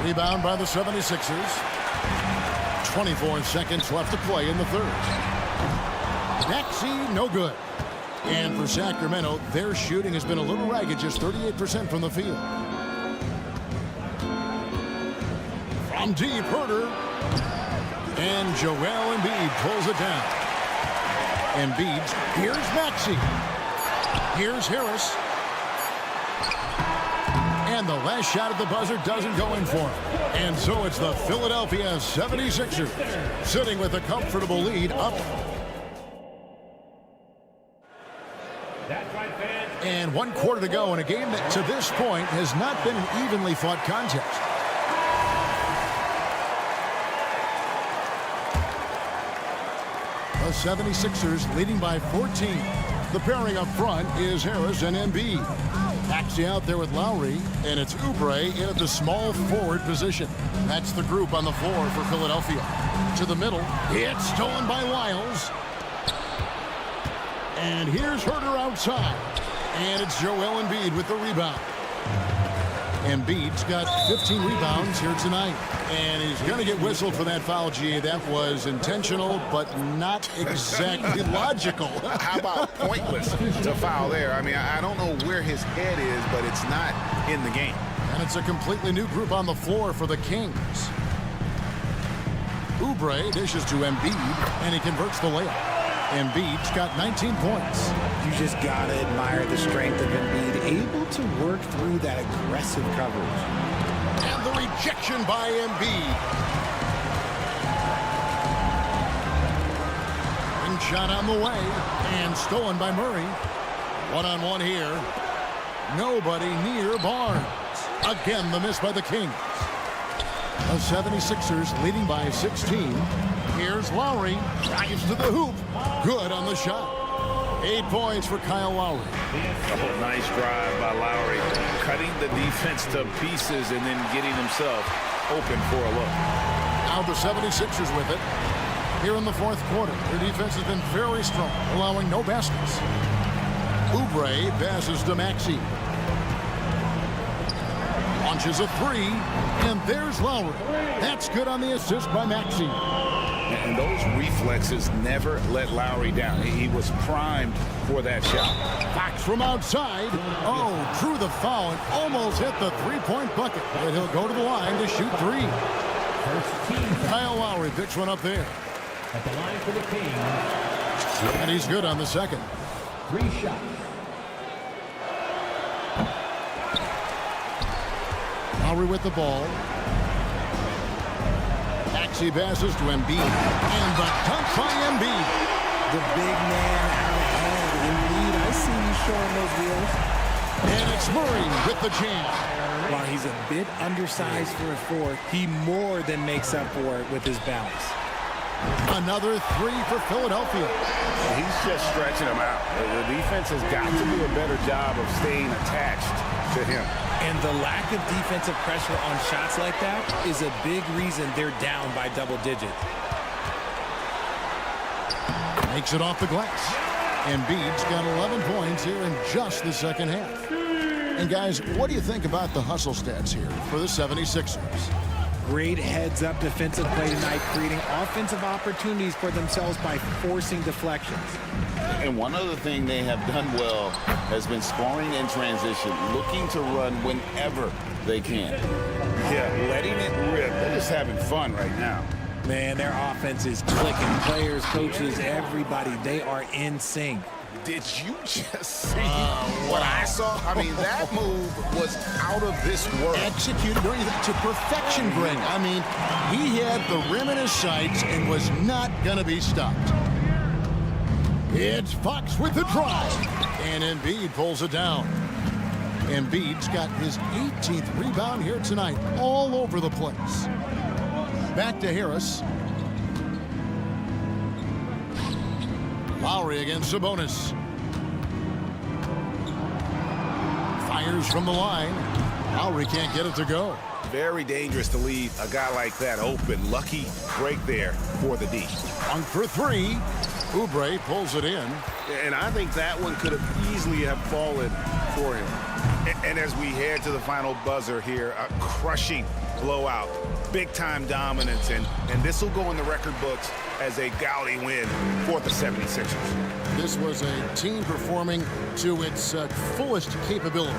Rebound by the 76ers. 24 seconds left to play in the third. Maxey, no good. And for Sacramento, their shooting has been a little ragged, just 38% from the field. From deep, Herter. And Joel Embiid pulls it down. Embiid, here's Maxey. Here's Harris. And the last shot at the buzzer doesn't go in for him. And so it's the Philadelphia 76ers sitting with a comfortable lead up. And 1 quarter to go in a game that to this point has not been an evenly fought contest. The 76ers leading by 14. The pairing up front is Harris and Embiid. Maxey out there with Lowry, and it's Oubre in at the small forward position. That's the group on the floor for Philadelphia. To the middle, it's stolen by Lyles. And here's Herter outside. And it's Joel Embiid with the rebound. Embiid's got 15 rebounds here tonight. And he's going to get whistled for that foul, G. That was intentional, but not exactly logical. How about pointless to foul there? I mean, I don't know where his head is, but it's not in the game. And it's a completely new group on the floor for the Kings. Oubre dishes to Embiid, and he converts the layup. Embiid's got 19 points. You just got to admire the strength of Embiid, able to work through that aggressive coverage. And the rejection by Embiid. And shot on the way, and stolen by Murray. One-on-one here. Nobody near Barnes. Again, the miss by the Kings. The 76ers leading by 16. Here's Lowry. Drives to the hoop. Good on the shot. 8 points for Kyle Lowry. Oh, nice drive by Lowry. Cutting the defense to pieces and then getting himself open for a look. Now the 76ers with it. Here in the fourth quarter, their defense has been very strong, allowing no baskets. Oubre passes to Maxey. Launches a three, and there's Lowry. That's good on the assist by Maxey. And those reflexes never let Lowry down. He was primed for that shot. Fox from outside. Oh, drew the foul and almost hit the three-point bucket. But he'll go to the line to shoot three. Kyle Lowry picks one up there. At the line for the Kings. And he's good on the second. 3 shots. Lowry with the ball. Maxey passes to Embiid. And the dunk by Embiid. The big man out ahead. Embiid, I see you showing those wheels. And it's Murray with the jam. While he's a bit undersized for a 4, he more than makes up for it with his balance. Another three for Philadelphia. He's just stretching them out. The defense has got to do a better job of staying attached to him. And the lack of defensive pressure on shots like that is a big reason they're down by double digits. Makes it off the glass. Embiid's got 11 points here in just the second half. And guys, what do you think about the hustle stats here for the 76ers? Great heads-up defensive play tonight, creating offensive opportunities for themselves by forcing deflections. And one other thing they have done well has been scoring in transition, looking to run whenever they can. Yeah, letting it rip. They're just having fun right now. Man, their offense is clicking. Players, coaches, everybody, they are in sync. Did you just see what I saw? I mean, that move was out of this world. Executed to perfection, Greg. I mean, he had the rim in his sights and was not going to be stopped. It's Fox with the drive. And Embiid pulls it down. Embiid's got his 18th rebound here tonight, all over the place. Back to Harris. Lowry against Sabonis. Fires from the line. Lowry can't get it to go. Very dangerous to leave a guy like that open. Lucky break there for the D. One for three. Oubre pulls it in. And I think that one could have easily have fallen for him. And as we head to the final buzzer here, a crushing blowout. Big-time dominance. And this will go in the record books as a gaudy win for the 76ers. This was a team performing to its fullest capability.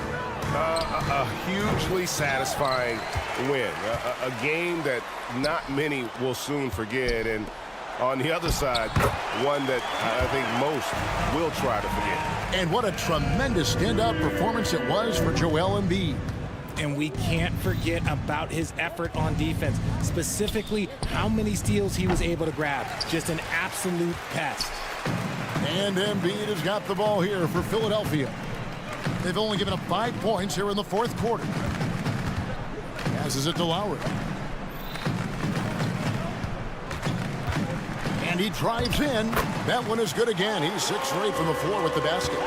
A hugely satisfying win. A game that not many will soon forget. And on the other side, one that I think most will try to forget. And what a tremendous standout performance it was for Joel Embiid. And we can't forget about his effort on defense, specifically how many steals he was able to grab. Just an absolute pest. And Embiid has got the ball here for Philadelphia. They've only given up 5 points here in the fourth quarter. Passes it to Lowry. And he drives in. That one is good again. He's 6 straight from the floor with the basket.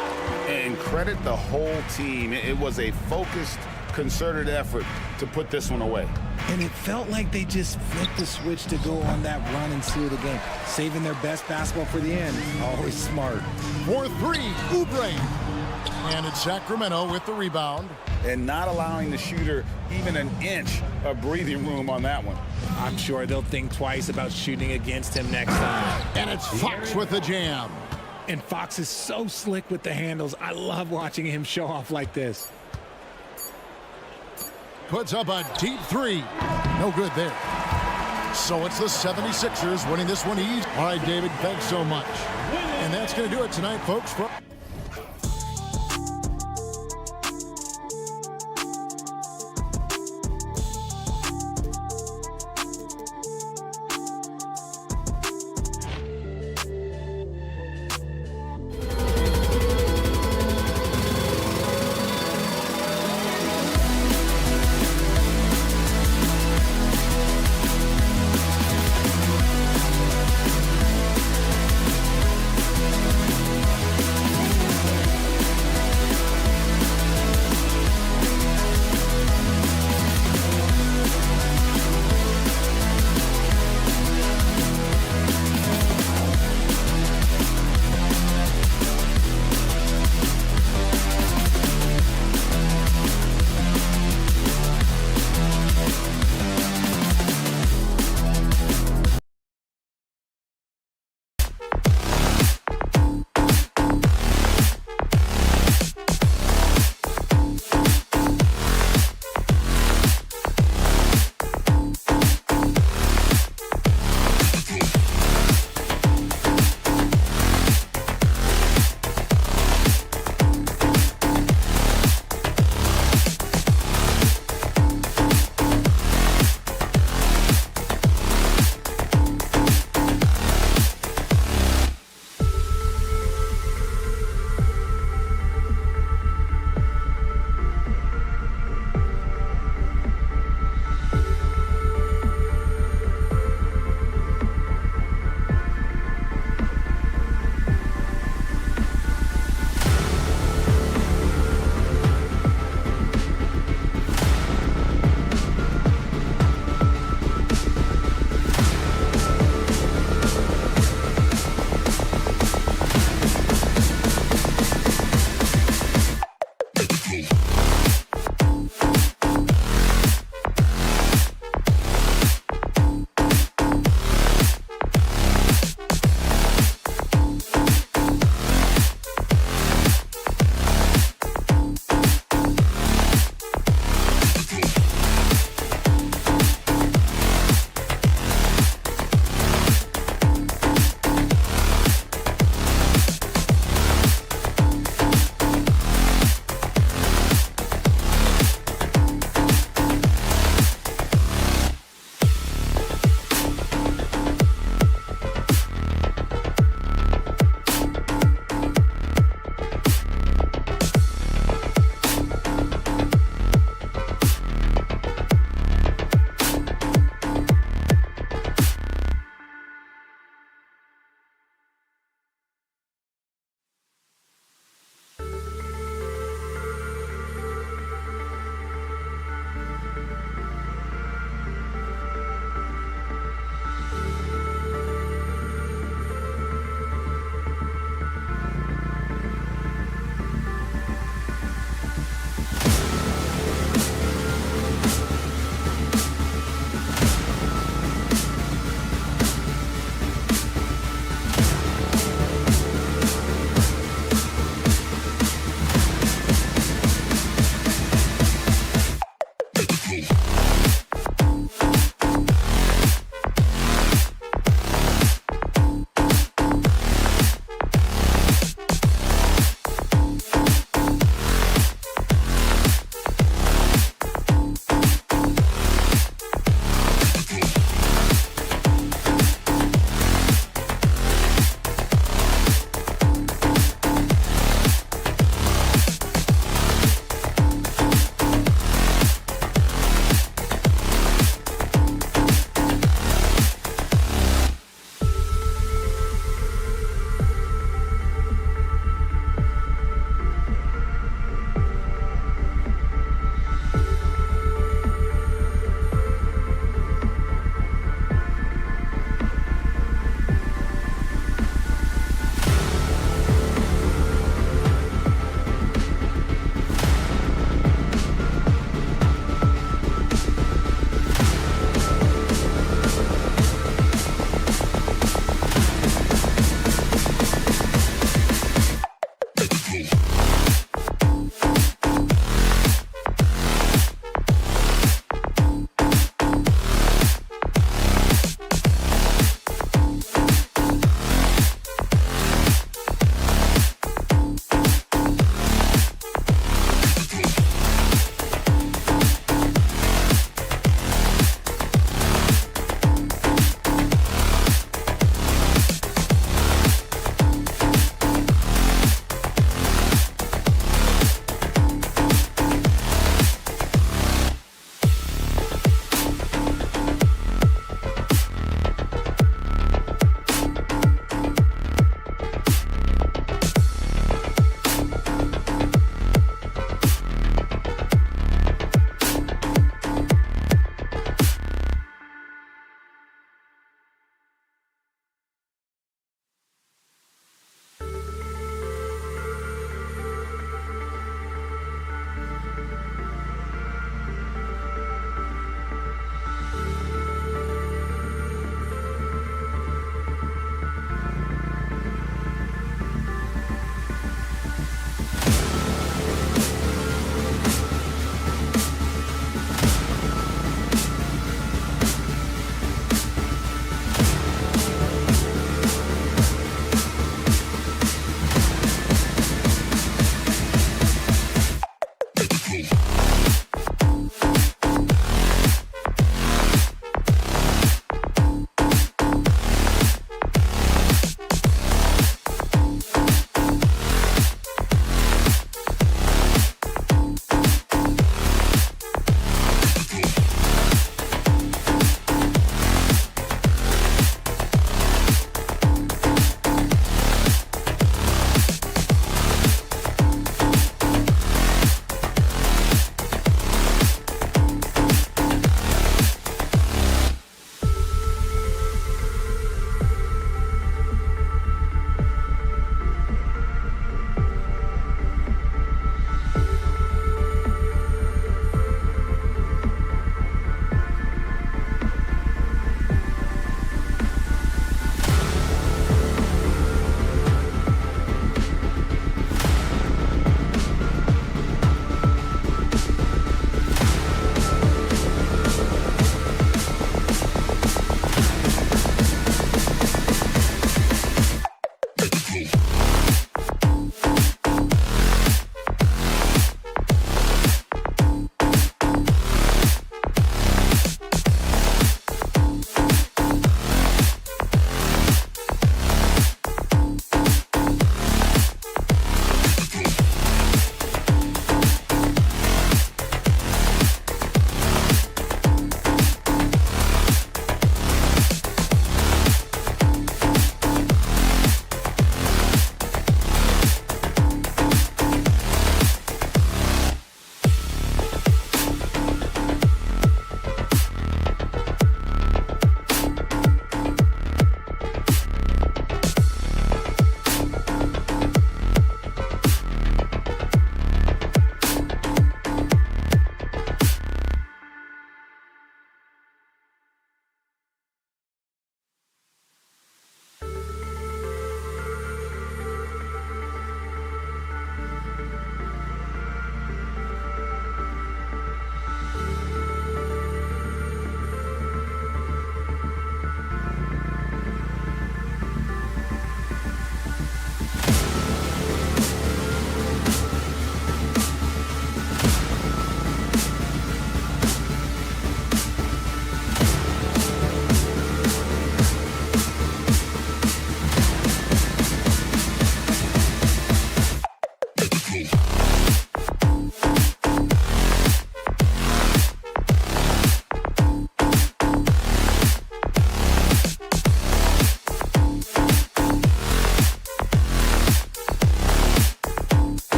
And credit the whole team. It was a focused, concerted effort to put this one away. And it felt like they just flipped the switch to go on that run and seal the game, saving their best basketball for the end. Always smart. 4-3, Oubre. And it's Sacramento with the rebound. And not allowing the shooter even an inch of breathing room on that one. I'm sure they'll think twice about shooting against him next time. And it's Fox with the jam. And Fox is so slick with the handles. I love watching him show off like this. Puts up a deep three. No good there. So it's the 76ers winning this one easy. All right, David, thanks so much. And that's going to do it tonight, folks.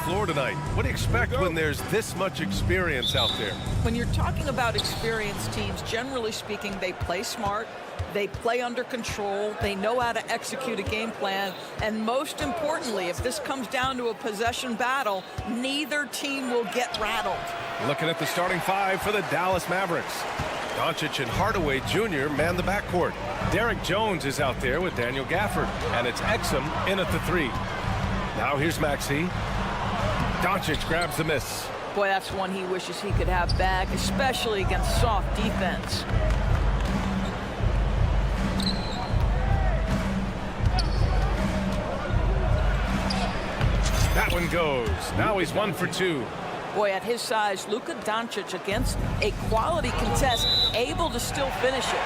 floor tonight. What do you expect when there's this much experience out there? When you're talking about experienced teams, generally speaking, they play smart, They play under control. They know how to execute a game plan. And most importantly, if this comes down to a possession battle, neither team will get rattled. Looking at the starting five for the Dallas Mavericks. Doncic and Hardaway Jr. man the backcourt. Derek Jones is out there with Daniel Gafford. And it's Exum in at the 3. Now here's Maxey. Doncic grabs the miss. Boy, that's one he wishes he could have back, especially against soft defense. That one goes. Now he's 1 for 2. Boy, at his size, Luka Doncic against a quality contest, able to still finish it.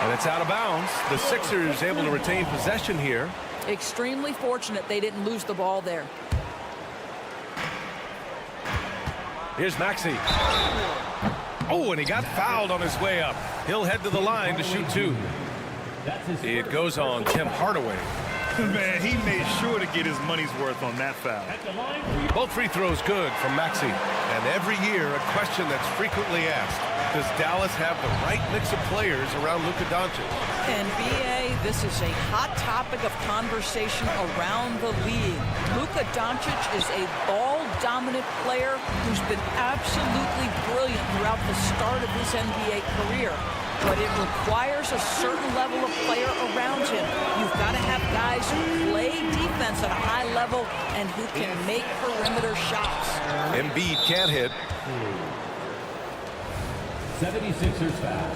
And it's out of bounds. The Sixers able to retain possession here. Extremely fortunate they didn't lose the ball there. Here's Maxey. Oh, and he got fouled on his way up. He'll head to the line to shoot 2. It goes on Tim Hardaway. Man, he made sure to get his money's worth on that foul. Both free throws good from Maxey. And every year, a question that's frequently asked. Does Dallas have the right mix of players around Luka Doncic? And BA, this is a hot topic of conversation around the league. Luka Doncic is a ball-dominant player who's been absolutely brilliant throughout the start of his NBA career. But it requires a certain level of player around him. You've got to have guys who play defense at a high level and who can make perimeter shots. Embiid can't hit. 76ers foul.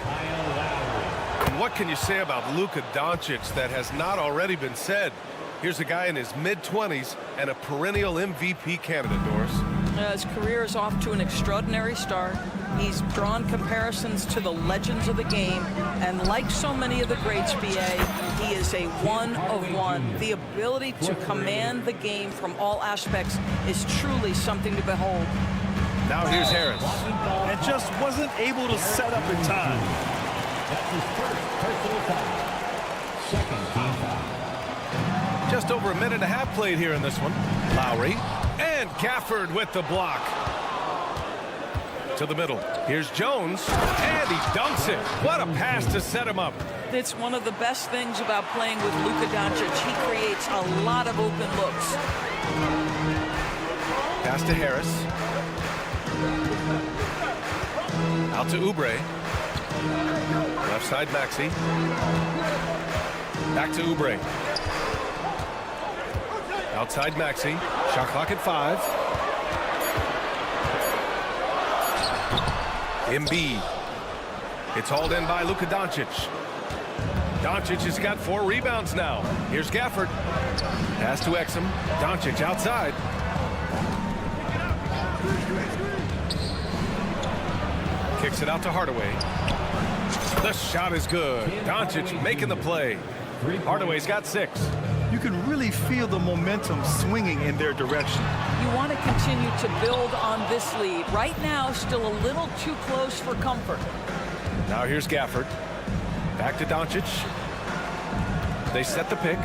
Kyle Lowry. And what can you say about Luka Doncic that has not already been said? Here's a guy in his mid-20s and a perennial MVP candidate, Doris. His career is off to an extraordinary start. He's drawn comparisons to the legends of the game, and like so many of the greats, BA, he is a one of one. The ability to command the game from all aspects is truly something to behold. Now here's Harris. And just wasn't able to set up in time. That's his first personal foul. Second team foul. Just over a minute and a half played here in this one. Lowry and Gafford with the block. To the middle. Here's Jones, and he dunks it. What a pass to set him up. It's one of the best things about playing with Luka Doncic. He creates a lot of open looks. Pass to Harris. Out to Oubre. Left side Maxey. Back to Oubre. Outside Maxey. Shot clock at 5. Embiid. It's hauled in by Luka Doncic. Doncic has got 4 rebounds now. Here's Gafford. Pass to Exum. Doncic outside. Kicks it out to Hardaway. The shot is good. Doncic making the play. Hardaway's got 6. You can really feel the momentum swinging in their direction. You want to continue to build on this lead. Right now, still a little too close for comfort. Now here's Gafford. Back to Doncic. They set the pick.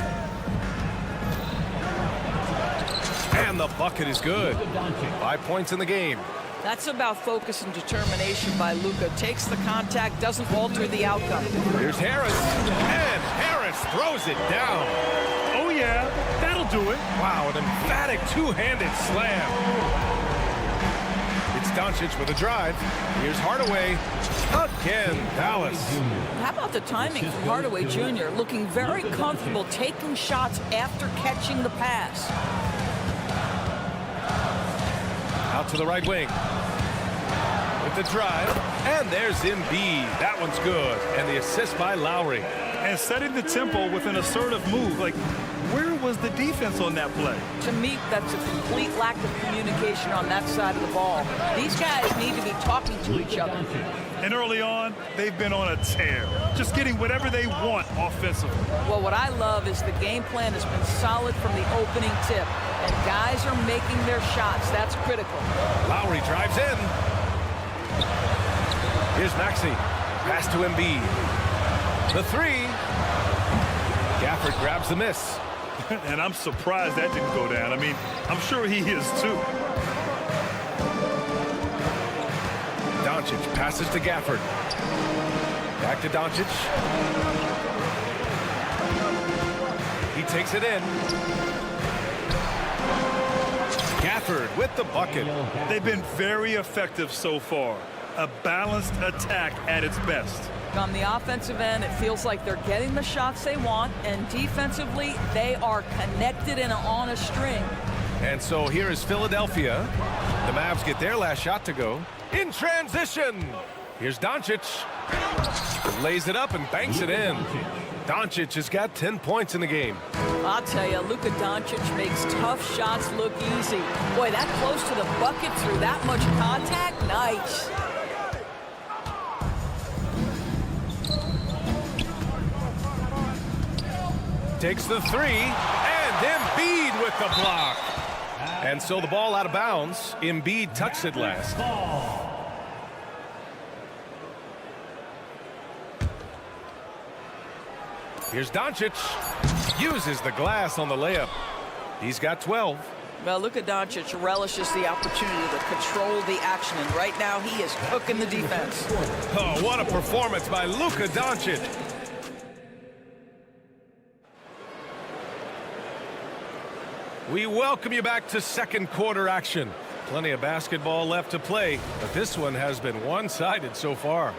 And the bucket is good. 5 points in the game. That's about focus and determination by Luka. Takes the contact, doesn't alter the outcome. Here's Harris. And Harris throws it down. Oh, yeah, that'll do it. Wow, an emphatic two-handed slam. It's Doncic with a drive. Here's Hardaway. Again, Dallas. How about the timing from Hardaway Jr. looking very comfortable taking shots after catching the pass. Out to the right wing. With the drive. And there's Embiid. That one's good. And the assist by Lowry. And setting the tempo with an assertive move. Like, where was the defense on that play? To me, that's a complete lack of communication on that side of the ball. These guys need to be talking to each other. And early on, they've been on a tear. Just getting whatever they want offensively. Well, what I love is the game plan has been solid from the opening tip. And guys are making their shots. That's critical. Lowry drives in. Here's Maxey. Pass to Embiid. The 3. Gafford grabs the miss. And I'm surprised that didn't go down. I mean, I'm sure he is too. Doncic passes to Gafford. Back to Doncic. He takes it in. Gafford with the bucket. They've been very effective so far. A balanced attack at its best. On the offensive end, it feels like they're getting the shots they want, and defensively, they are connected and on a string. And so here is Philadelphia. The Mavs get their last shot to go. In transition. Here's Doncic. Lays it up and banks it in. Doncic has got 10 points in the game. I'll tell you, Luka Doncic makes tough shots look easy. Boy, that close to the bucket through that much contact, nice. Takes the three, and Embiid with the block. And so the ball out of bounds. Embiid touched it last. Here's Doncic. Uses the glass on the layup. He's got 12. Well, Luka Doncic relishes the opportunity to control the action, and right now he is cooking the defense. Oh, what a performance by Luka Doncic. We welcome you back to second quarter action. Plenty of basketball left to play, but this one has been one-sided so far.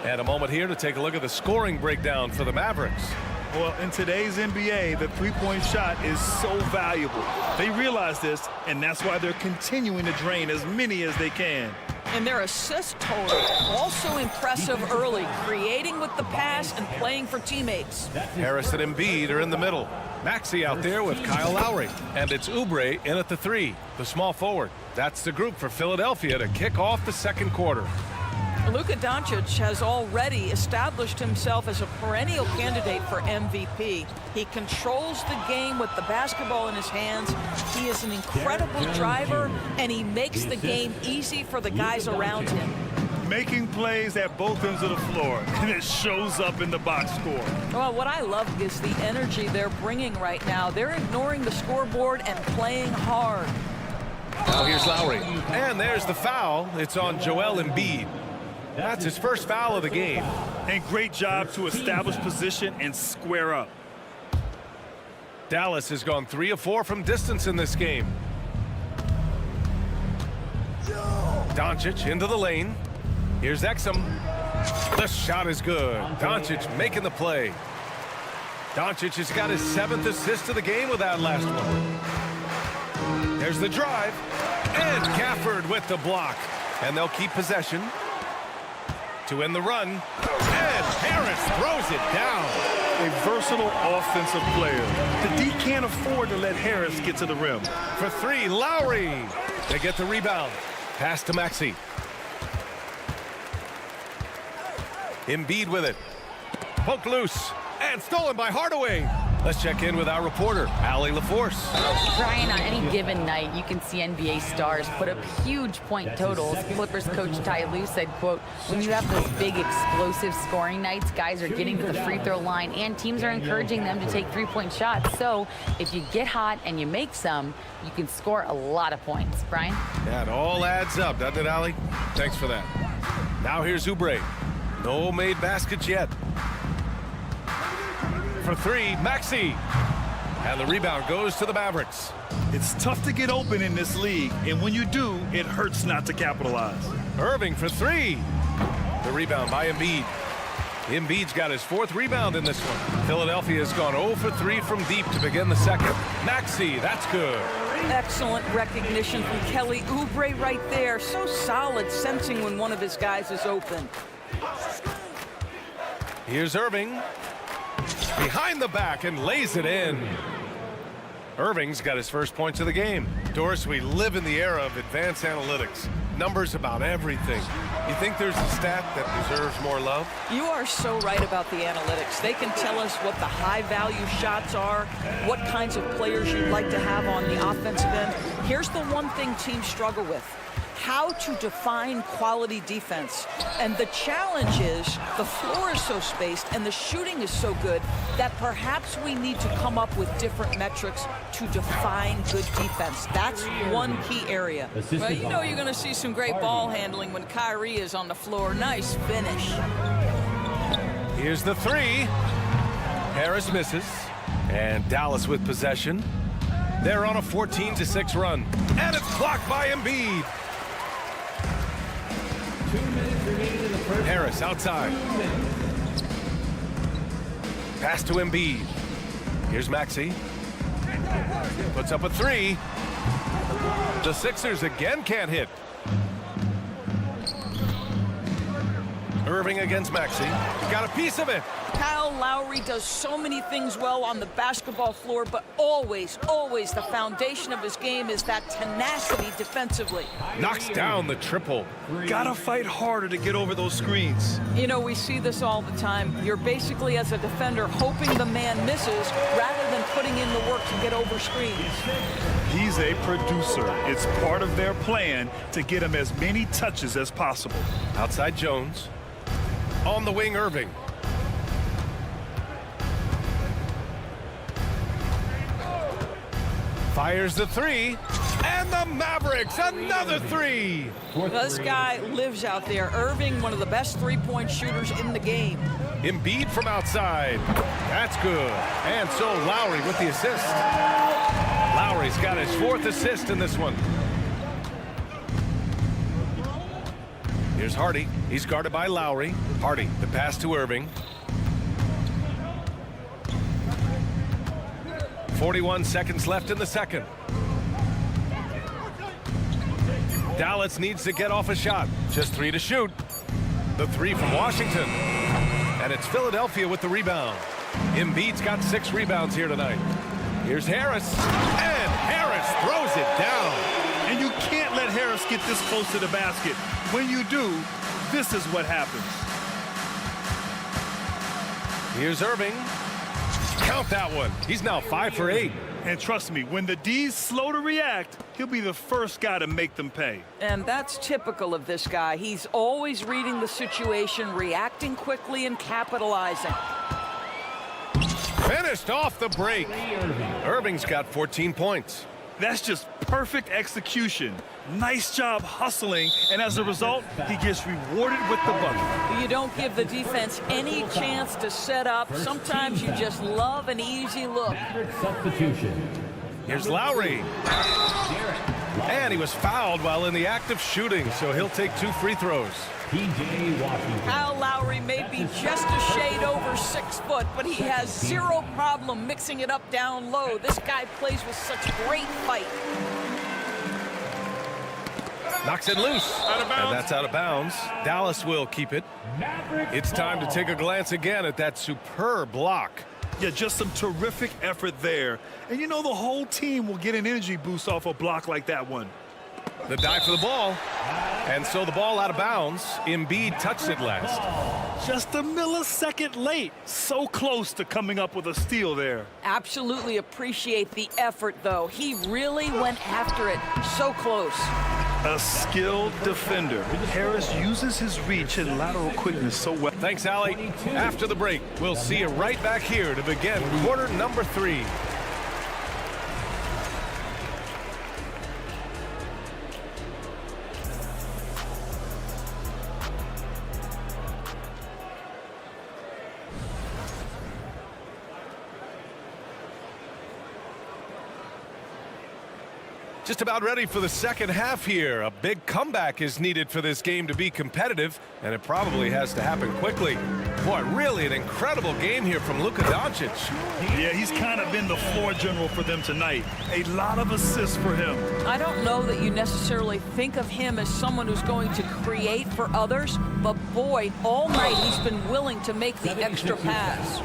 And a moment here to take a look at the scoring breakdown for the Mavericks. Well, in today's NBA, the three-point shot is so valuable. They realize this, and that's why they're continuing to drain as many as they can. And their assist total, also impressive early, creating with the pass and playing for teammates. Harris and Embiid are in the middle. Maxey out there with Kyle Lowry. And it's Oubre in at the three, the small forward. That's the group for Philadelphia to kick off the second quarter. Luka Doncic has already established himself as a perennial candidate for MVP. He controls the game with the basketball in his hands. He is an incredible driver, and he makes the game easy for the guys around him. Making plays at both ends of the floor, and it shows up in the box score. Well, what I love is the energy they're bringing right now. They're ignoring the scoreboard and playing hard. Now here's Lowry. And there's the foul. It's on Joel Embiid. That's his first foul of the game. And great job to establish position and square up. Dallas has gone 3 of 4 from distance in this game. Doncic into the lane. Here's Exum. The shot is good. Doncic making the play. Doncic has got his 7th assist of the game with that last one. There's the drive. And Gafford with the block. And they'll keep possession. To end the run, and Harris throws it down. A versatile offensive player. The D can't afford to let Harris get to the rim. For three, Lowry. They get the rebound. Pass to Maxey. Embiid with it. Poked loose, and stolen by Hardaway. Let's check in with our reporter, Allie LaForce. Brian, on any given night, you can see NBA stars put up huge point totals. Clippers coach Ty Lue said, quote, when you have those big explosive scoring nights, guys are getting to the free throw line and teams are encouraging them to take three-point shots. So if you get hot and you make some, you can score a lot of points. Brian? Yeah, it all adds up, doesn't it, Allie? Thanks for that. Now here's Oubre. No made baskets yet. For three, Maxey. And the rebound goes to the Mavericks. It's tough to get open in this league, and when you do, it hurts not to capitalize. Irving for three. The rebound by Embiid. Embiid's got his 4th rebound in this one. Philadelphia has gone 0 for 3 from deep to begin the second. Maxey, that's good. Excellent recognition from Kelly Oubre right there. So solid, sensing when one of his guys is open. Here's Irving. Behind the back and lays it in. Irving's got his first points of the game. Doris, we live in the era of advanced analytics. Numbers about everything. You think there's a stat that deserves more love? You are so right about the analytics. They can tell us what the high-value shots are, what kinds of players you'd like to have on the offensive end. Here's the one thing teams struggle with: how to define quality defense. And the challenge is the floor is so spaced and the shooting is so good that perhaps we need to come up with different metrics to define good defense. That's one key area. Well, you know you're going to see some great ball handling when Kyrie is on the floor. Nice finish. Here's the three. Harris misses. And Dallas with possession. They're on a 14-6 run. And it's blocked by Embiid. Harris outside. Pass to Embiid. Here's Maxey. Puts up a three. The Sixers again can't hit. Irving against Maxey. Got a piece of it. Kyle Lowry does so many things well on the basketball floor, but always, always the foundation of his game is that tenacity defensively. Knocks down the triple. Gotta fight harder to get over those screens. You know, we see this all the time. You're basically, as a defender, hoping the man misses rather than putting in the work to get over screens. He's a producer. It's part of their plan to get him as many touches as possible. Outside Jones. On the wing, Irving. Fires the three. And the Mavericks, another three. This guy lives out there. Irving, one of the best three-point shooters in the game. Embiid from outside. That's good. And so Lowry with the assist. Lowry's got his 4th assist in this one. Here's Hardy. He's guarded by Lowry. Hardy, the pass to Irving. 41 seconds left in the second. Dallas needs to get off a shot. Just 3 to shoot. The 3 from Washington. And it's Philadelphia with the rebound. Embiid's got 6 rebounds here tonight. Here's Harris. And Harris throws it down. And you can't let Harris get this close to the basket. When you do, this is what happens. Here's Irving. Count that one. He's now 5 for 8. And trust me, when the D's slow to react, he'll be the first guy to make them pay. And that's typical of this guy. He's always reading the situation, reacting quickly, and capitalizing. Finished off the break. Irving's got 14 points. That's just perfect execution. Nice job hustling, and as a result, he gets rewarded with the bucket. You don't give the defense any chance to set up. Sometimes you just love an easy look. Substitution. Here's Lowry. And he was fouled while in the act of shooting, so he'll take 2 free throws. Kyle Lowry may be just a shade over 6 foot, but he has zero problem mixing it up down low. This guy plays with such great fight. Knocks it loose. And that's out of bounds. Dallas will keep it. It's time to take a glance again at that superb block. Yeah, just some terrific effort there. And you know the whole team will get an energy boost off a block like that one. The dive for the ball. And so the ball out of bounds. Embiid touched it last. Just a millisecond late. So close to coming up with a steal there. Absolutely appreciate the effort, though. He really went after it. So close. A skilled defender. Harris uses his reach and lateral quickness so well. Thanks, Allie. After the break, we'll see you right back here to begin quarter number 3. Just about ready for the second half here. A big comeback is needed for this game to be competitive, and it probably has to happen quickly. Boy, really an incredible game here from Luka Doncic. Yeah, he's kind of been the floor general for them tonight. A lot of assists for him. I don't know that you necessarily think of him as someone who's going to create for others, but boy, all night he's been willing to make the extra pass.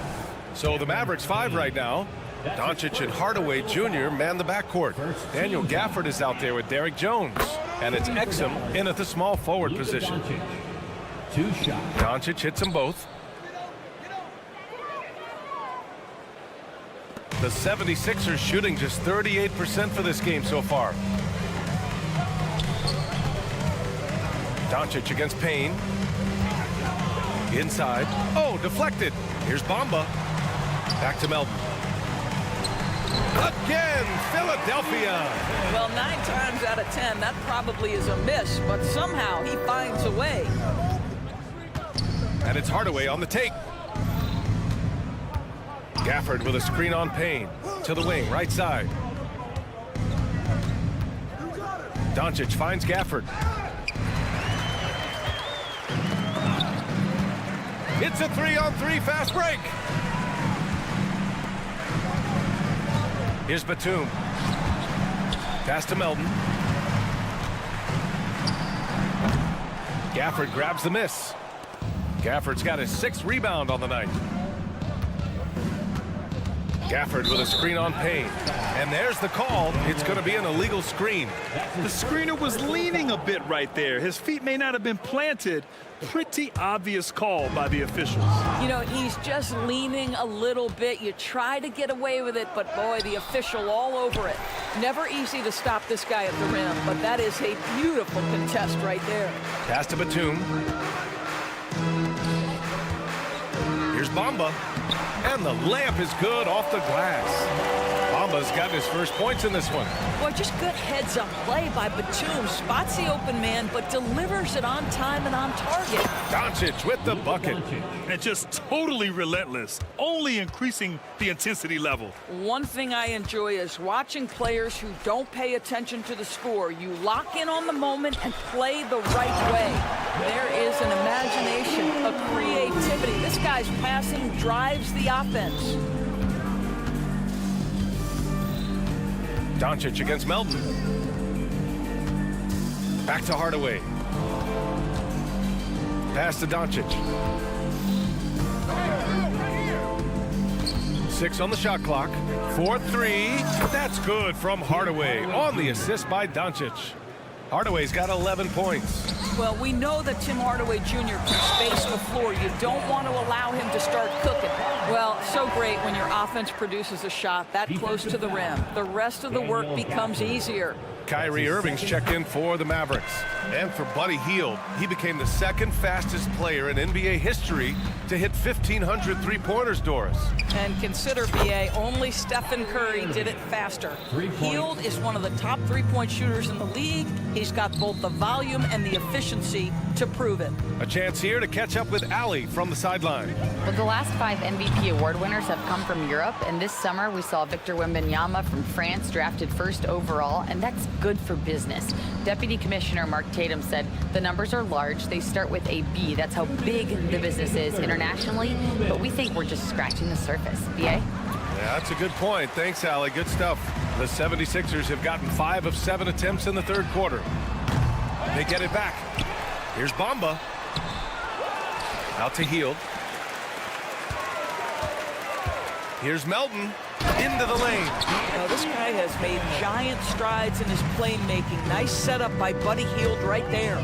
So the Mavericks 5 right now. Doncic and Hardaway Jr. man the backcourt. Daniel Gafford is out there with Derrick Jones. And it's Exum in at the small forward position. Doncic hits them both. The 76ers shooting just 38% for this game so far. Doncic against Payne. Inside. Oh, deflected. Here's Bamba. Back to Melton. Again, Philadelphia. Well, 9 times out of 10, that probably is a miss, but somehow he finds a way. And it's Hardaway on the take. Gafford with a screen on Payne. To the wing, right side. Doncic finds Gafford. It's a 3-on-3 fast break. Here's Batum. Pass to Melton. Gafford grabs the miss. Gafford's got his 6th rebound on the night. Gafford with a screen on Payne. And there's the call. It's going to be an illegal screen. The screener was leaning a bit right there. His feet may not have been planted. Pretty obvious call by the officials. You know, he's just leaning a little bit. You try to get away with it, but boy, the official all over it. Never easy to stop this guy at the rim, but that is a beautiful contest right there. Pass to Batum. Here's Bamba. And the layup is good off the glass. Bamba's got his first points in this one. Boy, just good heads-up play by Batum. Spots the open man, but delivers it on time and on target. Doncic with the bucket. And just totally relentless, only increasing the intensity level. One thing I enjoy is watching players who don't pay attention to the score. You lock in on the moment and play the right way. There is an imagination, a creativity. This guy's passing drives the offense. Doncic against Melton. Back to Hardaway. Pass to Doncic. 6 on the shot clock. 4-3. That's good from Hardaway on the assist by Doncic. Hardaway's got 11 points. Well, we know that Tim Hardaway Jr. can space the floor. You don't want to allow him to start cooking. Well, so great when your offense produces a shot that close to the rim. The rest of the work becomes easier. Kyrie Irving's checked in for the Mavericks. And for Buddy Hield, he became the 2nd fastest player in NBA history to hit 1,500 three-pointers, Doris. And consider, BA, only Stephen Curry did it faster. Hield is one of the top three-point shooters in the league. He's got both the volume and the efficiency to prove it. A chance here to catch up with Ali from the sideline. Well, the last 5 MVP award winners have come from Europe, and this summer we saw Victor Wembanyama from France drafted 1st overall, and that's good for business. Deputy Commissioner Mark Tatum said the numbers are large. They start with a B. That's how big the business is internationally, but we think we're just scratching the surface. BA? Yeah, that's a good point. Thanks, Allie. Good stuff. The 76ers have gotten 5 of 7 attempts in the 3rd quarter. They get it back. Here's Bamba. Out to Hield. Here's Melton. Into the lane. Now, this guy has made giant strides in his playmaking. Nice setup by Buddy Hield right there.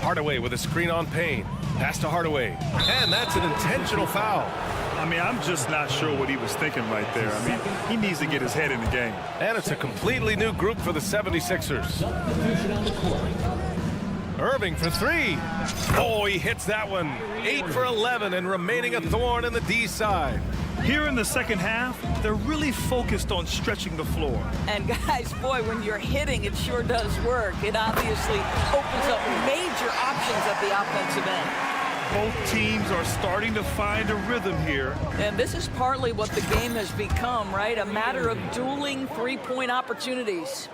Hardaway with a screen on Payne. Pass to Hardaway. And that's an intentional foul. I mean, I'm just not sure what he was thinking right there. I mean, he needs to get his head in the game. And it's a completely new group for the 76ers. Irving for 3. Oh, he hits that one. 8 for 11 and remaining a thorn in the D side. Here in the second half, they're really focused on stretching the floor. And guys, boy, when you're hitting, it sure does work. It obviously opens up major options at the offensive end. Both teams are starting to find a rhythm here. And this is partly what the game has become, right? A matter of dueling three-point opportunities.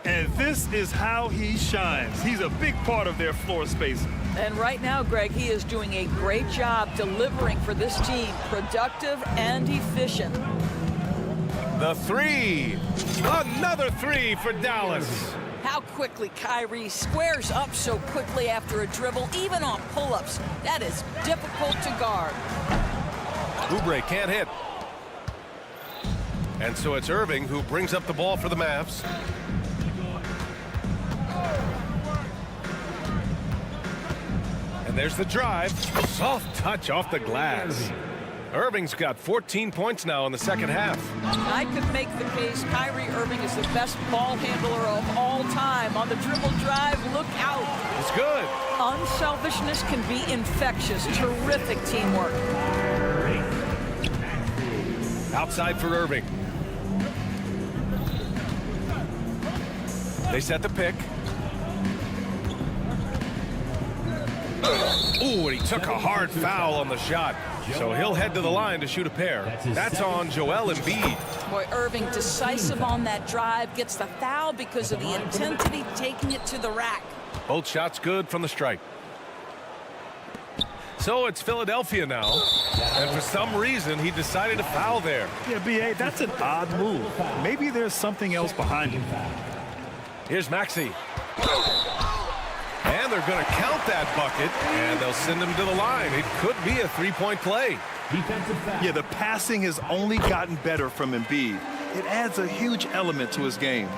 And this is how he shines. He's a big part of their floor spacing. And right now, Greg, he is doing a great job delivering for this team, productive and efficient. The 3. Another 3 for Dallas. How quickly Kyrie squares up so quickly after a dribble, even on pull-ups. That is difficult to guard. Oubre can't hit. And so it's Irving who brings up the ball for the Mavs. And there's the drive. Soft touch off the glass. Irving's got 14 points now in the second half. I could make the case Kyrie Irving is the best ball handler of all time. On the dribble drive, look out. It's good. Unselfishness can be infectious. Terrific teamwork. Outside for Irving. They set the pick. Ooh, and he took a hard foul on the shot. So he'll head to the line to shoot a pair. That's on Joel Embiid. Boy, Irving decisive on that drive, gets the foul because of the intensity, taking it to the rack. Both shots good from the strike. So it's Philadelphia now, and for some reason he decided to foul there. Yeah, B.A., that's an odd move. Maybe there's something else behind it. Here's Maxey. And they're going to count that bucket, and they'll send him to the line. It could be a three-point play. Yeah, the passing has only gotten better from Embiid. It adds a huge element to his game.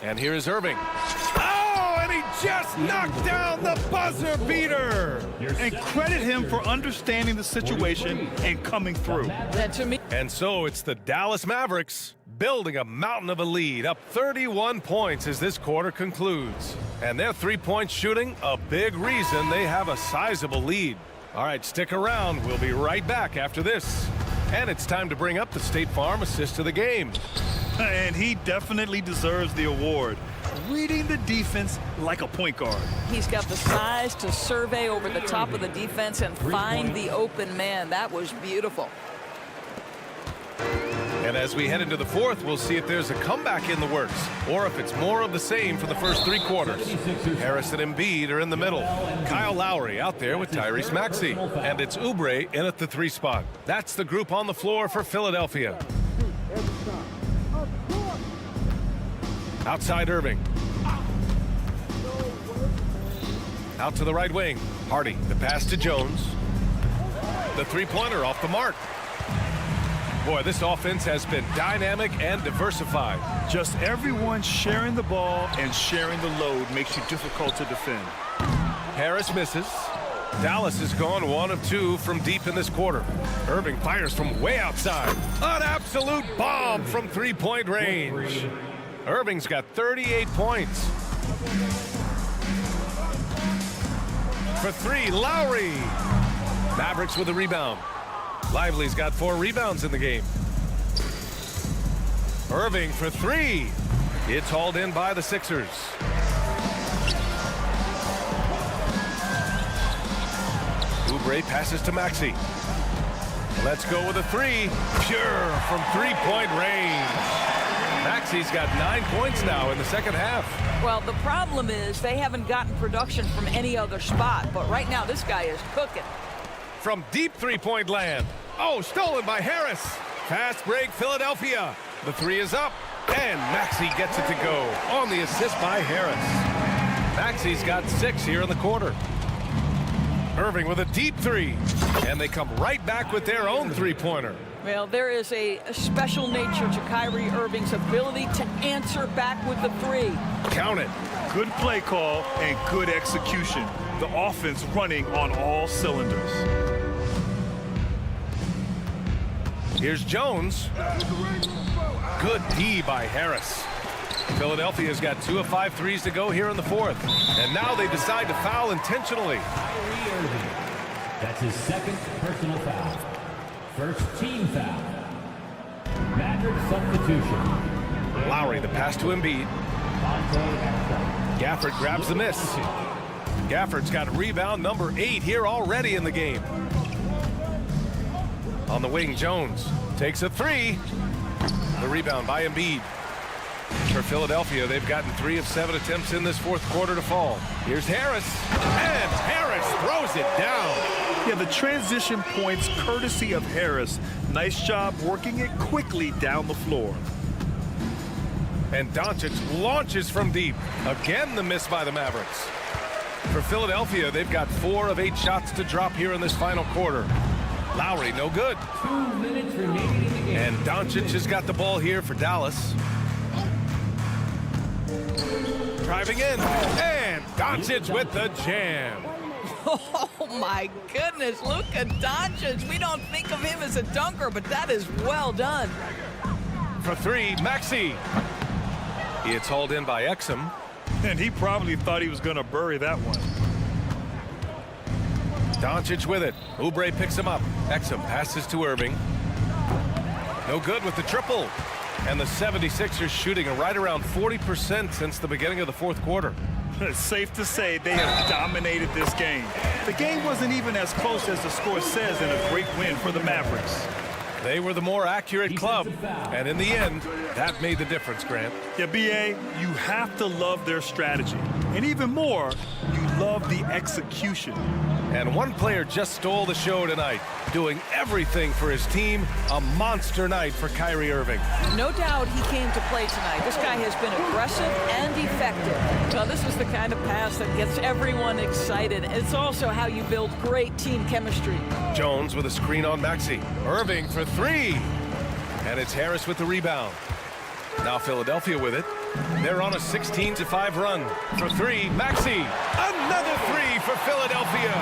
And here is Irving. Oh, and he just knocked down the buzzer beater. And credit him for understanding the situation and coming through. That to me. And so it's the Dallas Mavericks building a mountain of a lead, up 31 points as this quarter concludes. And their three-point shooting, a big reason they have a sizable lead. All right, stick around. We'll be right back after this. And it's time to bring up the State Farm assist of the game. And he definitely deserves the award. Reading the defense like a point guard. He's got the size to survey over the top of the defense and find the open man. That was beautiful. And as we head into the fourth, we'll see if there's a comeback in the works or if it's more of the same for the first three quarters. Harris and Embiid are in the middle. Kyle Lowry out there with Tyrese Maxey. And it's Oubre in at the three spot. That's the group on the floor for Philadelphia. Outside Irving. Out to the right wing. Hardy, the pass to Jones. The three-pointer off the mark. Boy, this offense has been dynamic and diversified. Just everyone sharing the ball and sharing the load makes you difficult to defend. Harris misses. Dallas has gone 1 of 2 from deep in this quarter. Irving fires from way outside. An absolute bomb from three-point range. Irving's got 38 points. For three, Lowry. Mavericks with a rebound. Lively's got 4 rebounds in the game. Irving for three. It's hauled in by the Sixers. Oubre passes to Maxey. Let's go with a three. Pure from three-point range. Maxey's got 9 points now in the second half. Well, the problem is they haven't gotten production from any other spot. But right now, this guy is cooking. From deep three-point land. Oh, stolen by Harris. Fast break, Philadelphia. The three is up, and Maxey gets it to go on the assist by Harris. Maxey's got 6 here in the quarter. Irving with a deep three, and they come right back with their own three-pointer. Well, there is a special nature to Kyrie Irving's ability to answer back with the three. Count it. Good play call and good execution. The offense running on all cylinders. Here's Jones. Good D by Harris. Philadelphia's got 2 of 5 threes to go here in the fourth. And now they decide to foul intentionally. That's his second personal foul. First team foul. Mavericks substitution. Lowry, the pass to Embiid. Gafford grabs the miss. Gafford's got rebound number 8 here already in the game. On the wing, Jones takes a three. The rebound by Embiid. For Philadelphia, they've gotten 3 of 7 attempts in this fourth quarter to fall. Here's Harris, and Harris throws it down. Yeah, the transition points courtesy of Harris. Nice job working it quickly down the floor. And Doncic launches from deep. Again, the miss by the Mavericks. For Philadelphia, they've got 4 of 8 shots to drop here in this final quarter. Lowry, no good. 2 minutes remaining in the game. And Doncic has got the ball here for Dallas. Driving in, and Doncic with the jam. Oh, my goodness. Luka Doncic. We don't think of him as a dunker, but that is well done. For three, Maxey. It's hauled in by Exum. And he probably thought he was going to bury that one. Doncic with it. Oubre picks him up. Exum passes to Irving. No good with the triple. And the 76ers shooting right around 40% since the beginning of the fourth quarter. It's safe to say they have dominated this game. The game wasn't even as close as the score says in a great win for the Mavericks. They were the more accurate club, and in the end, that made the difference, Grant. Yeah, B.A., you have to love their strategy. And even more, you love the execution. And one player just stole the show tonight, doing everything for his team. A monster night for Kyrie Irving. No doubt he came to play tonight. This guy has been aggressive and effective. Now, this is the kind of pass that gets everyone excited. It's also how you build great team chemistry. Jones with a screen on Maxey. Irving for three. And it's Harris with the rebound. Now Philadelphia with it. They're on a 16-5 run. For three, Maxey. Another three for Philadelphia.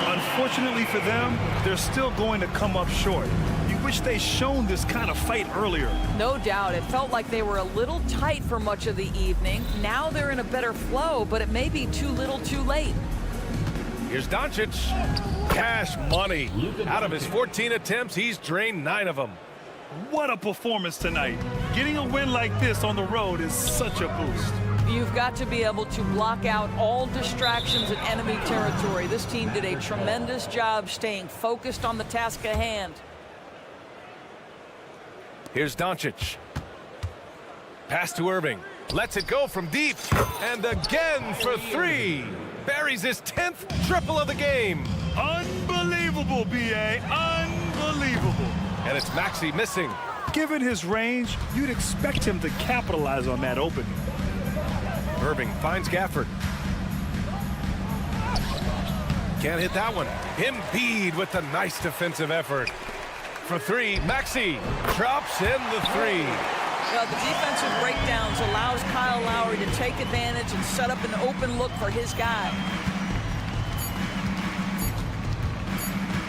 Unfortunately for them, they're still going to come up short. You wish they shown this kind of fight earlier. No doubt. It felt like they were a little tight for much of the evening. Now they're in a better flow, but it may be too little too late. Here's Doncic. Cash money. Out of his 14 attempts, he's drained 9 of them. What a performance tonight. Getting a win like this on the road is such a boost. You've got to be able to block out all distractions in enemy territory. This team did a tremendous job staying focused on the task at hand. Here's Doncic. Pass to Irving. Lets it go from deep. And again for three. Buries his 10th triple of the game. Unbelievable, B.A. Unbelievable. And it's Maxey missing. Given his range, you'd expect him to capitalize on that opening. Irving finds Gafford. Can't hit that one. Embiid with a nice defensive effort. For three, Maxey drops in the three. Well, the defensive breakdowns allows Kyle Lowry to take advantage and set up an open look for his guy.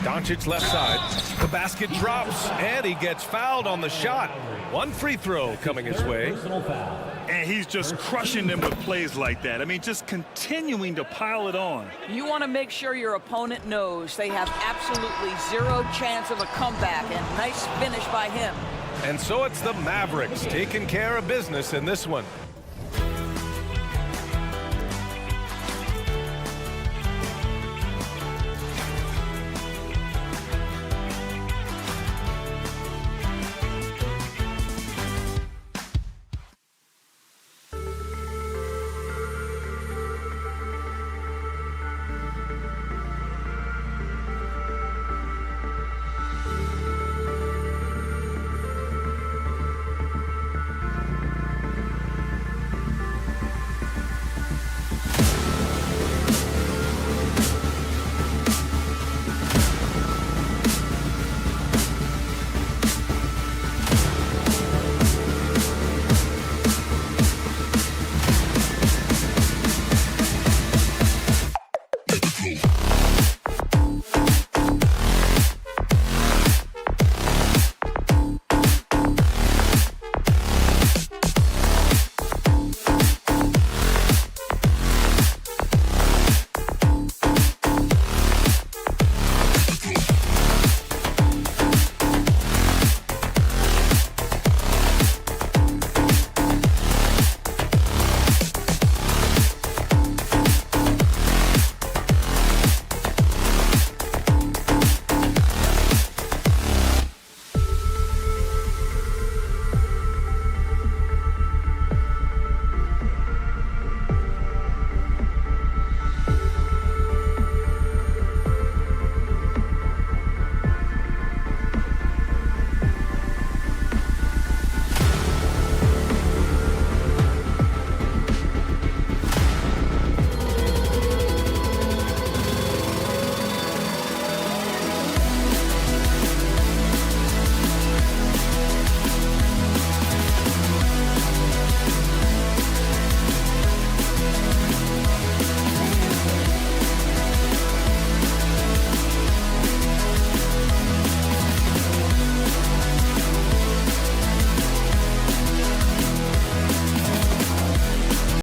Doncic left side. The basket drops, and he gets fouled on the shot. One free throw coming his way. And he's just crushing them with plays like that. I mean, just continuing to pile it on. You want to make sure your opponent knows they have absolutely zero chance of a comeback, and nice finish by him. And so it's the Mavericks taking care of business in this one.